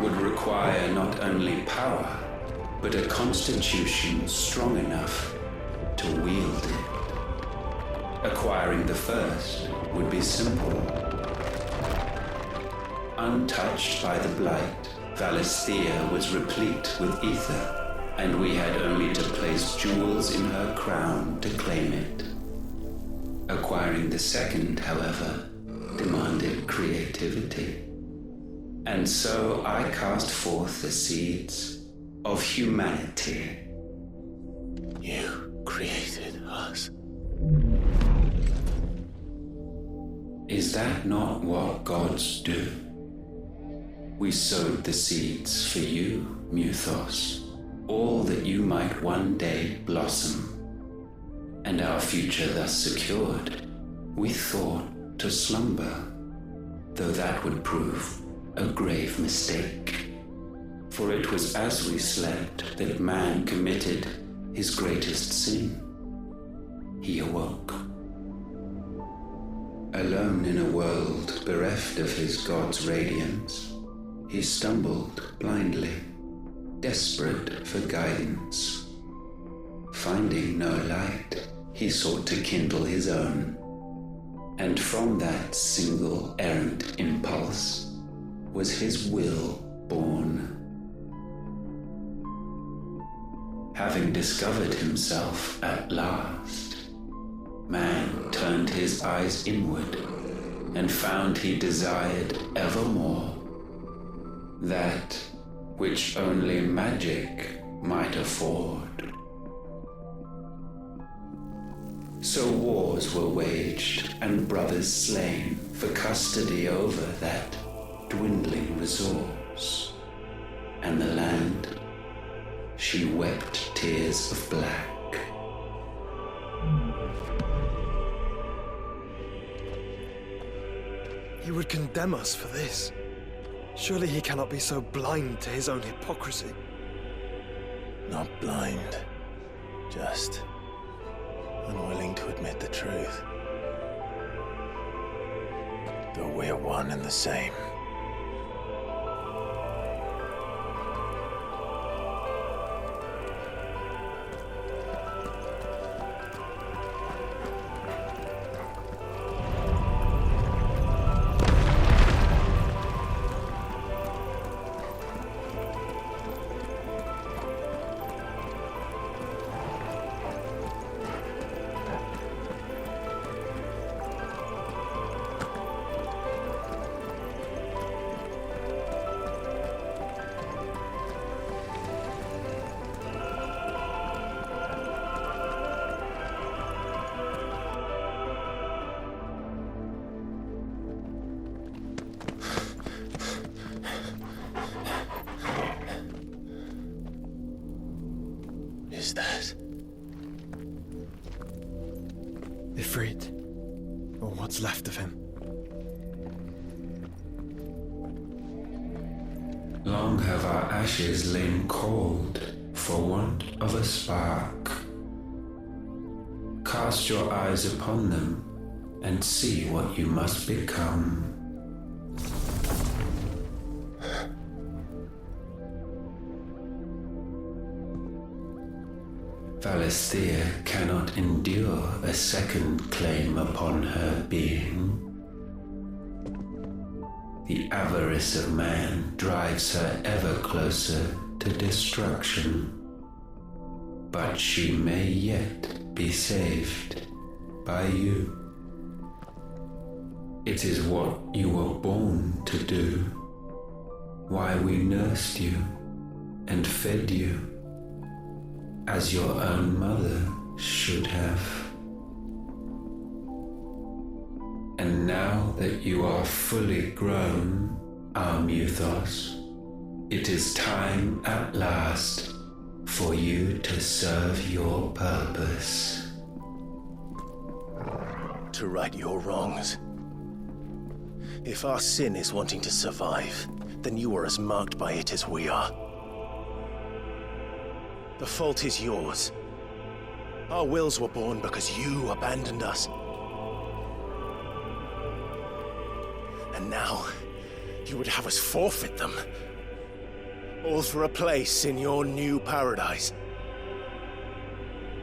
would require not only power, but a constitution strong enough to wield it. Acquiring the first would be simple. Untouched by the blight, Valisthea was replete with ether, and we had only to place jewels in her crown to claim it. Acquiring the second, however, demanded creativity. And so I cast forth the seeds of humanity. You created us. Is that not what gods do? We sowed the seeds for you, Muthos, all that you might one day blossom. And our future thus secured, we thought to slumber, though that would prove a grave mistake. For it was as we slept that man committed his greatest sin. He awoke. Alone in a world bereft of his god's radiance, he stumbled blindly, desperate for guidance. Finding no light, he sought to kindle his own. And from that single errant impulse was his will born. Having discovered himself at last, man turned his eyes inward and found he desired evermore that which only magic might afford. So wars were waged and brothers slain for custody over that dwindling resource, and the land, she wept tears of black. He would condemn us for this. Surely he cannot be so blind to his own hypocrisy. Not blind, just unwilling to admit the truth. Though we're one and the same. Is that Ifrit, or what's left of him? Long have our ashes lain cold for want of a spark. Cast your eyes upon them and see what you must become. Valisthea cannot endure a second claim upon her being. The avarice of man drives her ever closer to destruction. But she may yet be saved by you. It is what you were born to do, why we nursed you and fed you, as your own mother should have. And now that you are fully grown, our Muthos, it is time at last for you to serve your purpose. to right your wrongs. If our sin is wanting to survive, then you are as marked by it as we are. The fault is yours. Our wills were born because you abandoned us. And now, you would have us forfeit them. All for a place in your new paradise.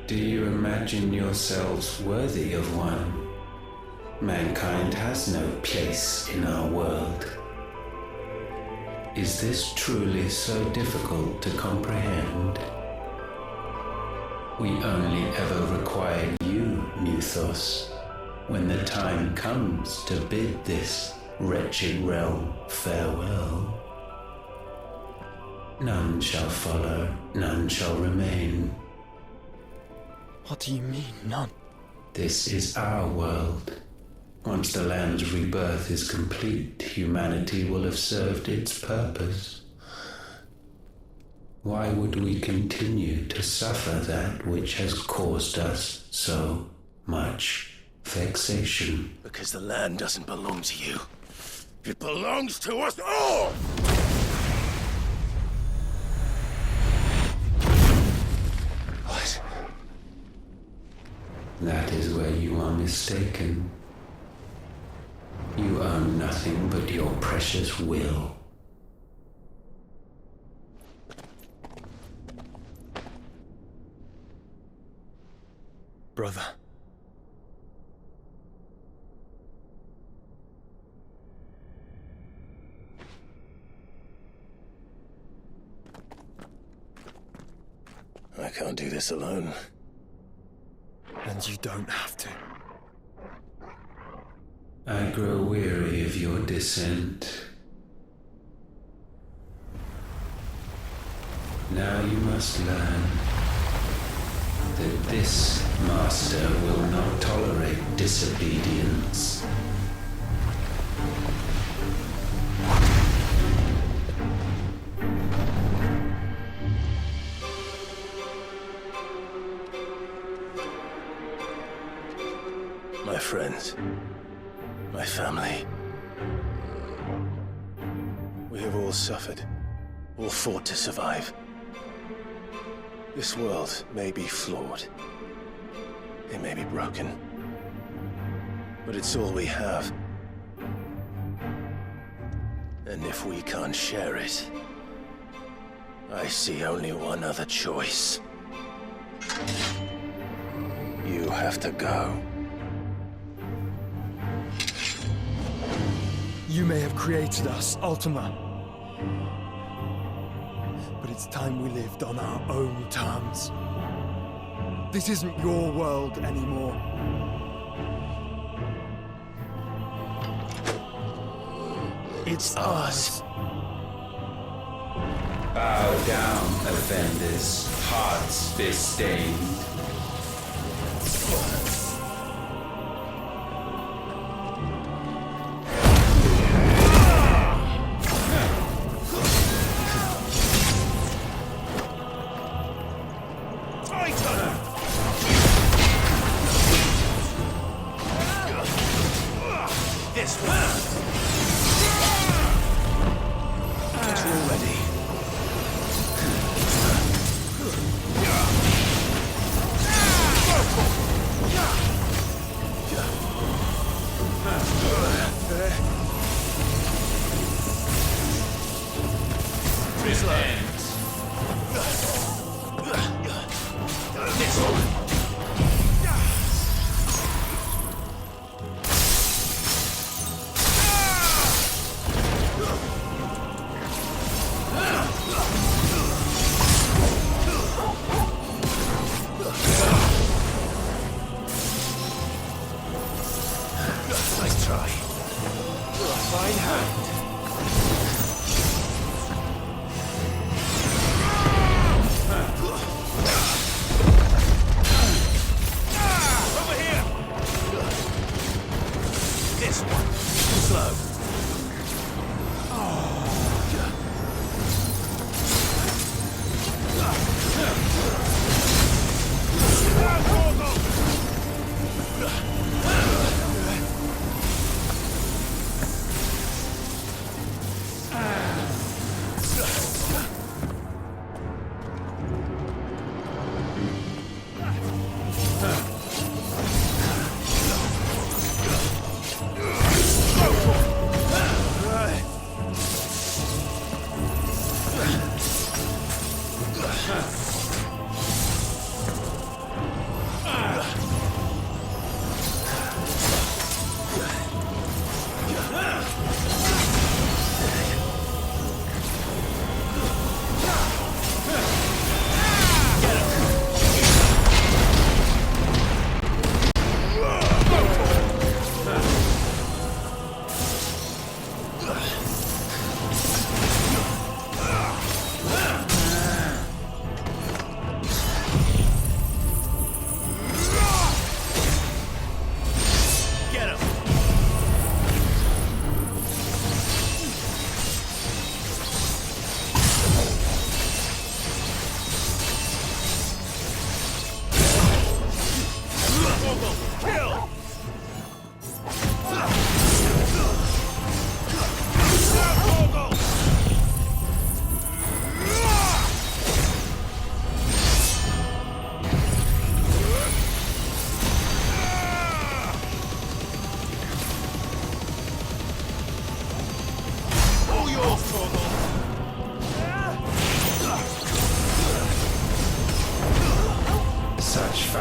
Do you imagine yourselves worthy of one? Mankind has no place in our world. Is this truly so difficult to comprehend? We only ever require you, Muthos, when the time comes to bid this wretched realm farewell. None shall follow, none shall remain. What do you mean, none? This is our world. Once the land's rebirth is complete, humanity will have served its purpose. Why would we continue to suffer that which has caused us so much vexation? Because the land doesn't belong to you. It belongs to us all! What? That is where you are mistaken. You own nothing but your precious will. Brother. I can't do this alone. And you don't have to. I grow weary of your dissent. Now you must learn that this master will not tolerate disobedience. My friends, my family. We have all suffered, all fought to survive. This world may be flawed. It may be broken. But it's all we have. And if we can't share it, I see only one other choice. You have to go. You may have created us, Ultima. But it's time we lived on our own terms. This isn't your world anymore. It's ours. Bow down, offenders, hearts disdained.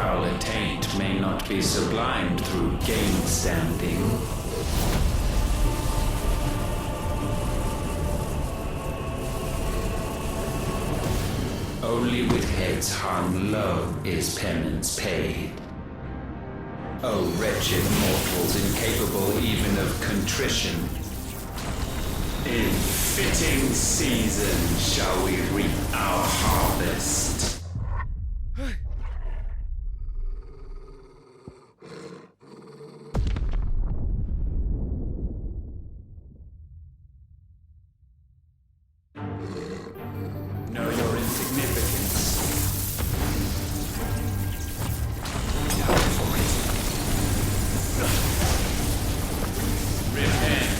foul attaint may not be sublimed through gain-standing. Only with heads hung low is penance paid. O wretched mortals incapable even of contrition, in fitting season shall we reap our harvest. Know your insignificance. Repent.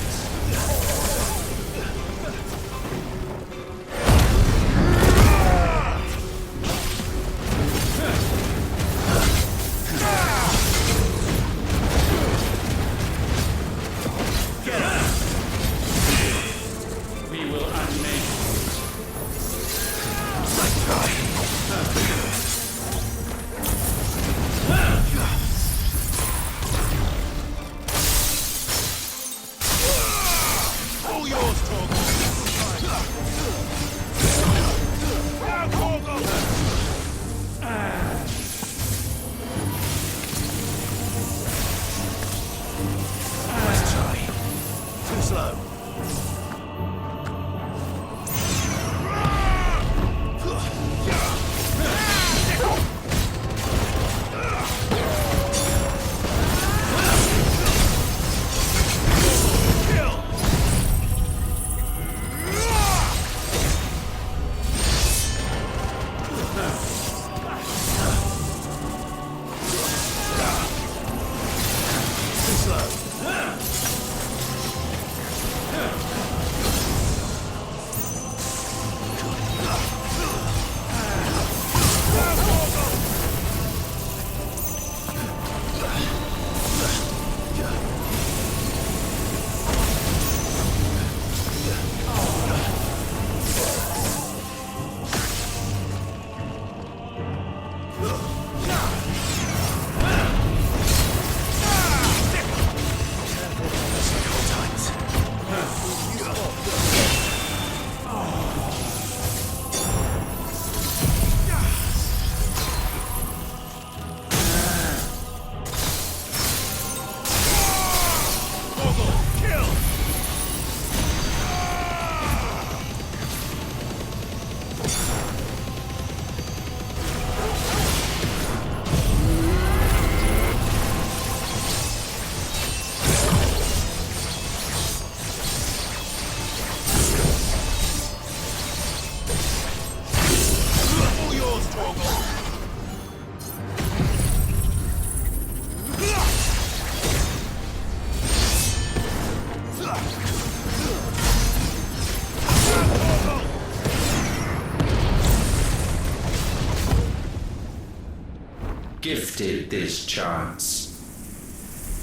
Gifted this chance,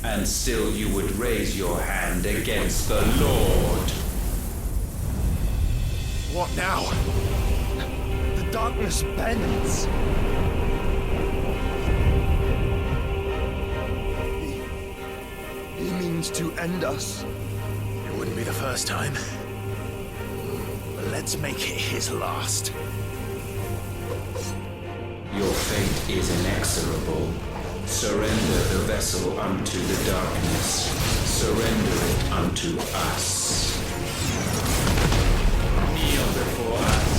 and still you would raise your hand against the Lord. What now? The darkness bends. He means to end us. It wouldn't be the first time. But let's make it his last. Your fate is inexorable. Surrender the vessel unto the darkness. Surrender it unto us. Kneel before us.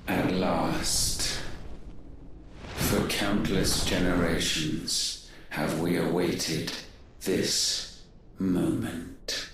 At last, for countless generations, have we awaited this moment.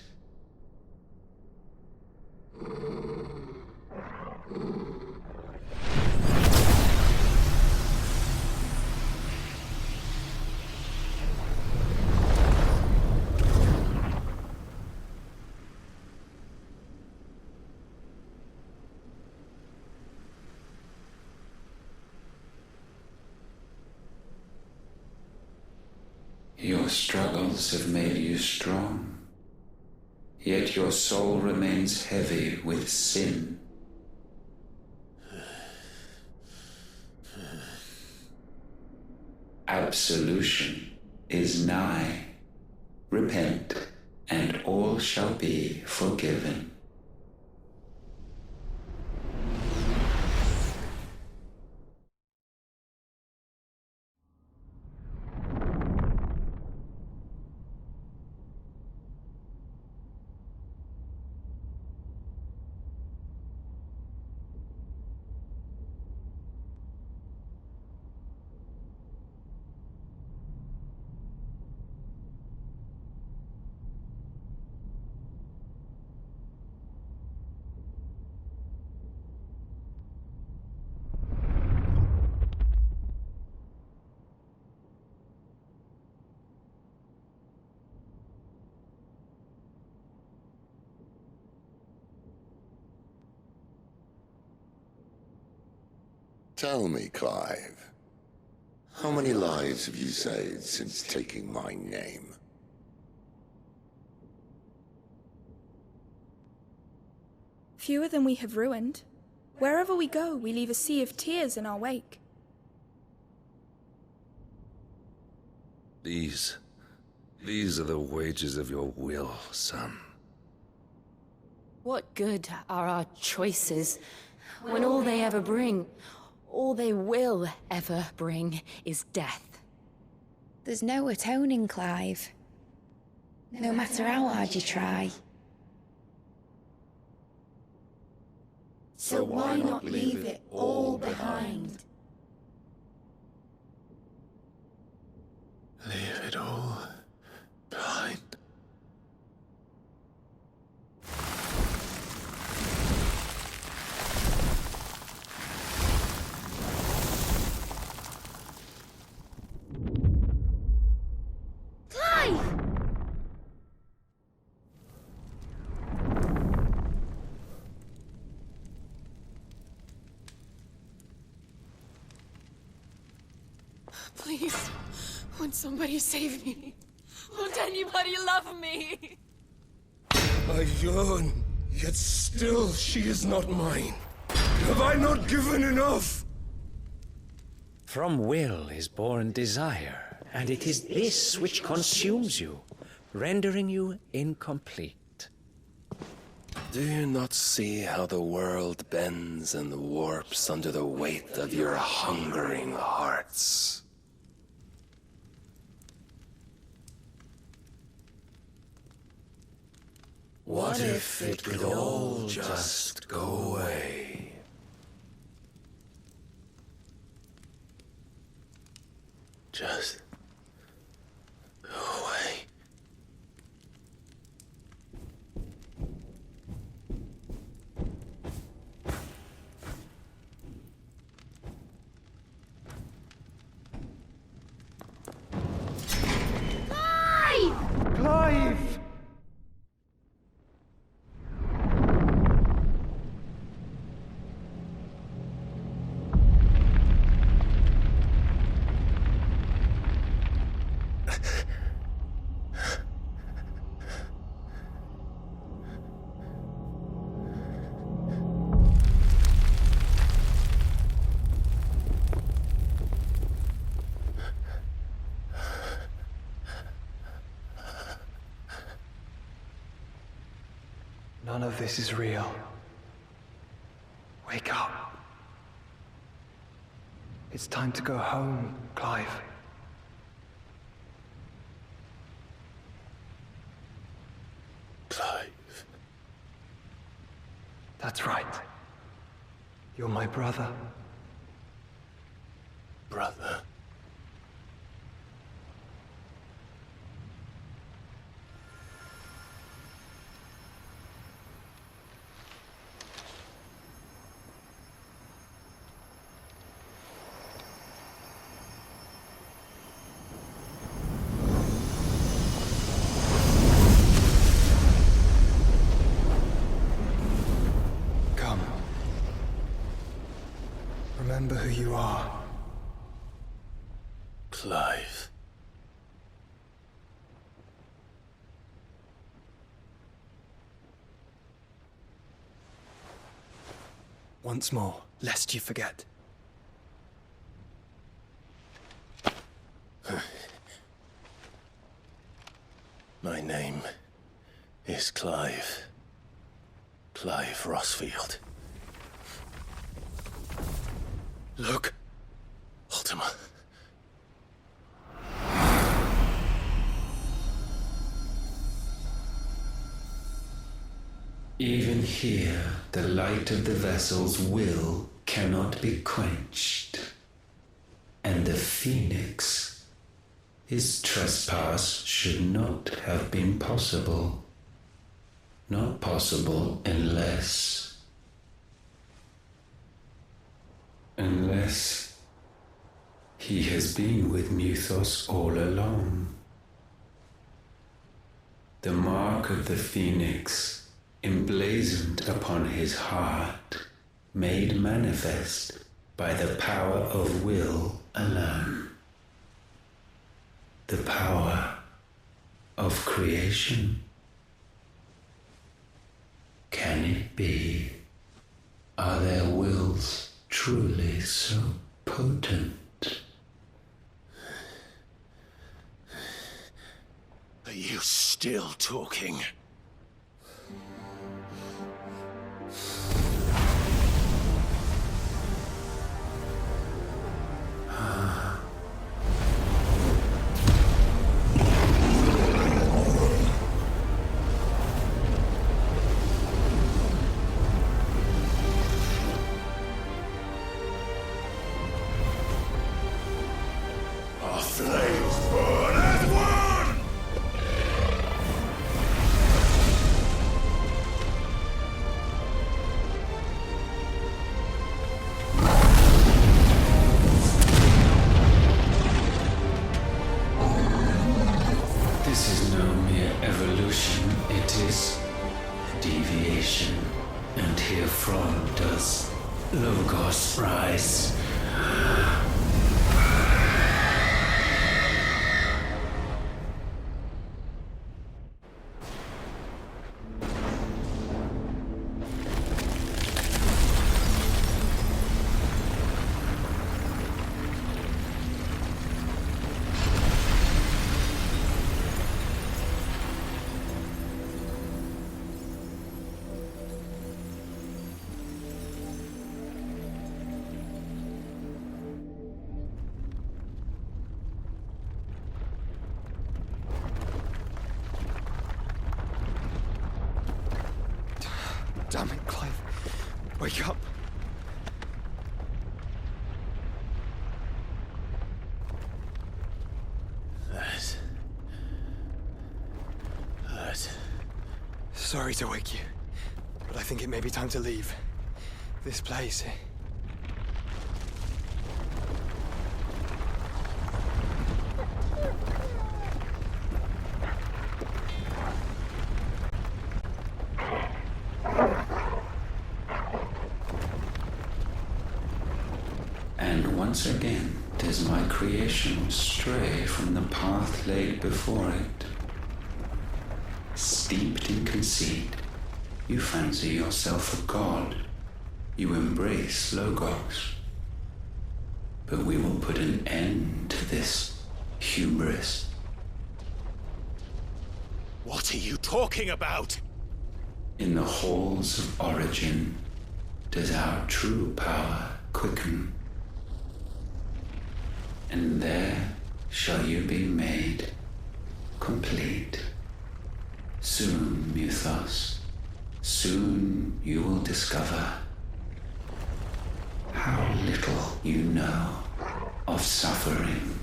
Your struggles have made you strong, yet your soul remains heavy with sin. Absolution is nigh. Repent, and all shall be forgiven. Tell me, Clive, how many lives have you saved since taking my name? Fewer than we have ruined. Wherever we go, we leave a sea of tears in our wake. These are the wages of your will, son. What good are our choices when all they ever bring, All they will ever bring is death. There's no atoning, Clive. No matter how hard you try. So why not leave it all behind? Leave it all behind. Clive! Please, won't somebody save me? Won't anybody love me? I yearn, yet still she is not mine. Have I not given enough? From will is born desire, and it is this which consumes you, rendering you incomplete. Do you not see how the world bends and warps under the weight of your hungering hearts? What if it could all just go away? Just go away. Clive! Clive! None of this is real. Wake up. It's time to go home, Clive. Clive. That's right. You're my brother. Brother. Remember who you are. Clive. Once more, lest you forget. My name is Clive. Clive Rosfield. Look. Ultima. Even here, the light of the vessel's will cannot be quenched. And the Phoenix, his trespass should not have been possible. Not possible unless he has been with Muthos all along. The mark of the Phoenix, emblazoned upon his heart, made manifest by the power of will alone. The power of creation. Can it be? Are their wills truly so potent? Are you still talking? this. Damn it, Clive. Wake up. That hurt. Sorry to wake you, but I think it may be time to leave. This place. And once again does my creation stray from the path laid before it. Steeped in conceit, you fancy yourself a god. You embrace Logos. But we will put an end to this hubris. What are you talking about? In the halls of origin does our true power quicken. And there shall you be made complete. Soon, Mythos, soon you will discover how little you know of suffering.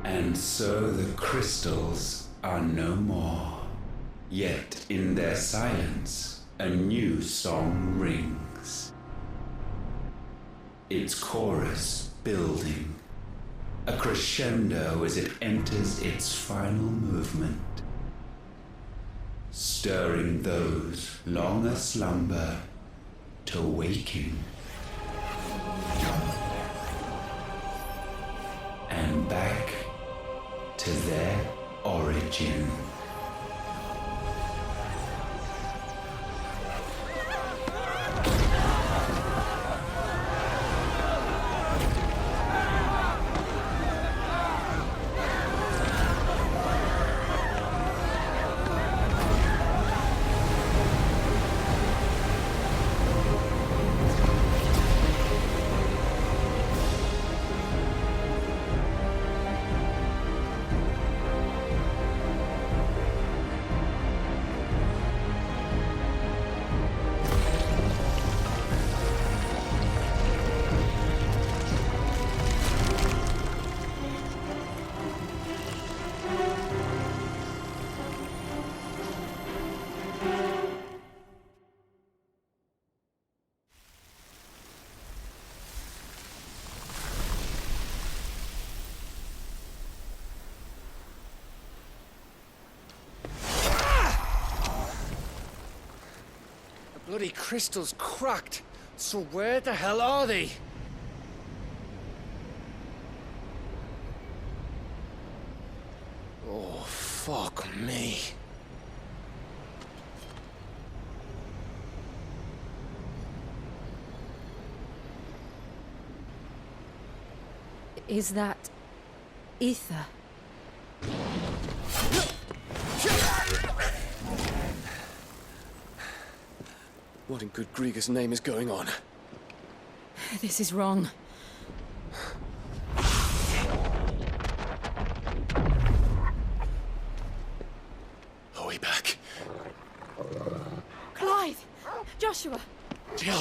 And so the crystals are no more, yet in their silence a new song rings. Its chorus building, a crescendo as it enters its final movement, stirring those long aslumber to waking. And back to their origin. Bloody crystal's cracked. So where the hell are they? Oh, fuck me. Is that ether? What in good Grieger's name is going on? This is wrong. Are we back? Clive! Joshua! Jill!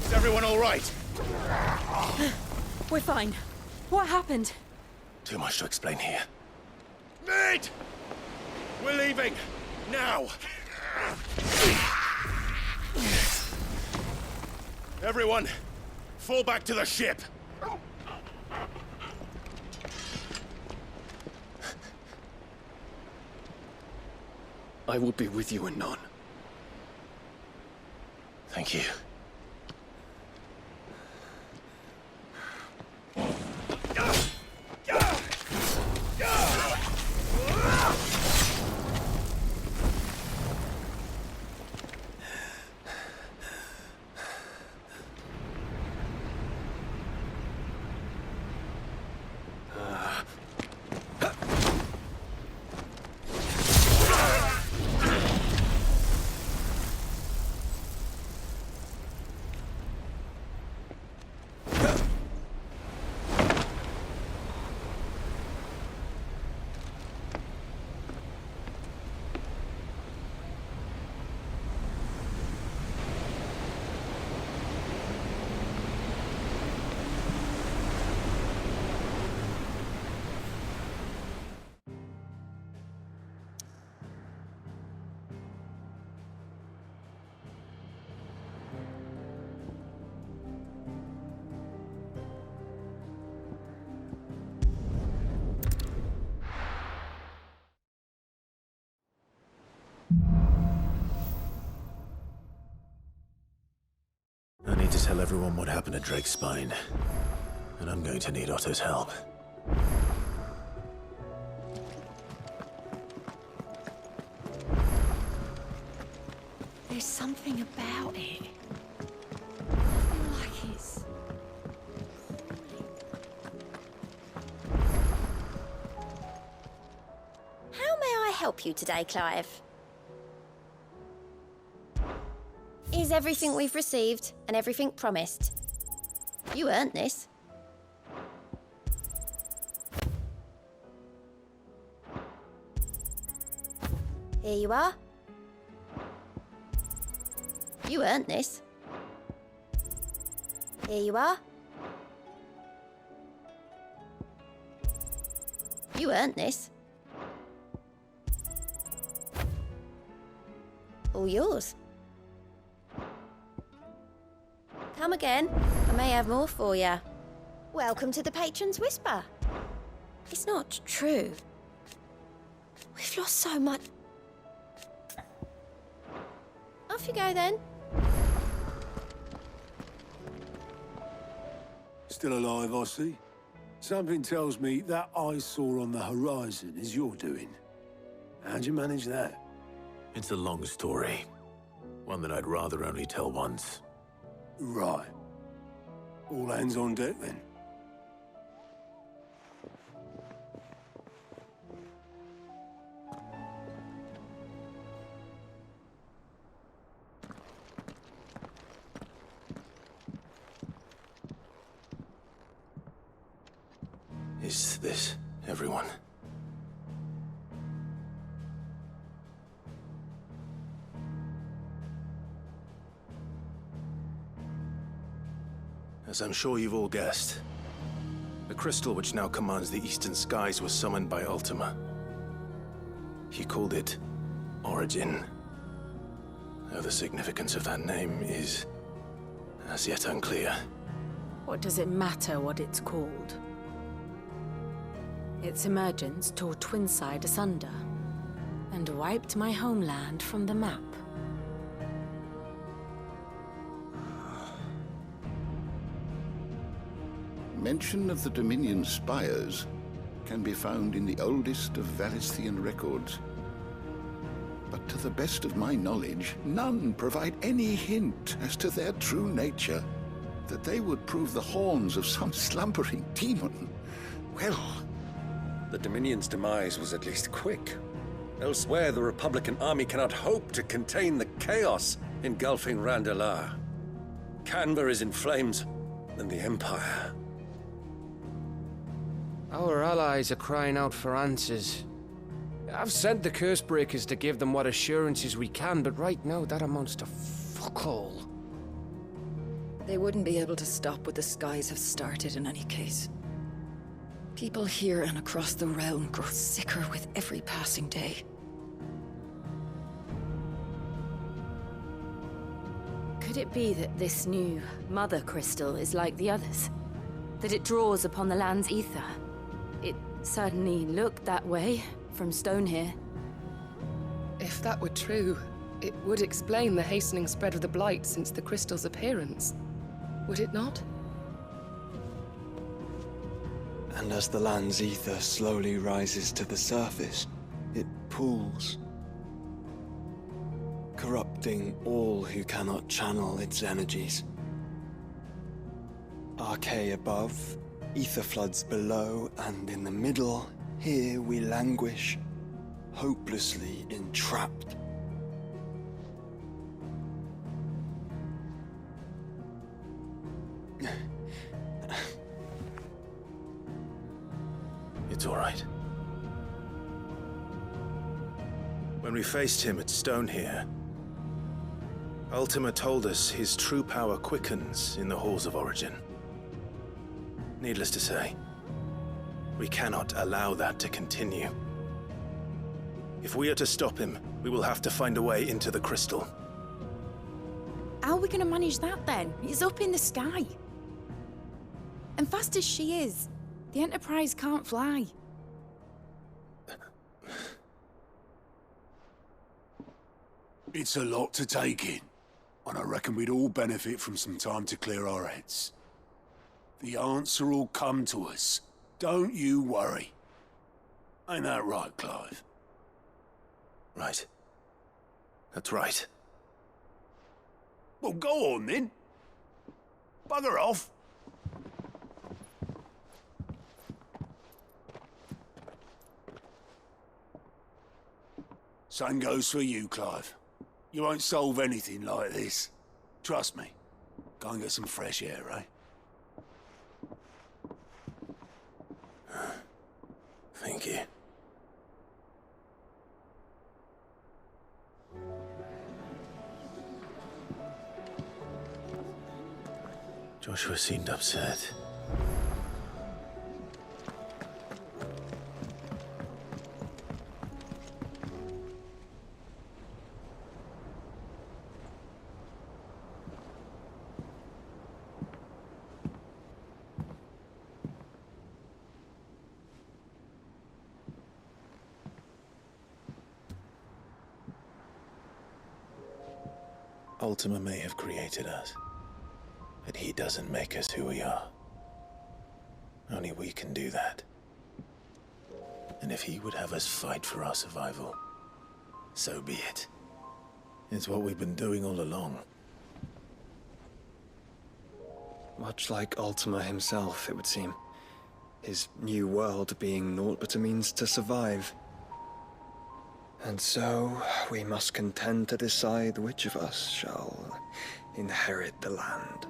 Is everyone all right? We're fine. What happened? Too much to explain here. Mate! We're leaving! Now! Everyone, fall back to the ship! I will be with you anon. Thank you. I need to tell everyone what happened at Drake's Spine. And I'm going to need Otto's help. There's something about it. I feel like it's... How may I help you today, Clive? Is everything we've received and everything promised? You earned this. Here you are. You earned this. Here you are. You earned this. All yours. Come again. I may have more for you. Welcome to the Patron's Whisper. It's not true. We've lost so much. Off you go then. Still alive, I see. Something tells me that I saw on the horizon is your doing. How'd you manage that? It's a long story. One that I'd rather only tell once. Right. All hands on deck, then. Is this everyone? As I'm sure you've all guessed, the crystal which now commands the eastern skies was summoned by Ultima. He called it Origin. Though the significance of that name is as yet unclear. What does it matter what it's called? Its emergence tore Twinside asunder and wiped my homeland from the map. Mention of the Dominion spires can be found in the oldest of Valisthean records. But to the best of my knowledge, none provide any hint as to their true nature. That they would prove the horns of some slumbering demon. Well... The Dominion's demise was at least quick. Elsewhere, the Republican army cannot hope to contain the chaos engulfing Randalar. Canberra is in flames, and the Empire... Our allies are crying out for answers. I've sent the Cursebreakers to give them what assurances we can, but right now that amounts to fuck all. They wouldn't be able to stop what the skies have started in any case. People here and across the realm grow sicker with every passing day. Could it be that this new mother crystal is like the others? That it draws upon the land's ether? It certainly looked that way from stone here. If that were true, it would explain the hastening spread of the blight since the crystal's appearance. Would it not? And as the land's ether slowly rises to the surface, it pools, corrupting all who cannot channel its energies. Archay above, ether floods below, and in the middle, here we languish, hopelessly entrapped. It's all right. When we faced him at Stone here, Ultima told us his true power quickens in the halls of origin. Needless to say, we cannot allow that to continue. If we are to stop him, we will have to find a way into the crystal. How are we going to manage that then? It's up in the sky. And fast as she is, the Enterprise can't fly. It's a lot to take in, and I reckon we'd all benefit from some time to clear our heads. The answer will come to us. Don't you worry. Ain't that right, Clive? Right. That's right. Well, go on then. Bugger off. Same goes for you, Clive. You won't solve anything like this. Trust me. Go and get some fresh air, eh? Thank you. Joshua seemed upset. Ultima may have created us, but he doesn't make us who we are. Only we can do that. And if he would have us fight for our survival, so be it. It's what we've been doing all along. Much like Ultima himself, it would seem. His new world being naught but a means to survive. And so, we must contend to decide which of us shall inherit the land.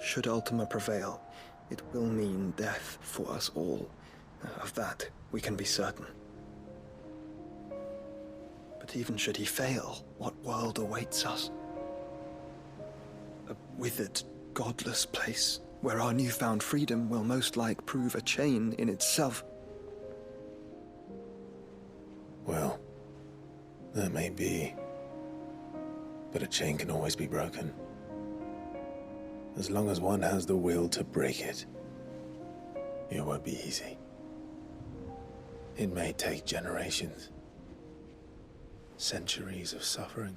Should Ultima prevail, it will mean death for us all. Of that, we can be certain. But even should he fail, what world awaits us? A withered, godless place, where our newfound freedom will most like prove a chain in itself. Well, that may be, but a chain can always be broken. As long as one has the will to break it, it won't be easy. It may take generations, centuries of suffering.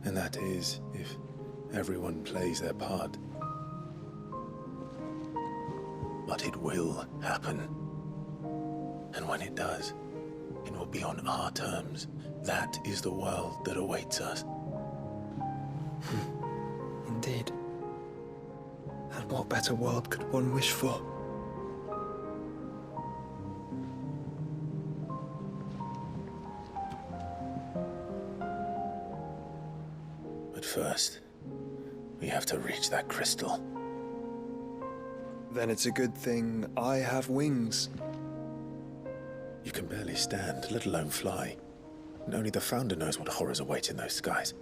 And that is if everyone plays their part. But it will happen. And when it does, it will be on our terms. That is the world that awaits us. Indeed. And what better world could one wish for? But first, we have to reach that crystal. Then it's a good thing I have wings. You can barely stand, let alone fly. And only the Founder knows what horrors await in those skies.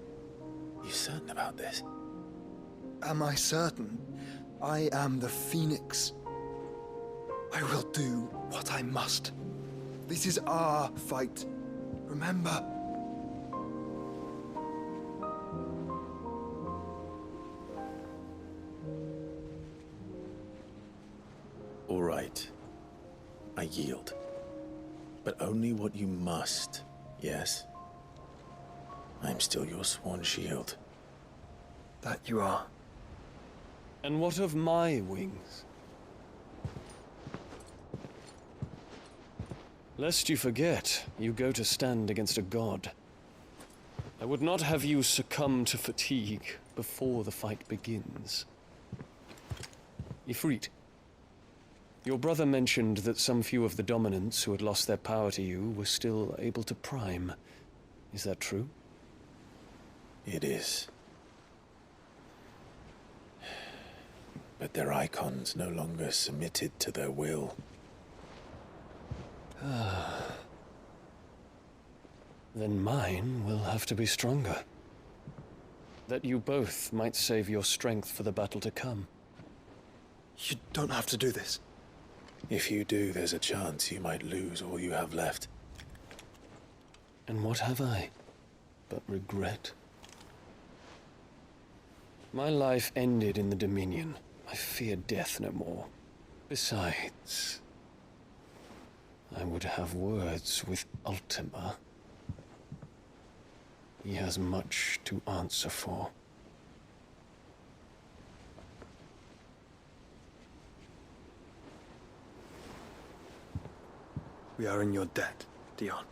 You certain about this? Am I certain? I am the Phoenix. I will do what I must. This is our fight. Remember? All right. I yield. But only what you must, yes? I'm still your sworn shield. That you are. And what of my wings? Lest you forget, you go to stand against a god. I would not have you succumb to fatigue before the fight begins. Ifrit, your brother mentioned that some few of the dominants who had lost their power to you were still able to prime. Is that true? It is. But their Eikons no longer submitted to their will. Then mine will have to be stronger. That you both might save your strength for the battle to come. You don't have to do this. If you do, there's a chance you might lose all you have left. And what have I but regret? My life ended in the Dominion. I fear death no more. Besides, I would have words with Ultima. He has much to answer for. We are in your debt, Dion.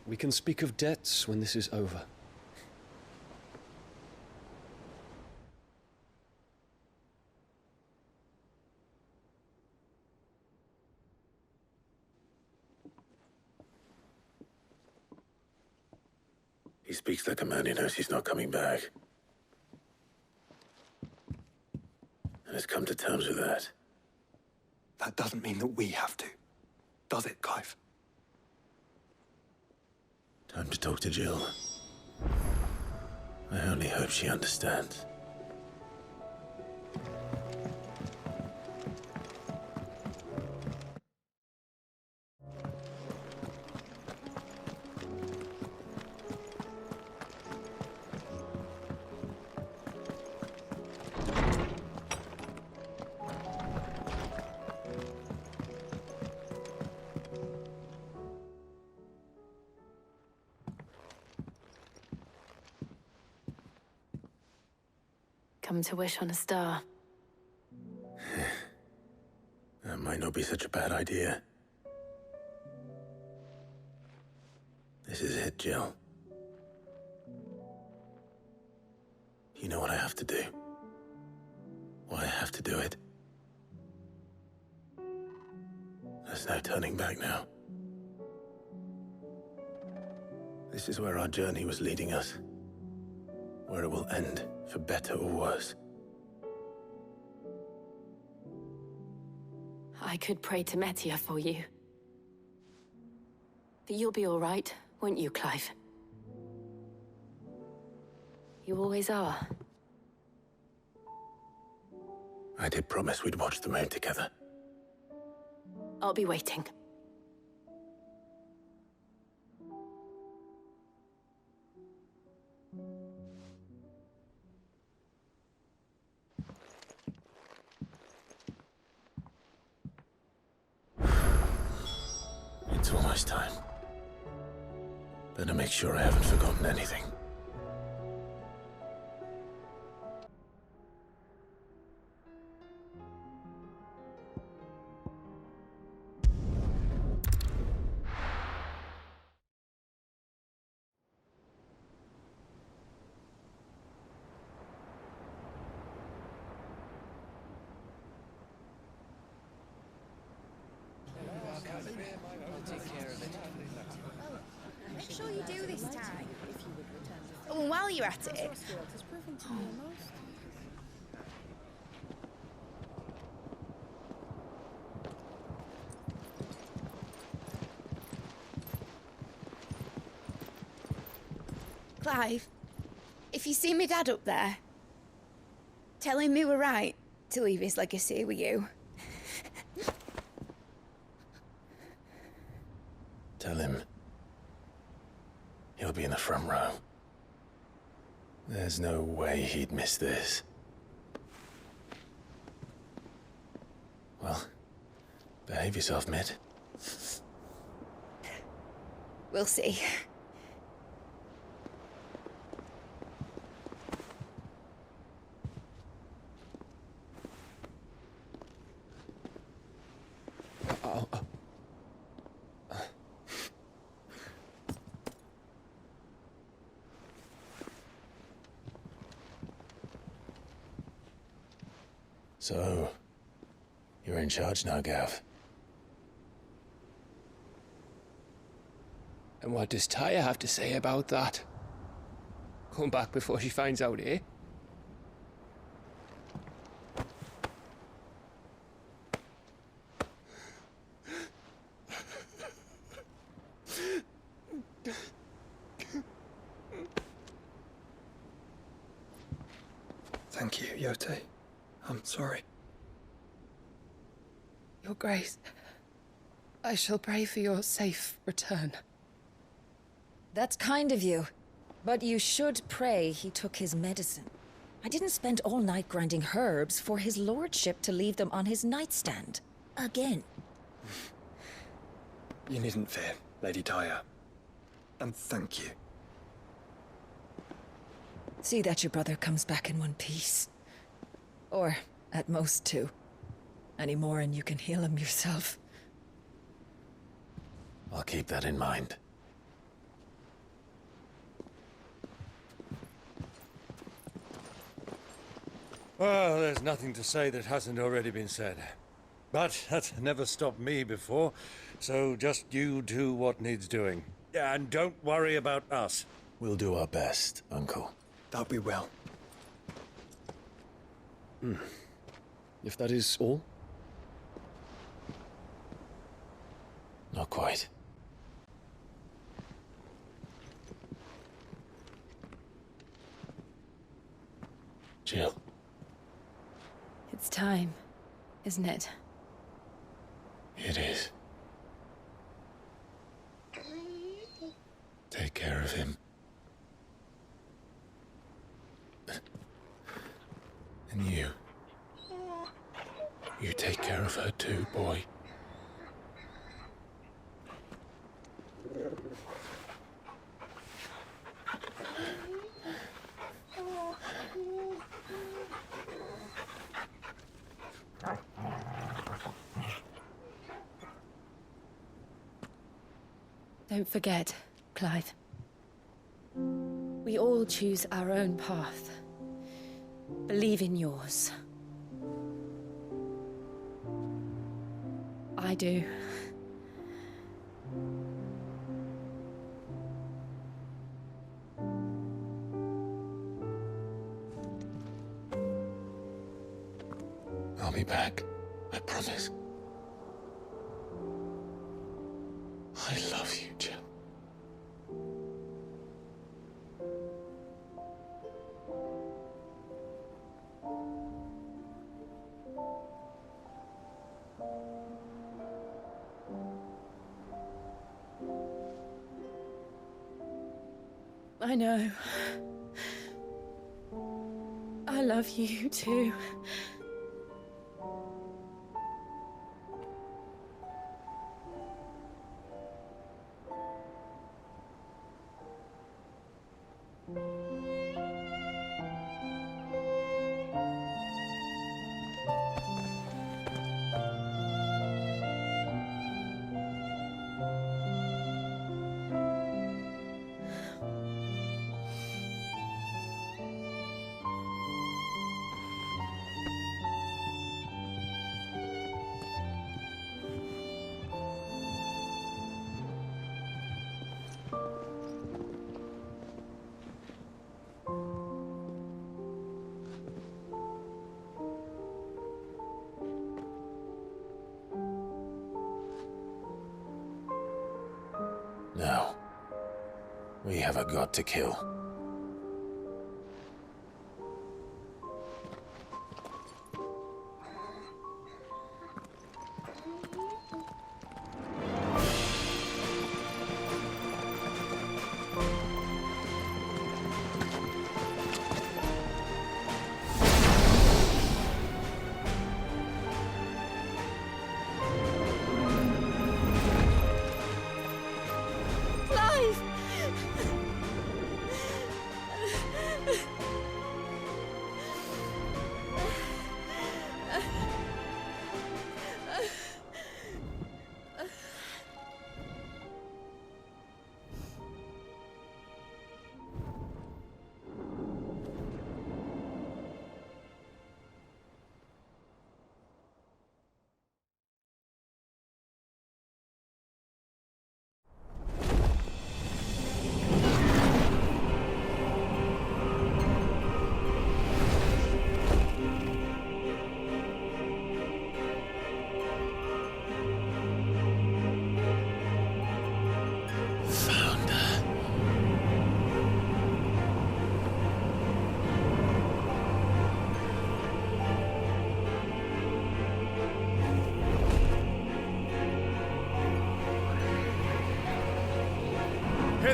We can speak of debts when this is over. He speaks like a man who knows he's not coming back. And has come to terms with that. That doesn't mean that we have to, does it, Clive? Time to talk to Jill. I only hope she understands. Come to wish on a star. That might not be such a bad idea. This is it, Jill. You know what I have to do. Why I have to do it. There's no turning back now. This is where our journey was leading us. Where it will end, for better or worse. I could pray to Metia for you. But you'll be all right, won't you, Clive? You always are. I did promise we'd watch the moon together. I'll be waiting. It's almost time. Better make sure I haven't forgotten anything. Make sure you do this time. Oh, and while you're at it... Clive, if you see me dad up there, tell him we were right to leave his legacy with you. Tell him he'll be in the front row. There's no way he'd miss this. Well, behave yourself, Mitt. We'll see. So, you're in charge now, Gav. And what does Tyre have to say about that? Come back before she finds out, eh? Thank you, Yote. I'm sorry. Your Grace, I shall pray for your safe return. That's kind of you. But you should pray he took his medicine. I didn't spend all night grinding herbs for his lordship to leave them on his nightstand. Again. You needn't fear, Lady Tyre. And thank you. See that your brother comes back in one piece. Or, at most, two. Any more and you can heal him yourself. I'll keep that in mind. Well, there's nothing to say that hasn't already been said. But that's never stopped me before, so just you do what needs doing. And don't worry about us. We'll do our best, Uncle. That we will. If that is all? Not quite. Jill. It's time, isn't it? It is. Take care of him. And you. You take care of her too, boy. Don't forget, Clive. We all choose our own path. Believe in yours. I do. I'll be back. I promise. I love you, Jill. I know. I love you too. Now, we have a god to kill.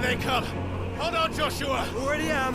they come! Hold on, Joshua! Already am!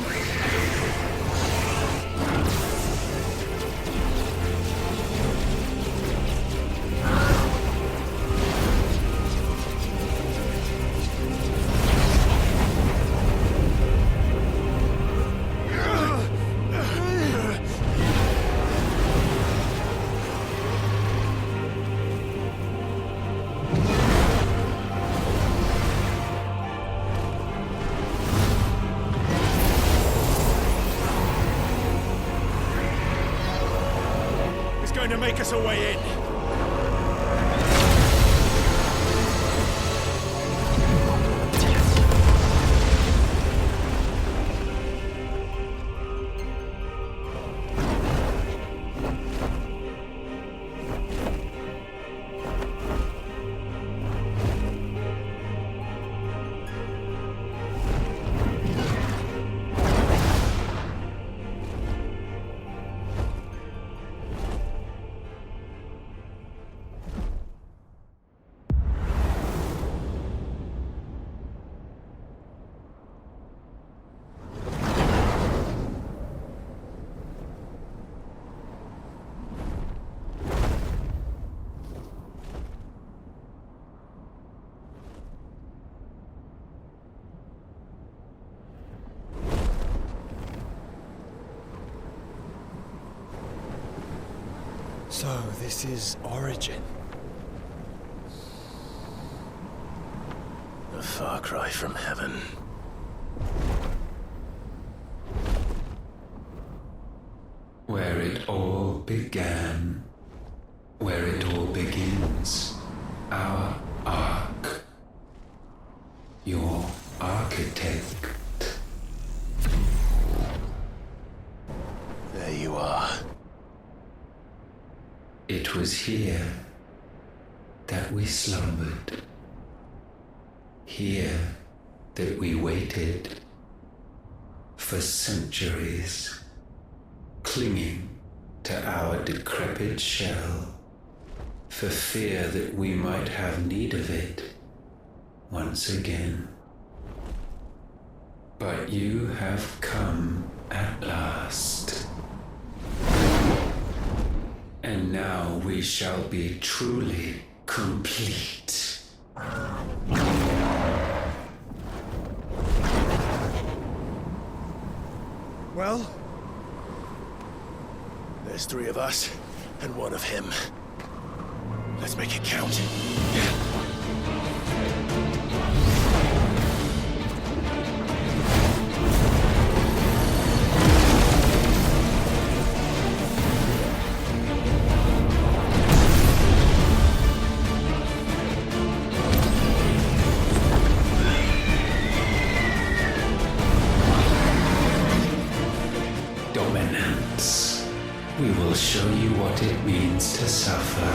To make us a way in. So, this is Origin. A far cry from heaven. Where it all began. Where it all begins. Our arc. Your architect. There you are. It was here that we slumbered. Here that we waited for centuries, clinging to our decrepit shell, for fear that we might have need of it once again. But you have come at last. And now we shall be truly complete. Well? There's 3 of us, and 1 of him. Let's make it count. We will show you what it means to suffer.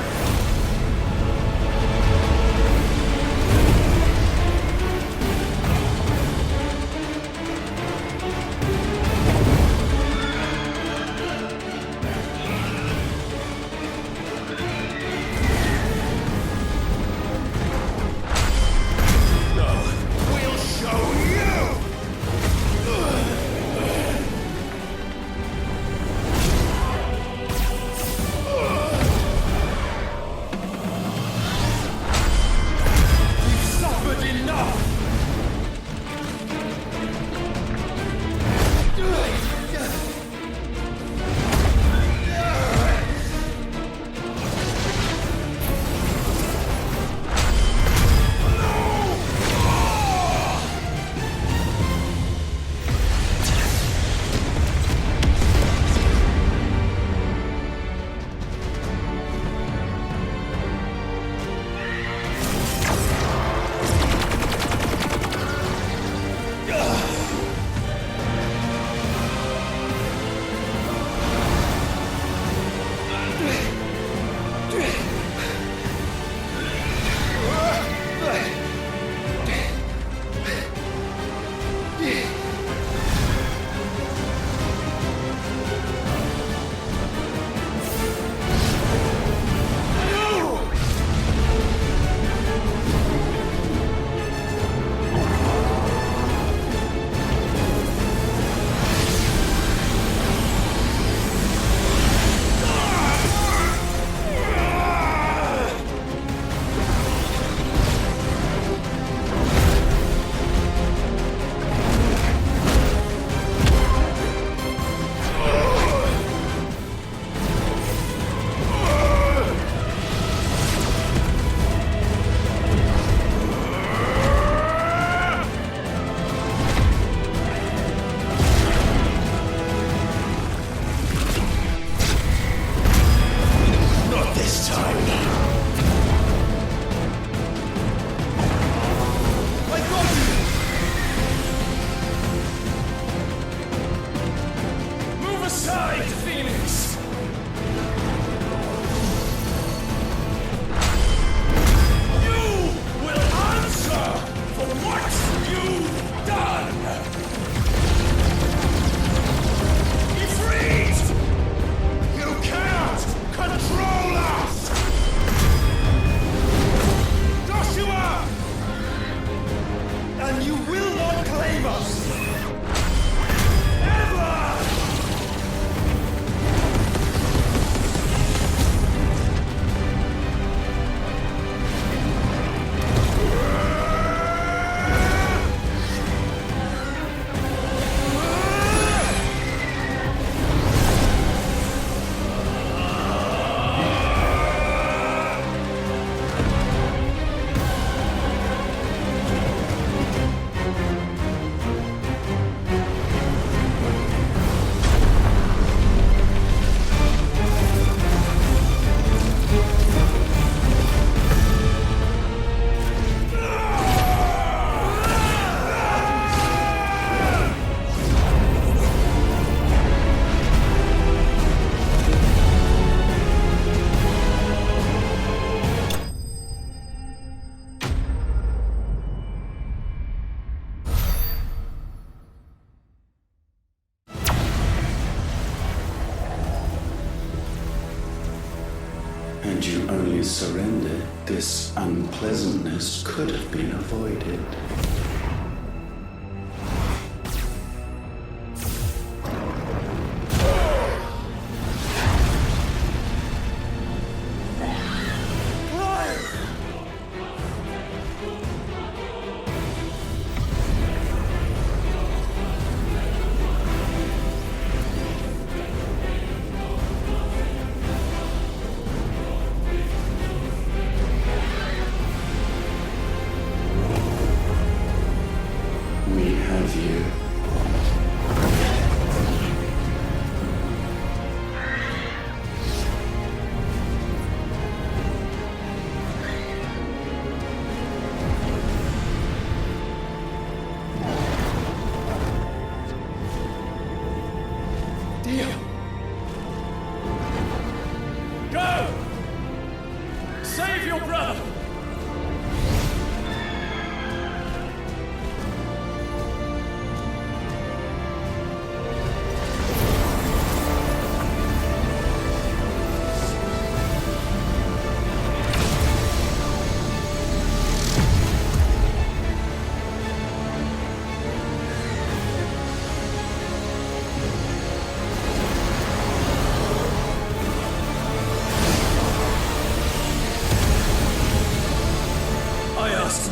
Had you only surrendered, this unpleasantness could have been avoided.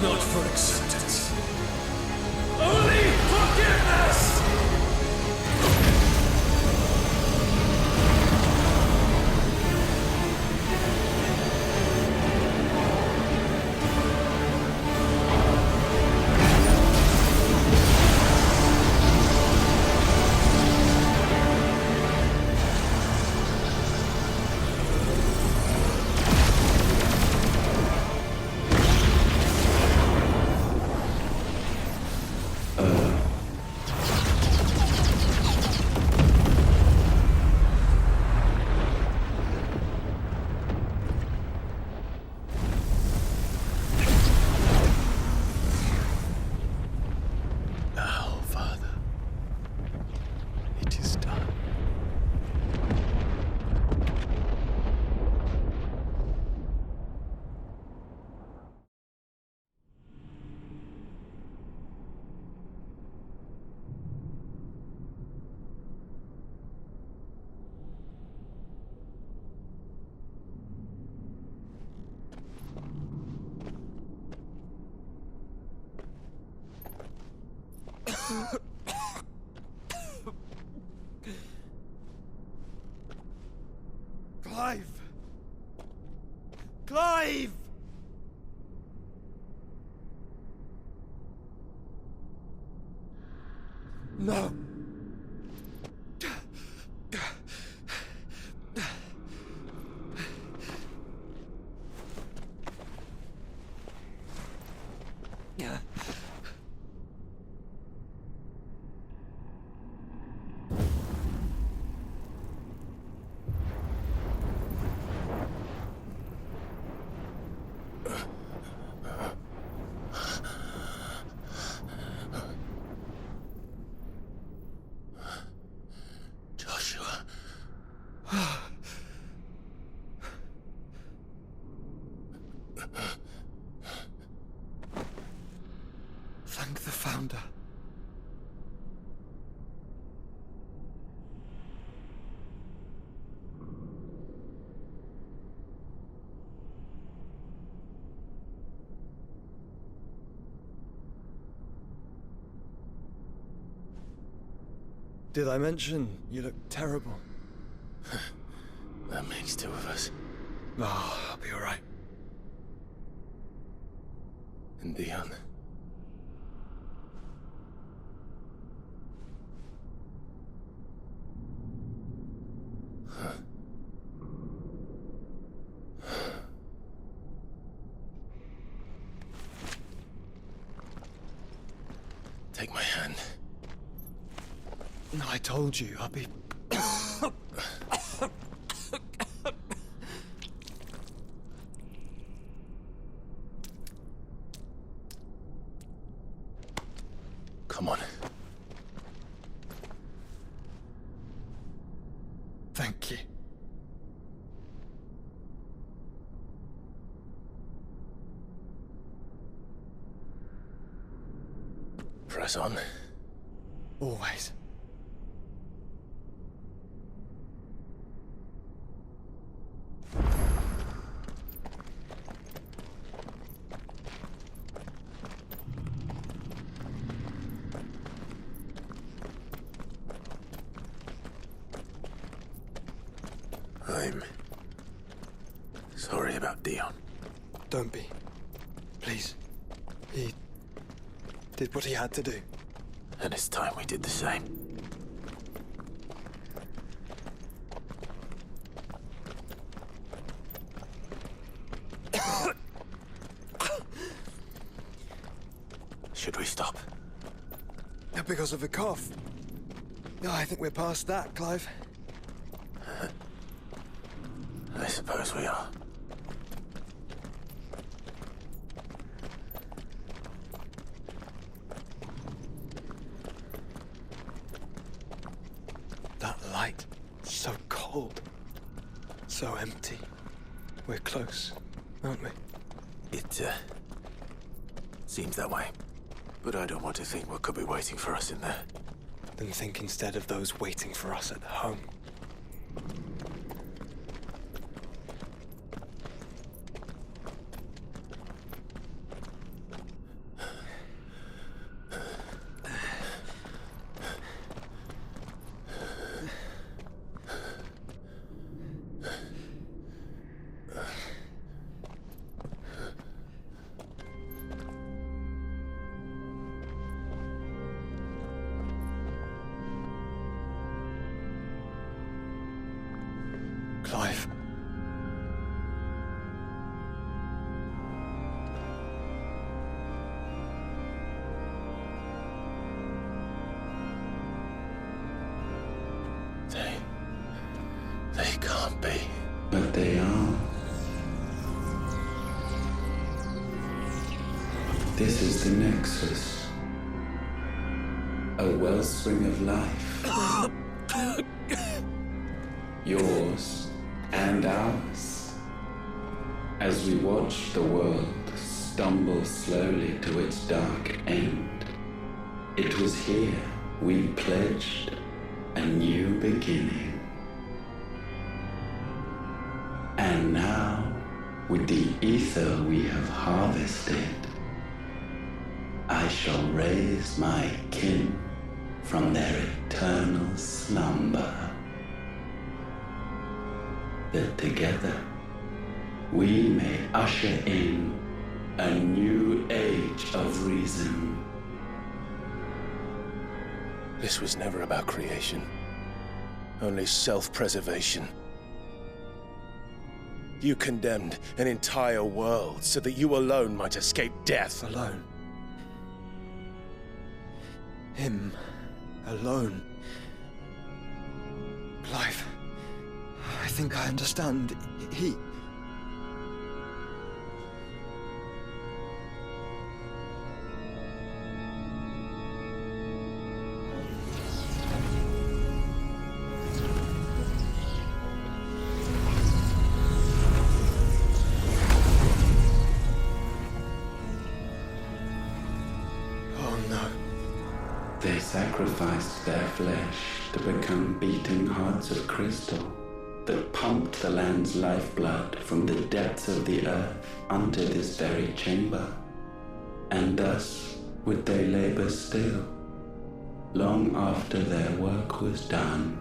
Not for acceptance. Only forgiveness! Clive! Clive! No. Thank the Founder. Did I mention you look terrible? That makes two of us. Oh, I'll be alright. And Dion? Take my hand. I told you, I'll be... Come on. Thank you. press on. Always. I'm sorry about Dion. Don't be. Please. He did what he had to do. And it's time we did the same. Should we stop? Because of the cough. No, I think we're past that, Clive. I suppose we are. That light, so cold. So empty. We're close, aren't we? It, seems that way. But I don't want to think what could be waiting for us in there. Then think instead of those waiting for us at home. Clive. They can't be. But they are. This is the Nexus. A wellspring of life. Yours and ours. As we watch the world stumble slowly to its dark end, it was here we pledged a new beginning. And now, with the ether we have harvested, I shall raise my kin from their eternal slumber. That together we may usher in a new age of reason. This was never about creation. Only self-preservation. You condemned an entire world so that you alone might escape death. Alone. Him. Alone. Clive. I think I understand. He... They sacrificed their flesh to become beating hearts of crystal that pumped the land's lifeblood from the depths of the earth unto this very chamber. And thus would they labor still, long after their work was done,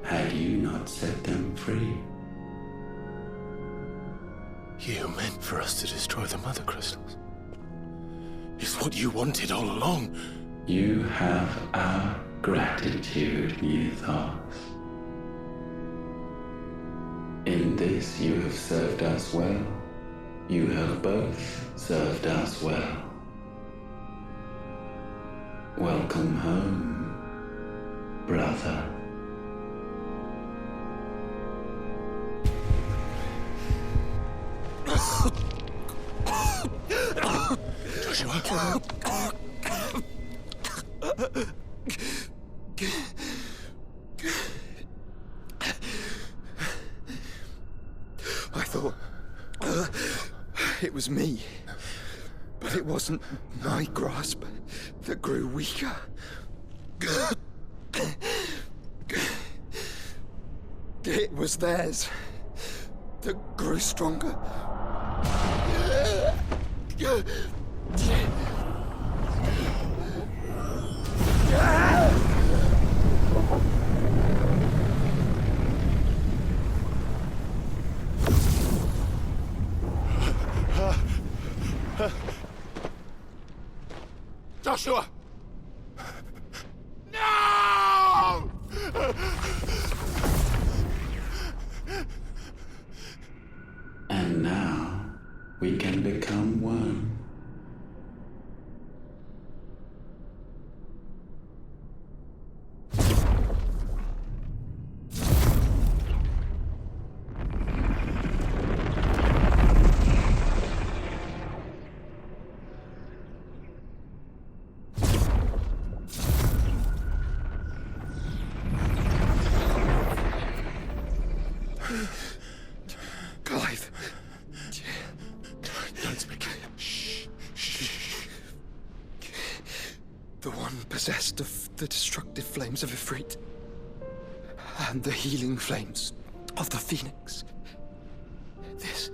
had you not set them free. You meant for us to destroy the mother crystals. It's what you wanted all along. You have our gratitude, Mythos. In this you have served us well. You have both served us well. Welcome home, brother. Joshua. I thought it was me, but it wasn't my grasp that grew weaker. It was theirs that grew stronger. Joshua! No! And now we can become one. Clive. Don't speak. Shh. The one possessed of the destructive flames of Ifrit, and the healing flames of the Phoenix. This,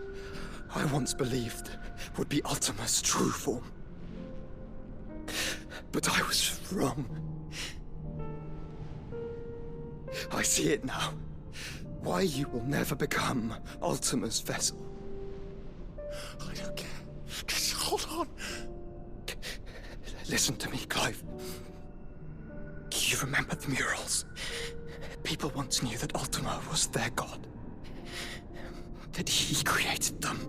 I once believed, would be Ultima's true form. But I was wrong. I see it now. Why you will never become Ultima's vessel. I don't care. Just hold on. Listen to me, Clive. You remember the murals? People once knew that Ultima was their god. That he created them.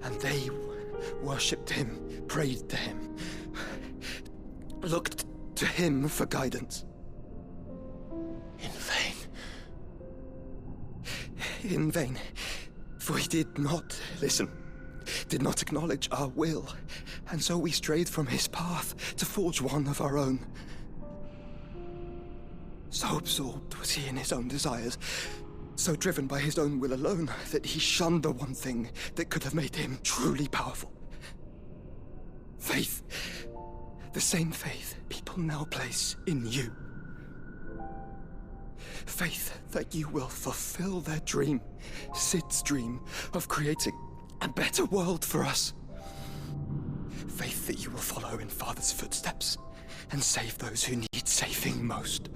And they worshipped him, prayed to him, looked to him for guidance. In vain. In vain. For he did not listen, did not acknowledge our will, and so we strayed from his path to forge one of our own. So absorbed was he in his own desires, so driven by his own will alone, that he shunned the one thing that could have made him truly powerful. Faith. The same faith people now place in you. Faith that you will fulfill their dream, Sid's dream, of creating a better world for us. Faith that you will follow in Father's footsteps and save those who need saving most.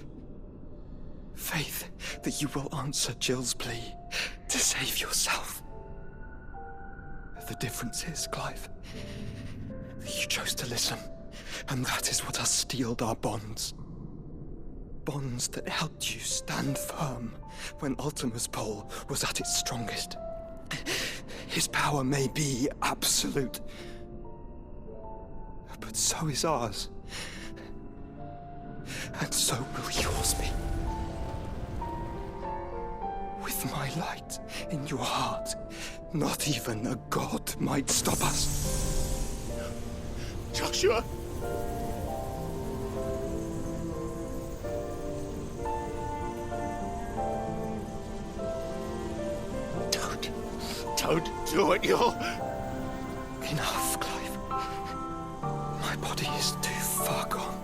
Faith that you will answer Jill's plea to save yourself. The difference is, Clive, that you chose to listen, and that is what has steeled our bonds. Bonds that helped you stand firm when Ultima's pull was at its strongest. His power may be absolute, but so is ours. And so will yours be. With my light in your heart, not even a god might stop us. Joshua! Don't do it, you'll... Enough, Clive. My body is too far gone.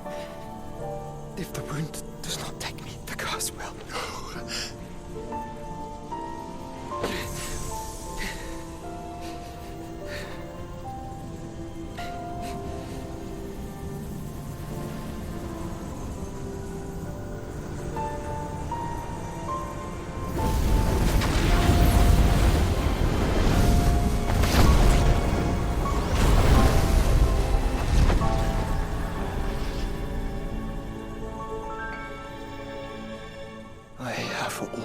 If the wound does not take me, the curse will.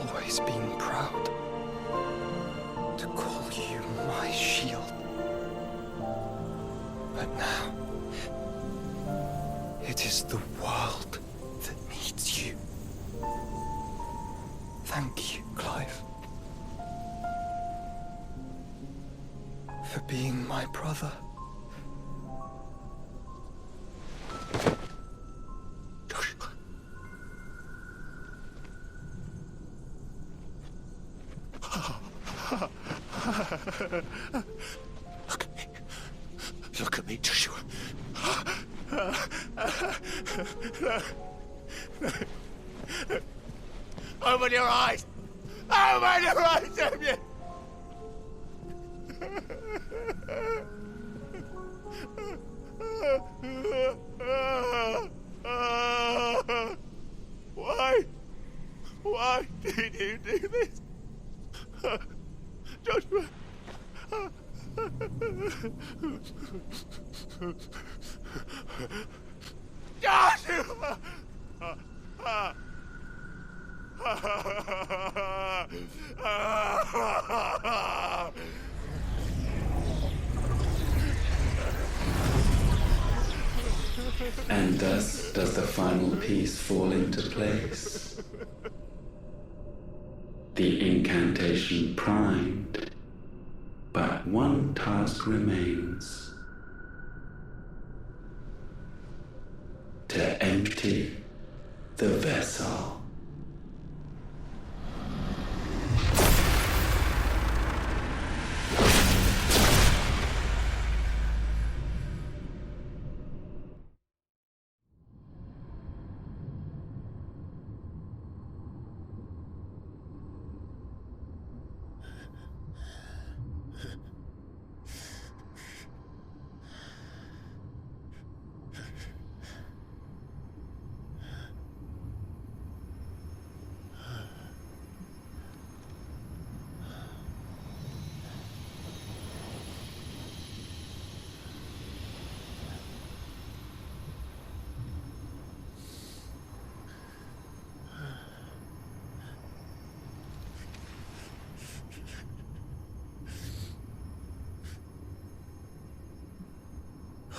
Always been proud to call you my shield. But now, it is the world that needs you. Thank you, Clive, for being my brother. Look at me, Joshua. Open your eyes! Open your eyes, Damien! Why did you do this? Joshua! Joshua! And thus does the final piece fall into place. The incantation primed, but one task remains. To empty the vessel.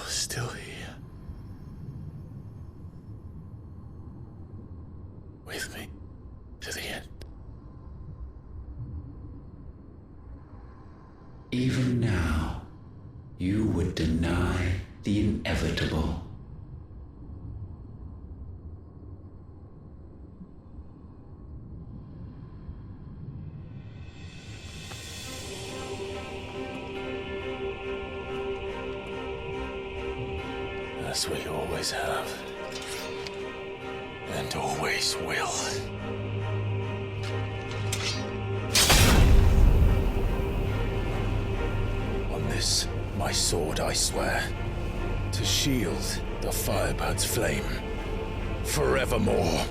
Still here. With me to the end. Even now, you would deny the inevitable. As we always have. And always will. On this, my sword, I swear, to shield the Firebird's flame forevermore.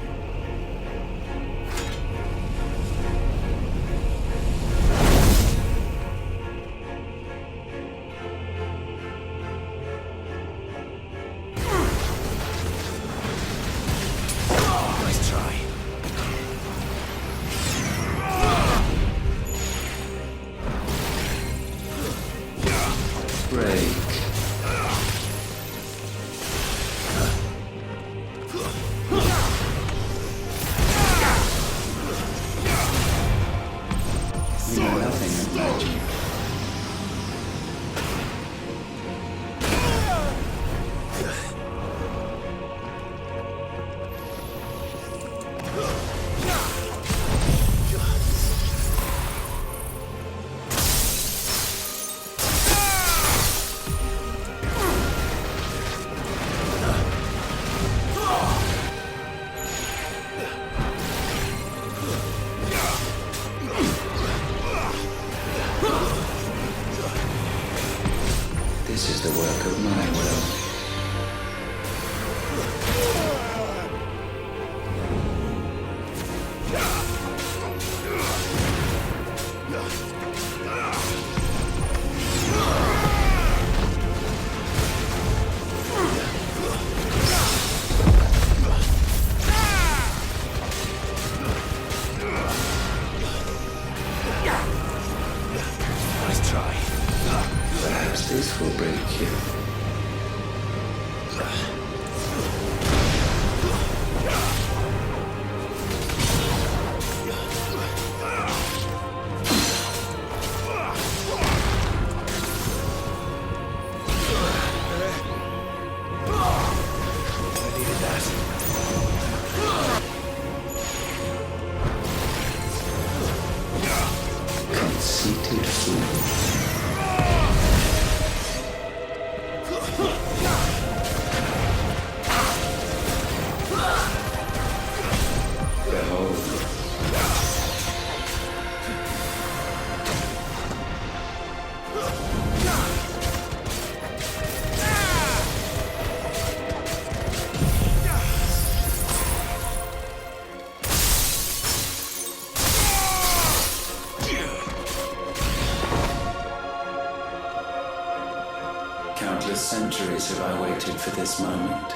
centuries have I waited for this moment.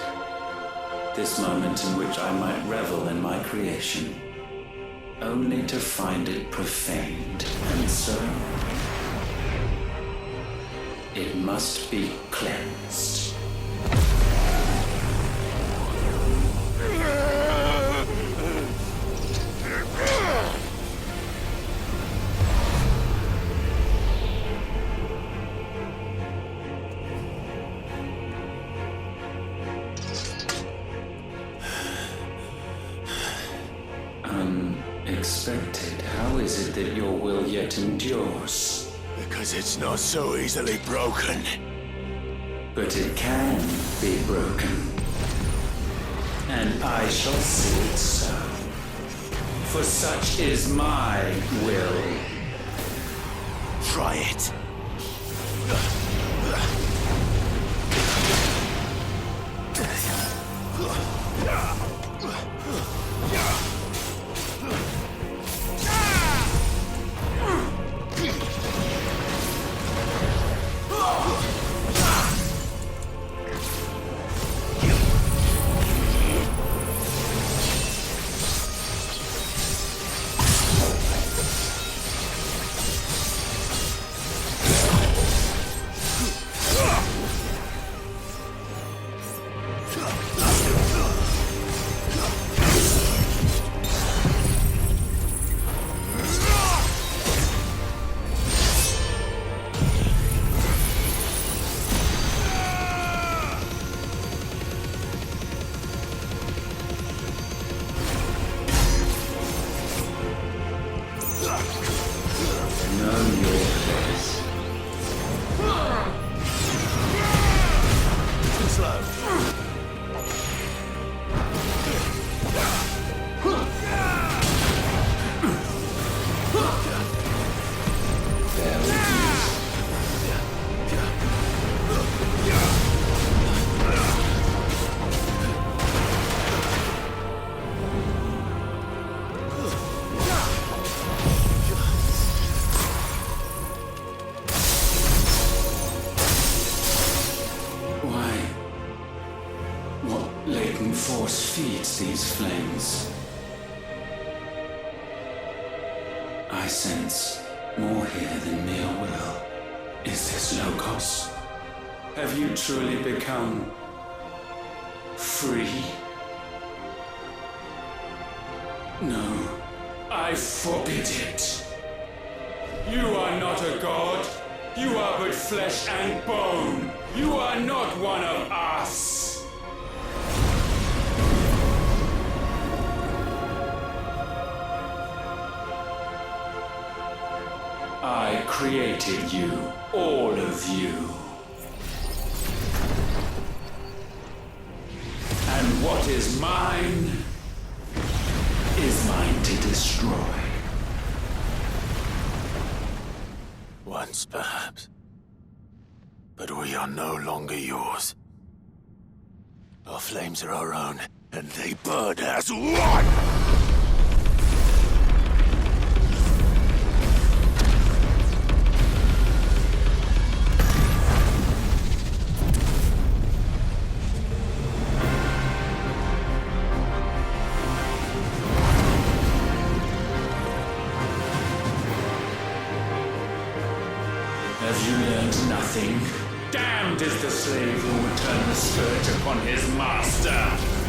This moment in which I might revel in my creation, only to find it profaned, and so it must be cleansed. Unexpected. How is it that your will yet endures? Because it's not so easily broken. But it can be broken. And I shall see it so. For such is my will. Try it. These flames. I sense more here than mere will. Is this Logos? Have you truly become free? No, I forbid it. You are not a god. You are but flesh and bone. You are not one of us. I created you, all of you. And what is mine to destroy. Once, perhaps. But we are no longer yours. Our flames are our own, and they burn as one! Have you learned nothing? Damned is the slave who would turn the scourge upon his master!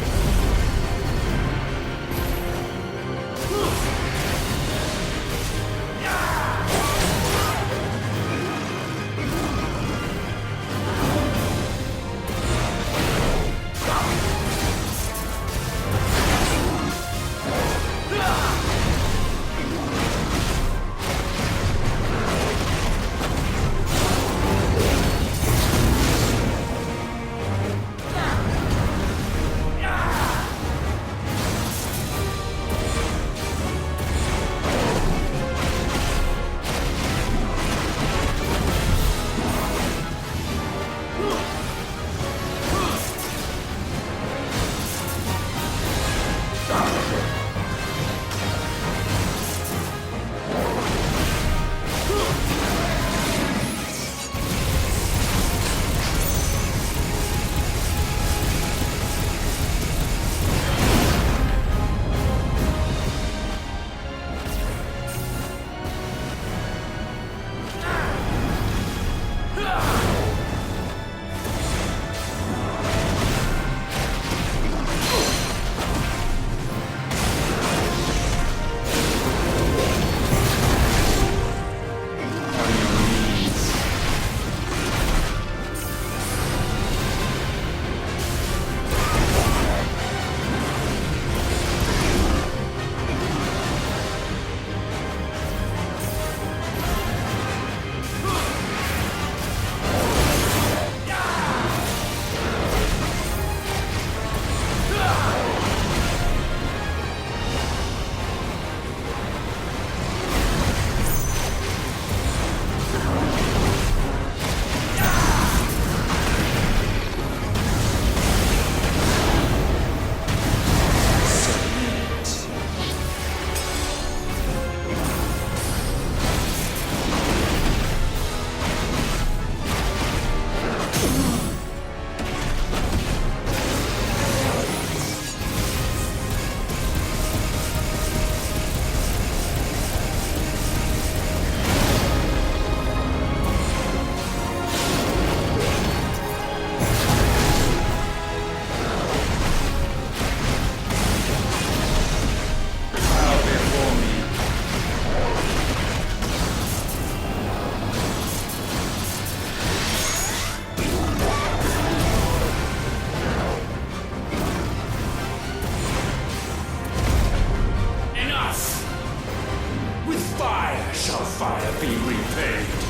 be repaid.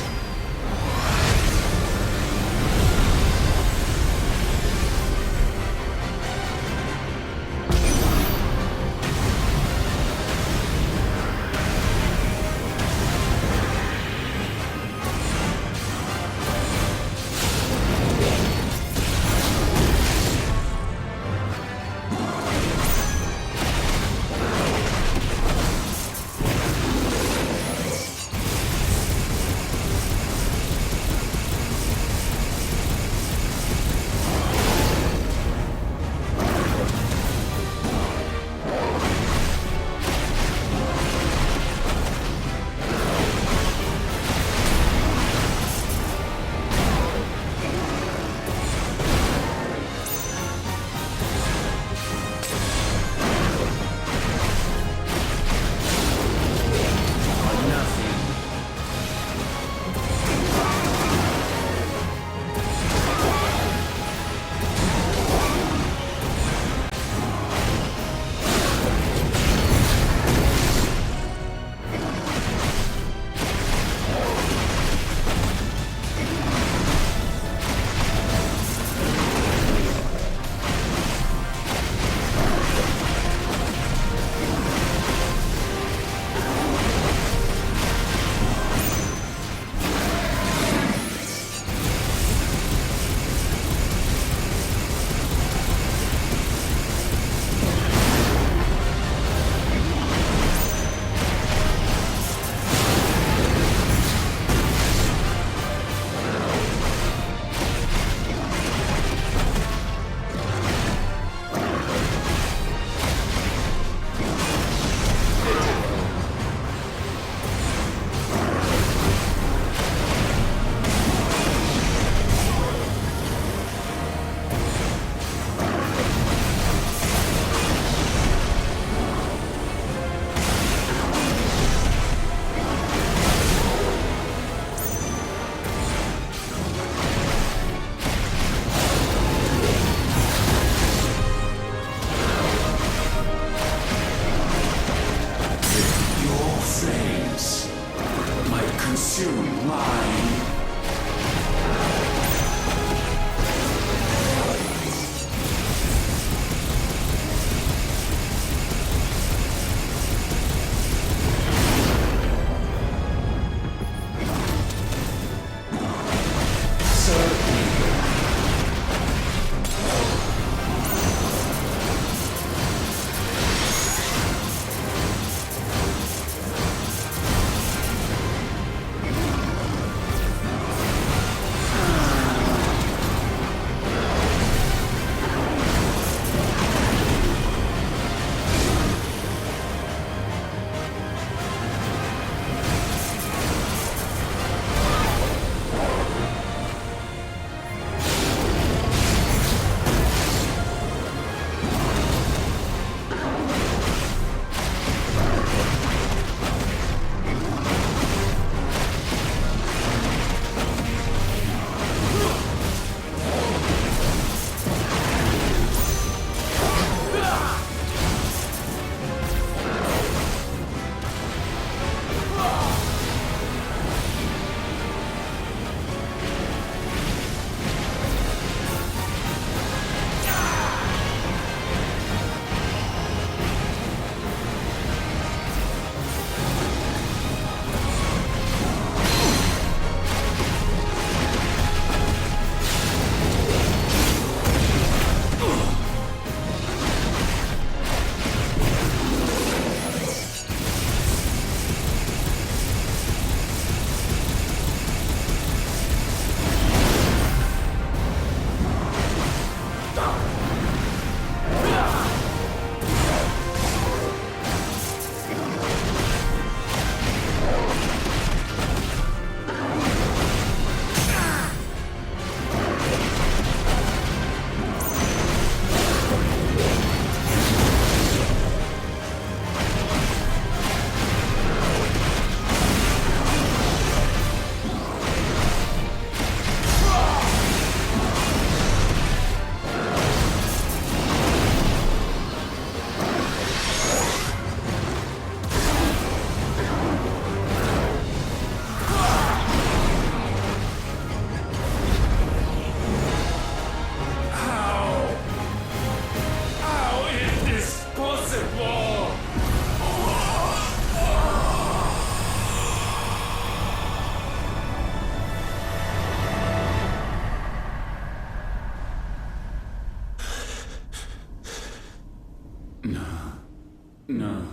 No.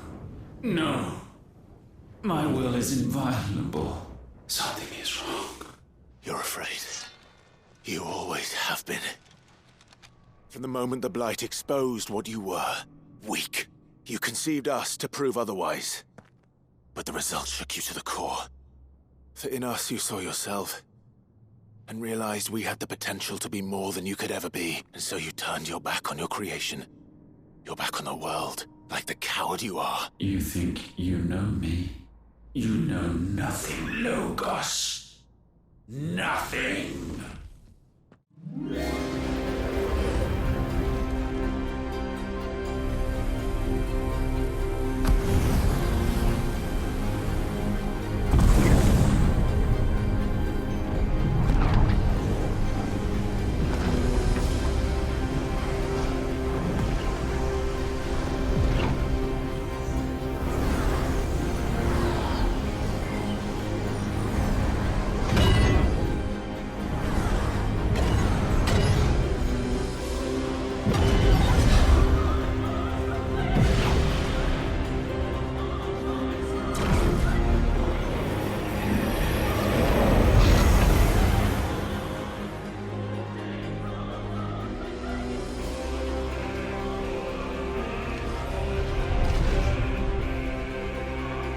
No. My will is inviolable. Something is wrong. You're afraid. You always have been. From the moment the Blight exposed what you were, weak, you conceived us to prove otherwise. But the results shook you to the core. For in us you saw yourself, and realized we had the potential to be more than you could ever be. And so you turned your back on your creation. Your back on the world, like the coward you are. You think you know me? You know nothing, Logos. Nothing.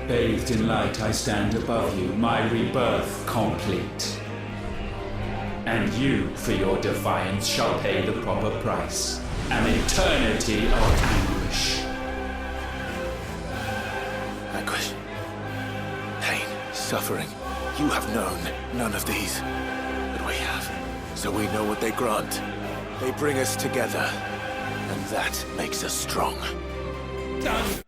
Bathed in light, I stand above you, my rebirth complete. And you, for your defiance, shall pay the proper price. An eternity of anguish. Anguish. Pain. Suffering. You have known none of these. But we have. So we know what they grant. They bring us together. And that makes us strong. Done!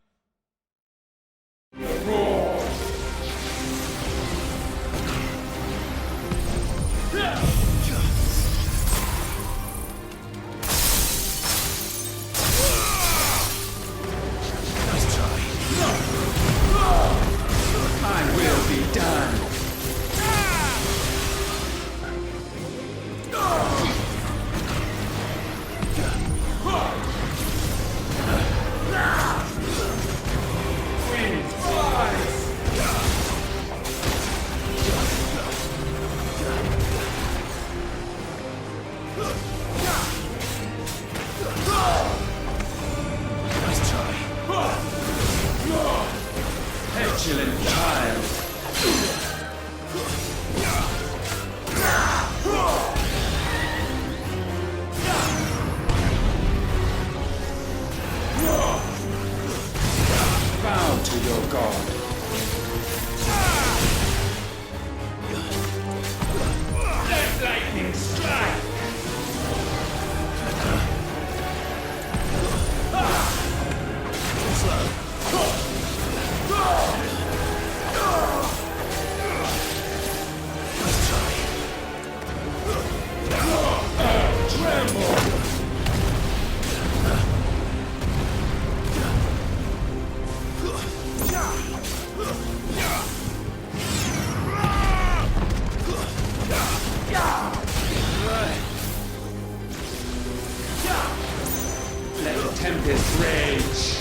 Let tempest rage.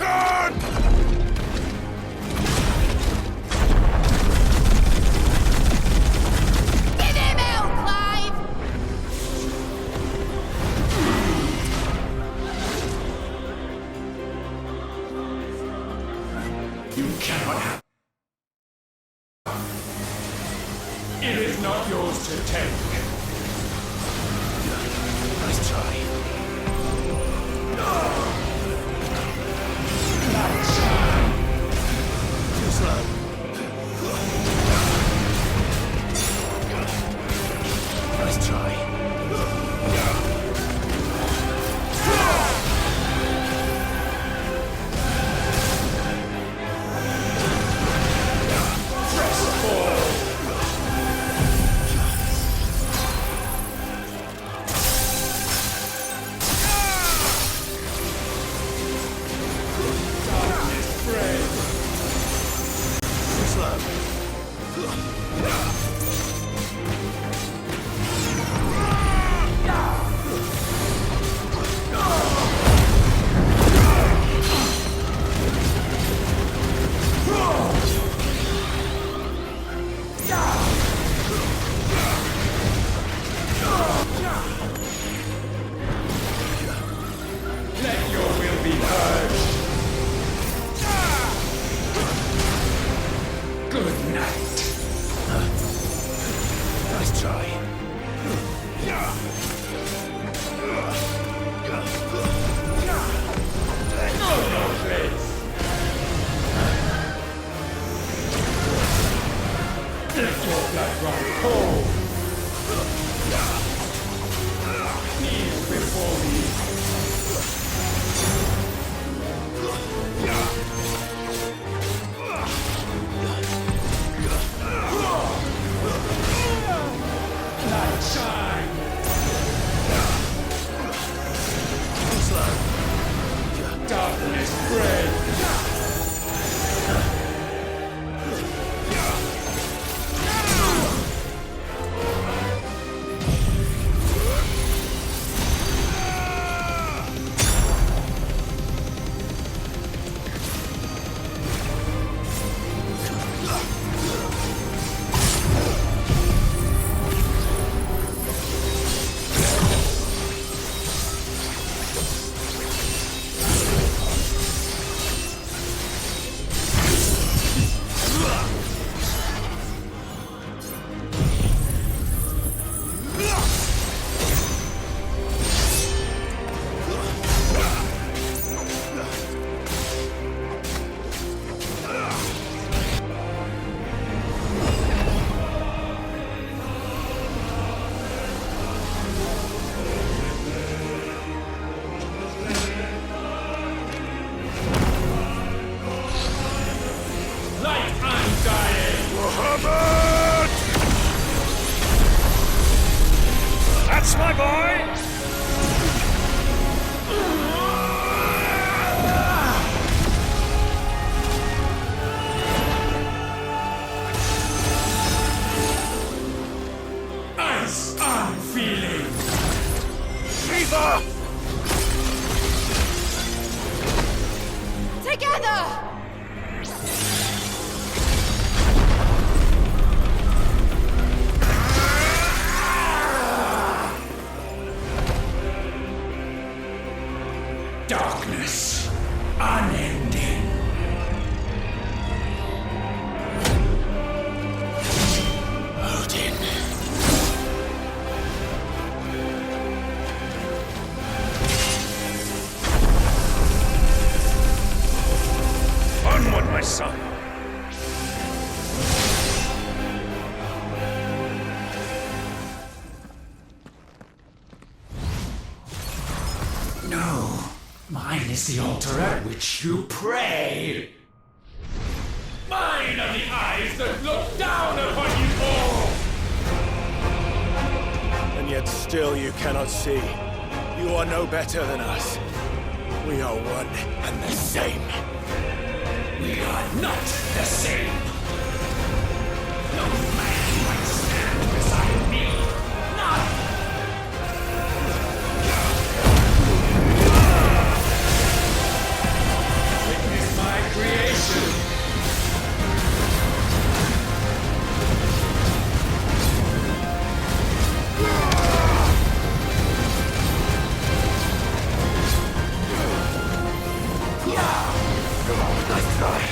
Return! Give him hell, Clive! You cannot have. It is not yours to take. Nice try. Too slow. Nice try. That's my boy! Ice unfeeling! Shiva! Together! Darkness, unending. Odin. Onward, my son. No, mine is the altar at which you pray. Mine are the eyes that look down upon you all. And yet still you cannot see. You are no better than us. We are one and the same. We are not the same. No man might stand beside me. None. Nice try.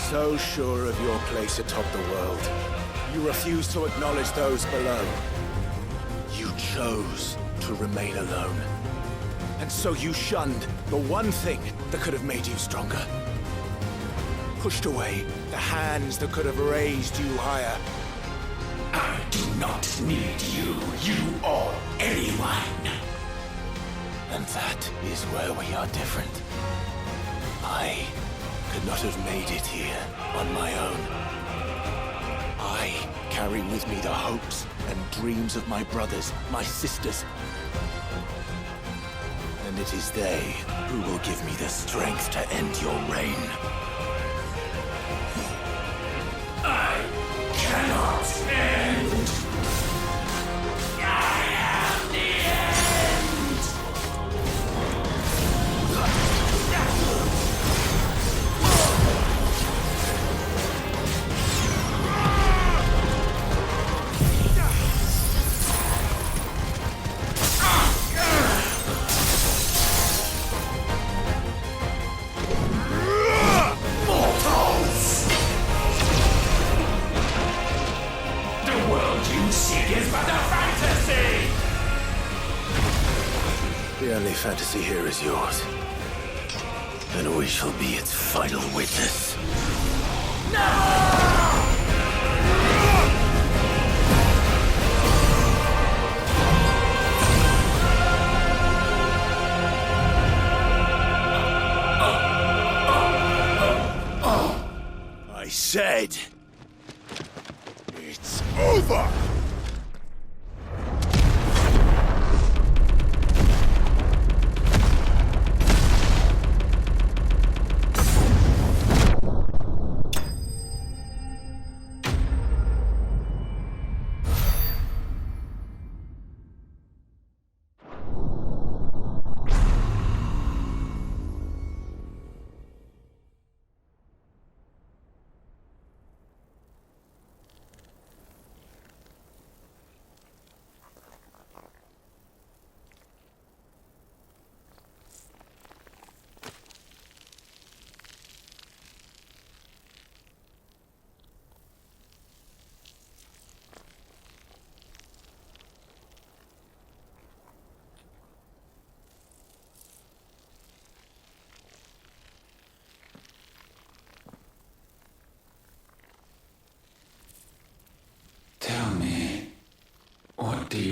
So sure of your place atop the world, you refuse to acknowledge those below. You chose to remain alone. And so you shunned the one thing that could have made you stronger. Pushed away the hands that could have raised you higher. I do not need you, or anyone. And that is where we are different. I could not have made it here on my own. I carry with me the hopes and dreams of my brothers, my sisters. And it is they who will give me the strength to end your reign. I cannot end. I am the end. Mortals! The world you seek is but a fantasy! The only fantasy here is yours. And we shall be its final witness. I said, it's over!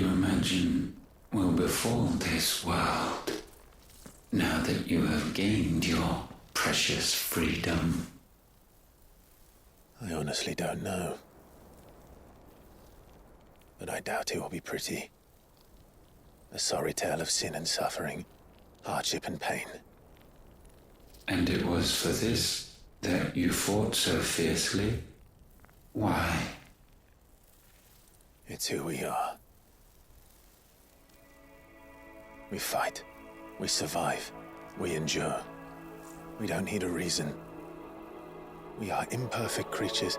you imagine will befall this world now that you have gained your precious freedom? I honestly don't know. But I doubt it will be pretty. A sorry tale of sin and suffering, hardship and pain. And it was for this that you fought so fiercely? Why? It's who we are. We fight. We survive. We endure. We don't need a reason. We are imperfect creatures.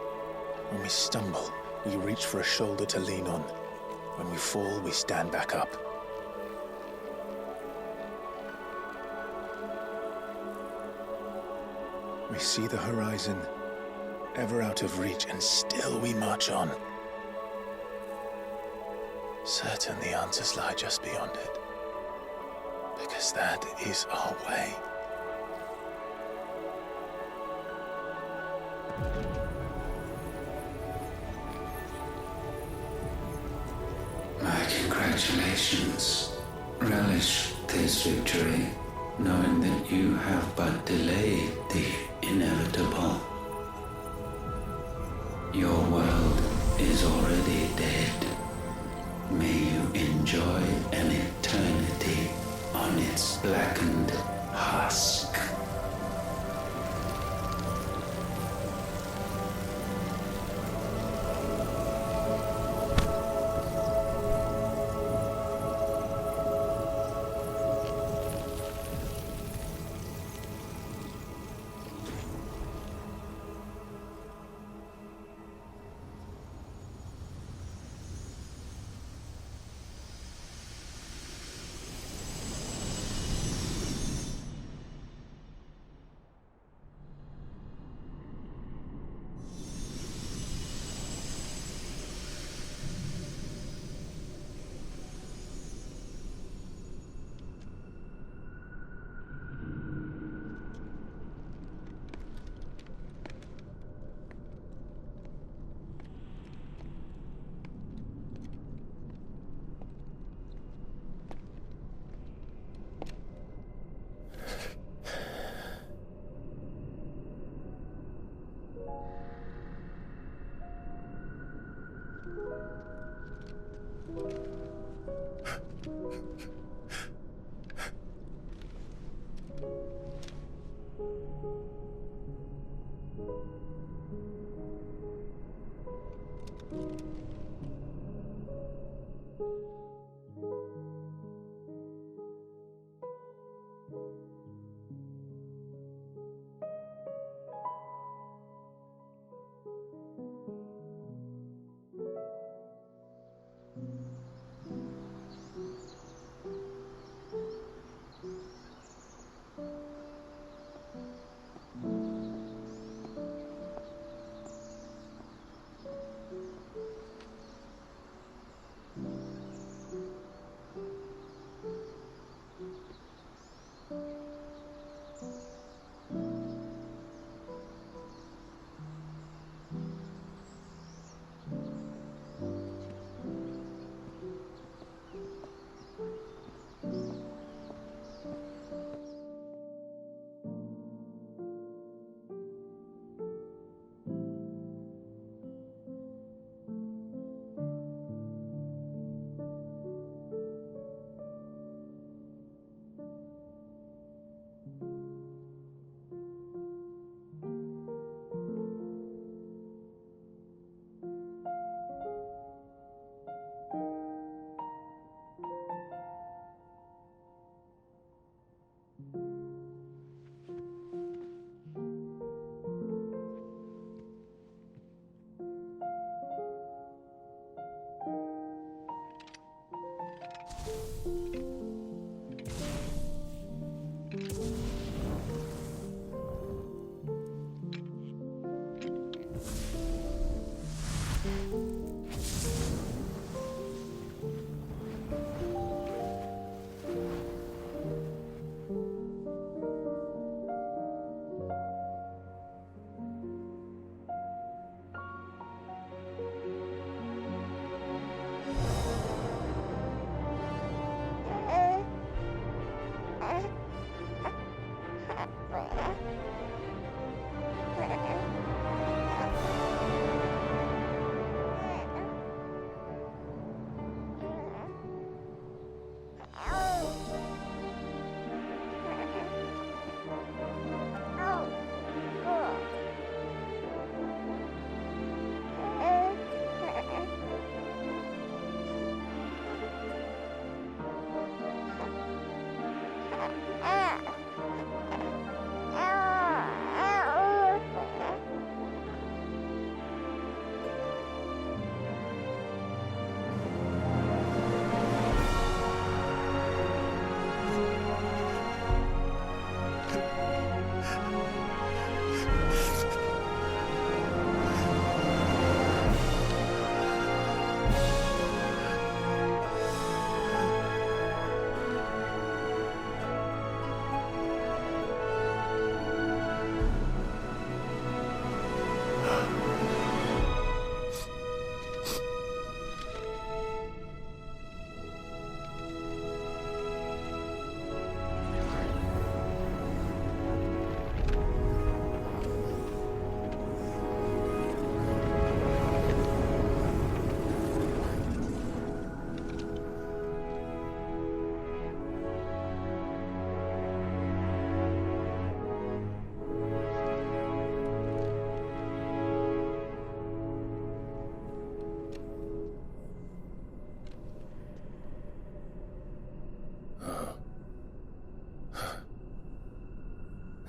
When we stumble, we reach for a shoulder to lean on. When we fall, we stand back up. We see the horizon, ever out of reach, and still we march on. Certain the answers lie just beyond it, because that is our way. My congratulations. Relish this victory, knowing that you have but delayed the inevitable. Your world is already dead. May you enjoy an eternity on its blackened husk.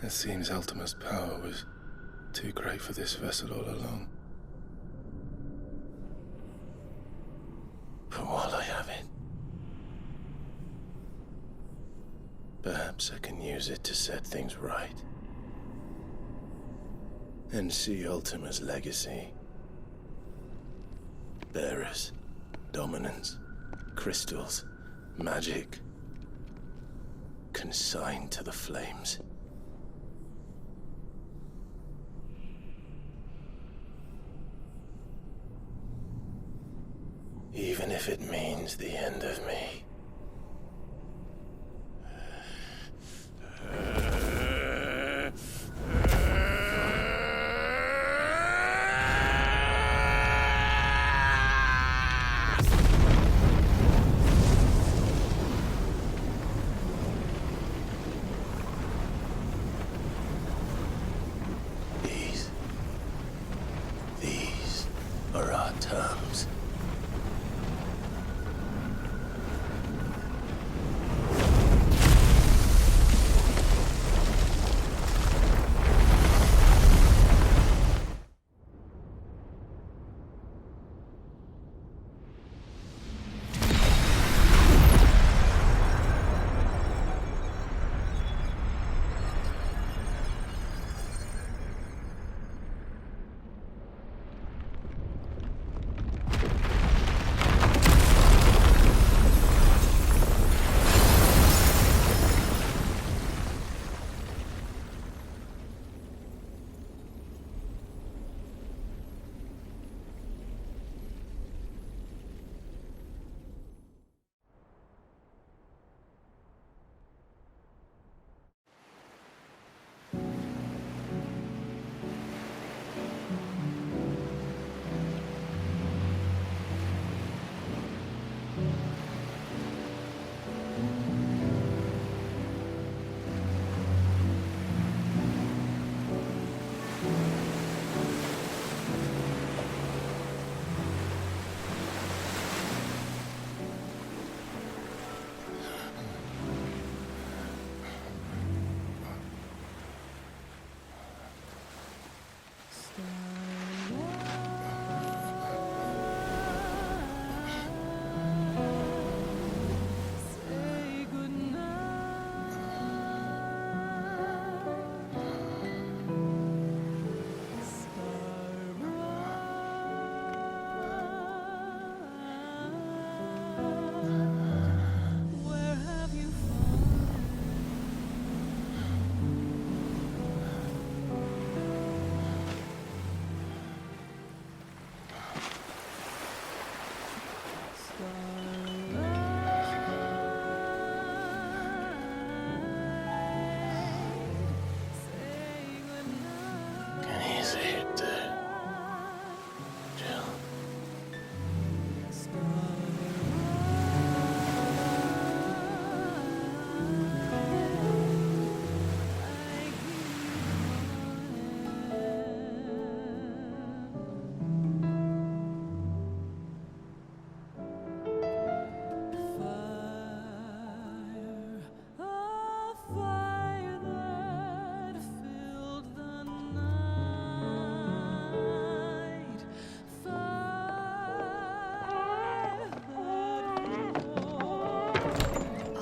It seems Ultima's power was too great for this vessel all along. But while I have it, perhaps I can use it to set things right. And see Ultima's legacy. Bearers, dominance, crystals, magic, consigned to the flames. Even if it means the end of me. These are our terms.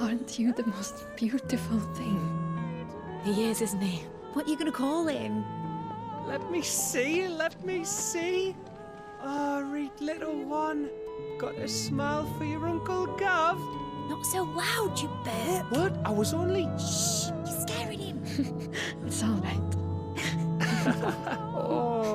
Aren't you the most beautiful thing? He is, isn't he? What are you gonna call him? Let me see, let me see. Oh, read little one. Got a smile for your Uncle Gav. Not so loud, you burp. What? I was only... Shh, you're scaring him. It's all right. Oh.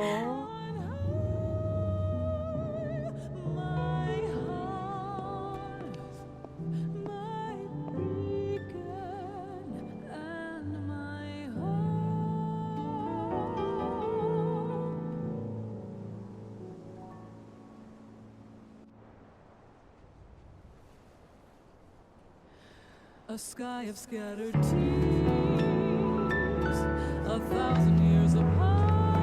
A sky of scattered tears, 1,000 years apart.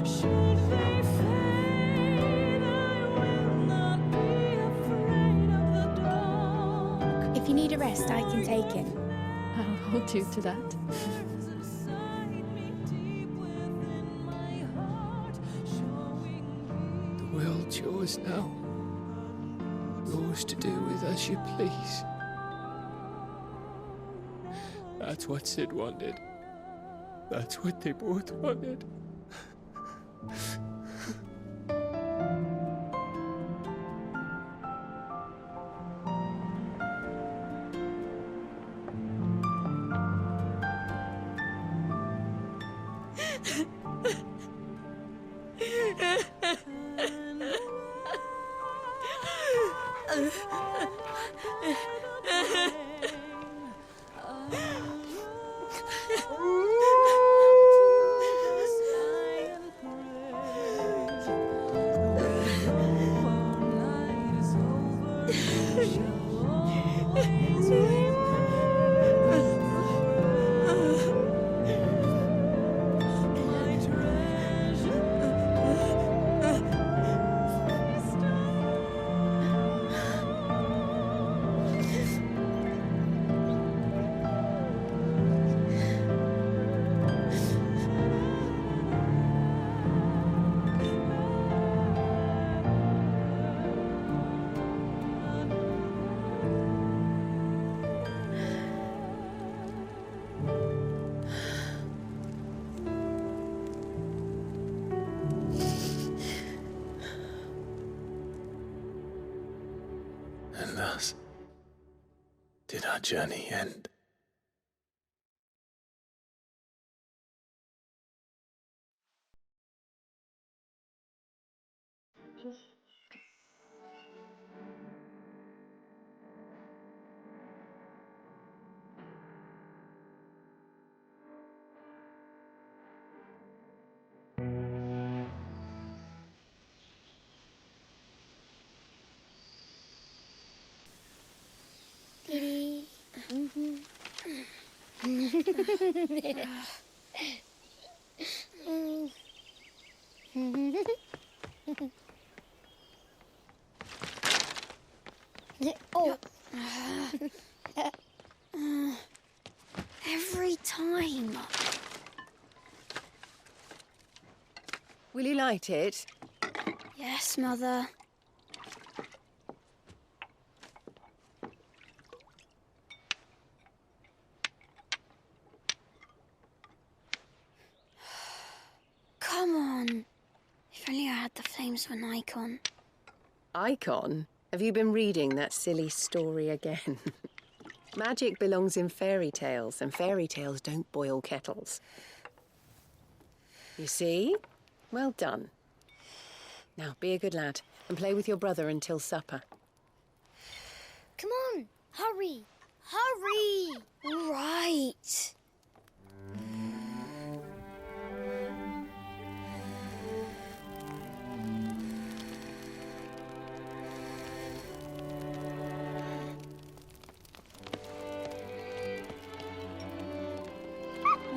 Should they fade, I will not be afraid of the dark. If you need a rest, I can take him. Oh, hold you to that. The world's yours now. Yours to do with as you please. That's what Sid wanted. That's what they both wanted. And thus did our journey end. Every time. Will you light it? Yes, Mother. Come on. If only I had the flames of an Eikon. Eikon? Have you been reading that silly story again? Magic belongs in fairy tales, and fairy tales don't boil kettles. You see? Well done. Now, be a good lad, and play with your brother until supper. Come on, hurry! Hurry! All right.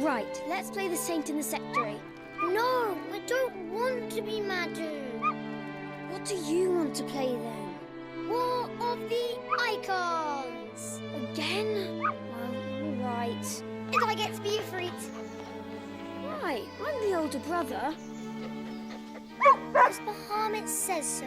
Right, let's play the saint in the secretary. No, I don't want to be Madhu. What do you want to play then? War of the Eikons! Again? Well, all right. And I get to be a freak. Right, I'm the older brother. Because Bahamut says so.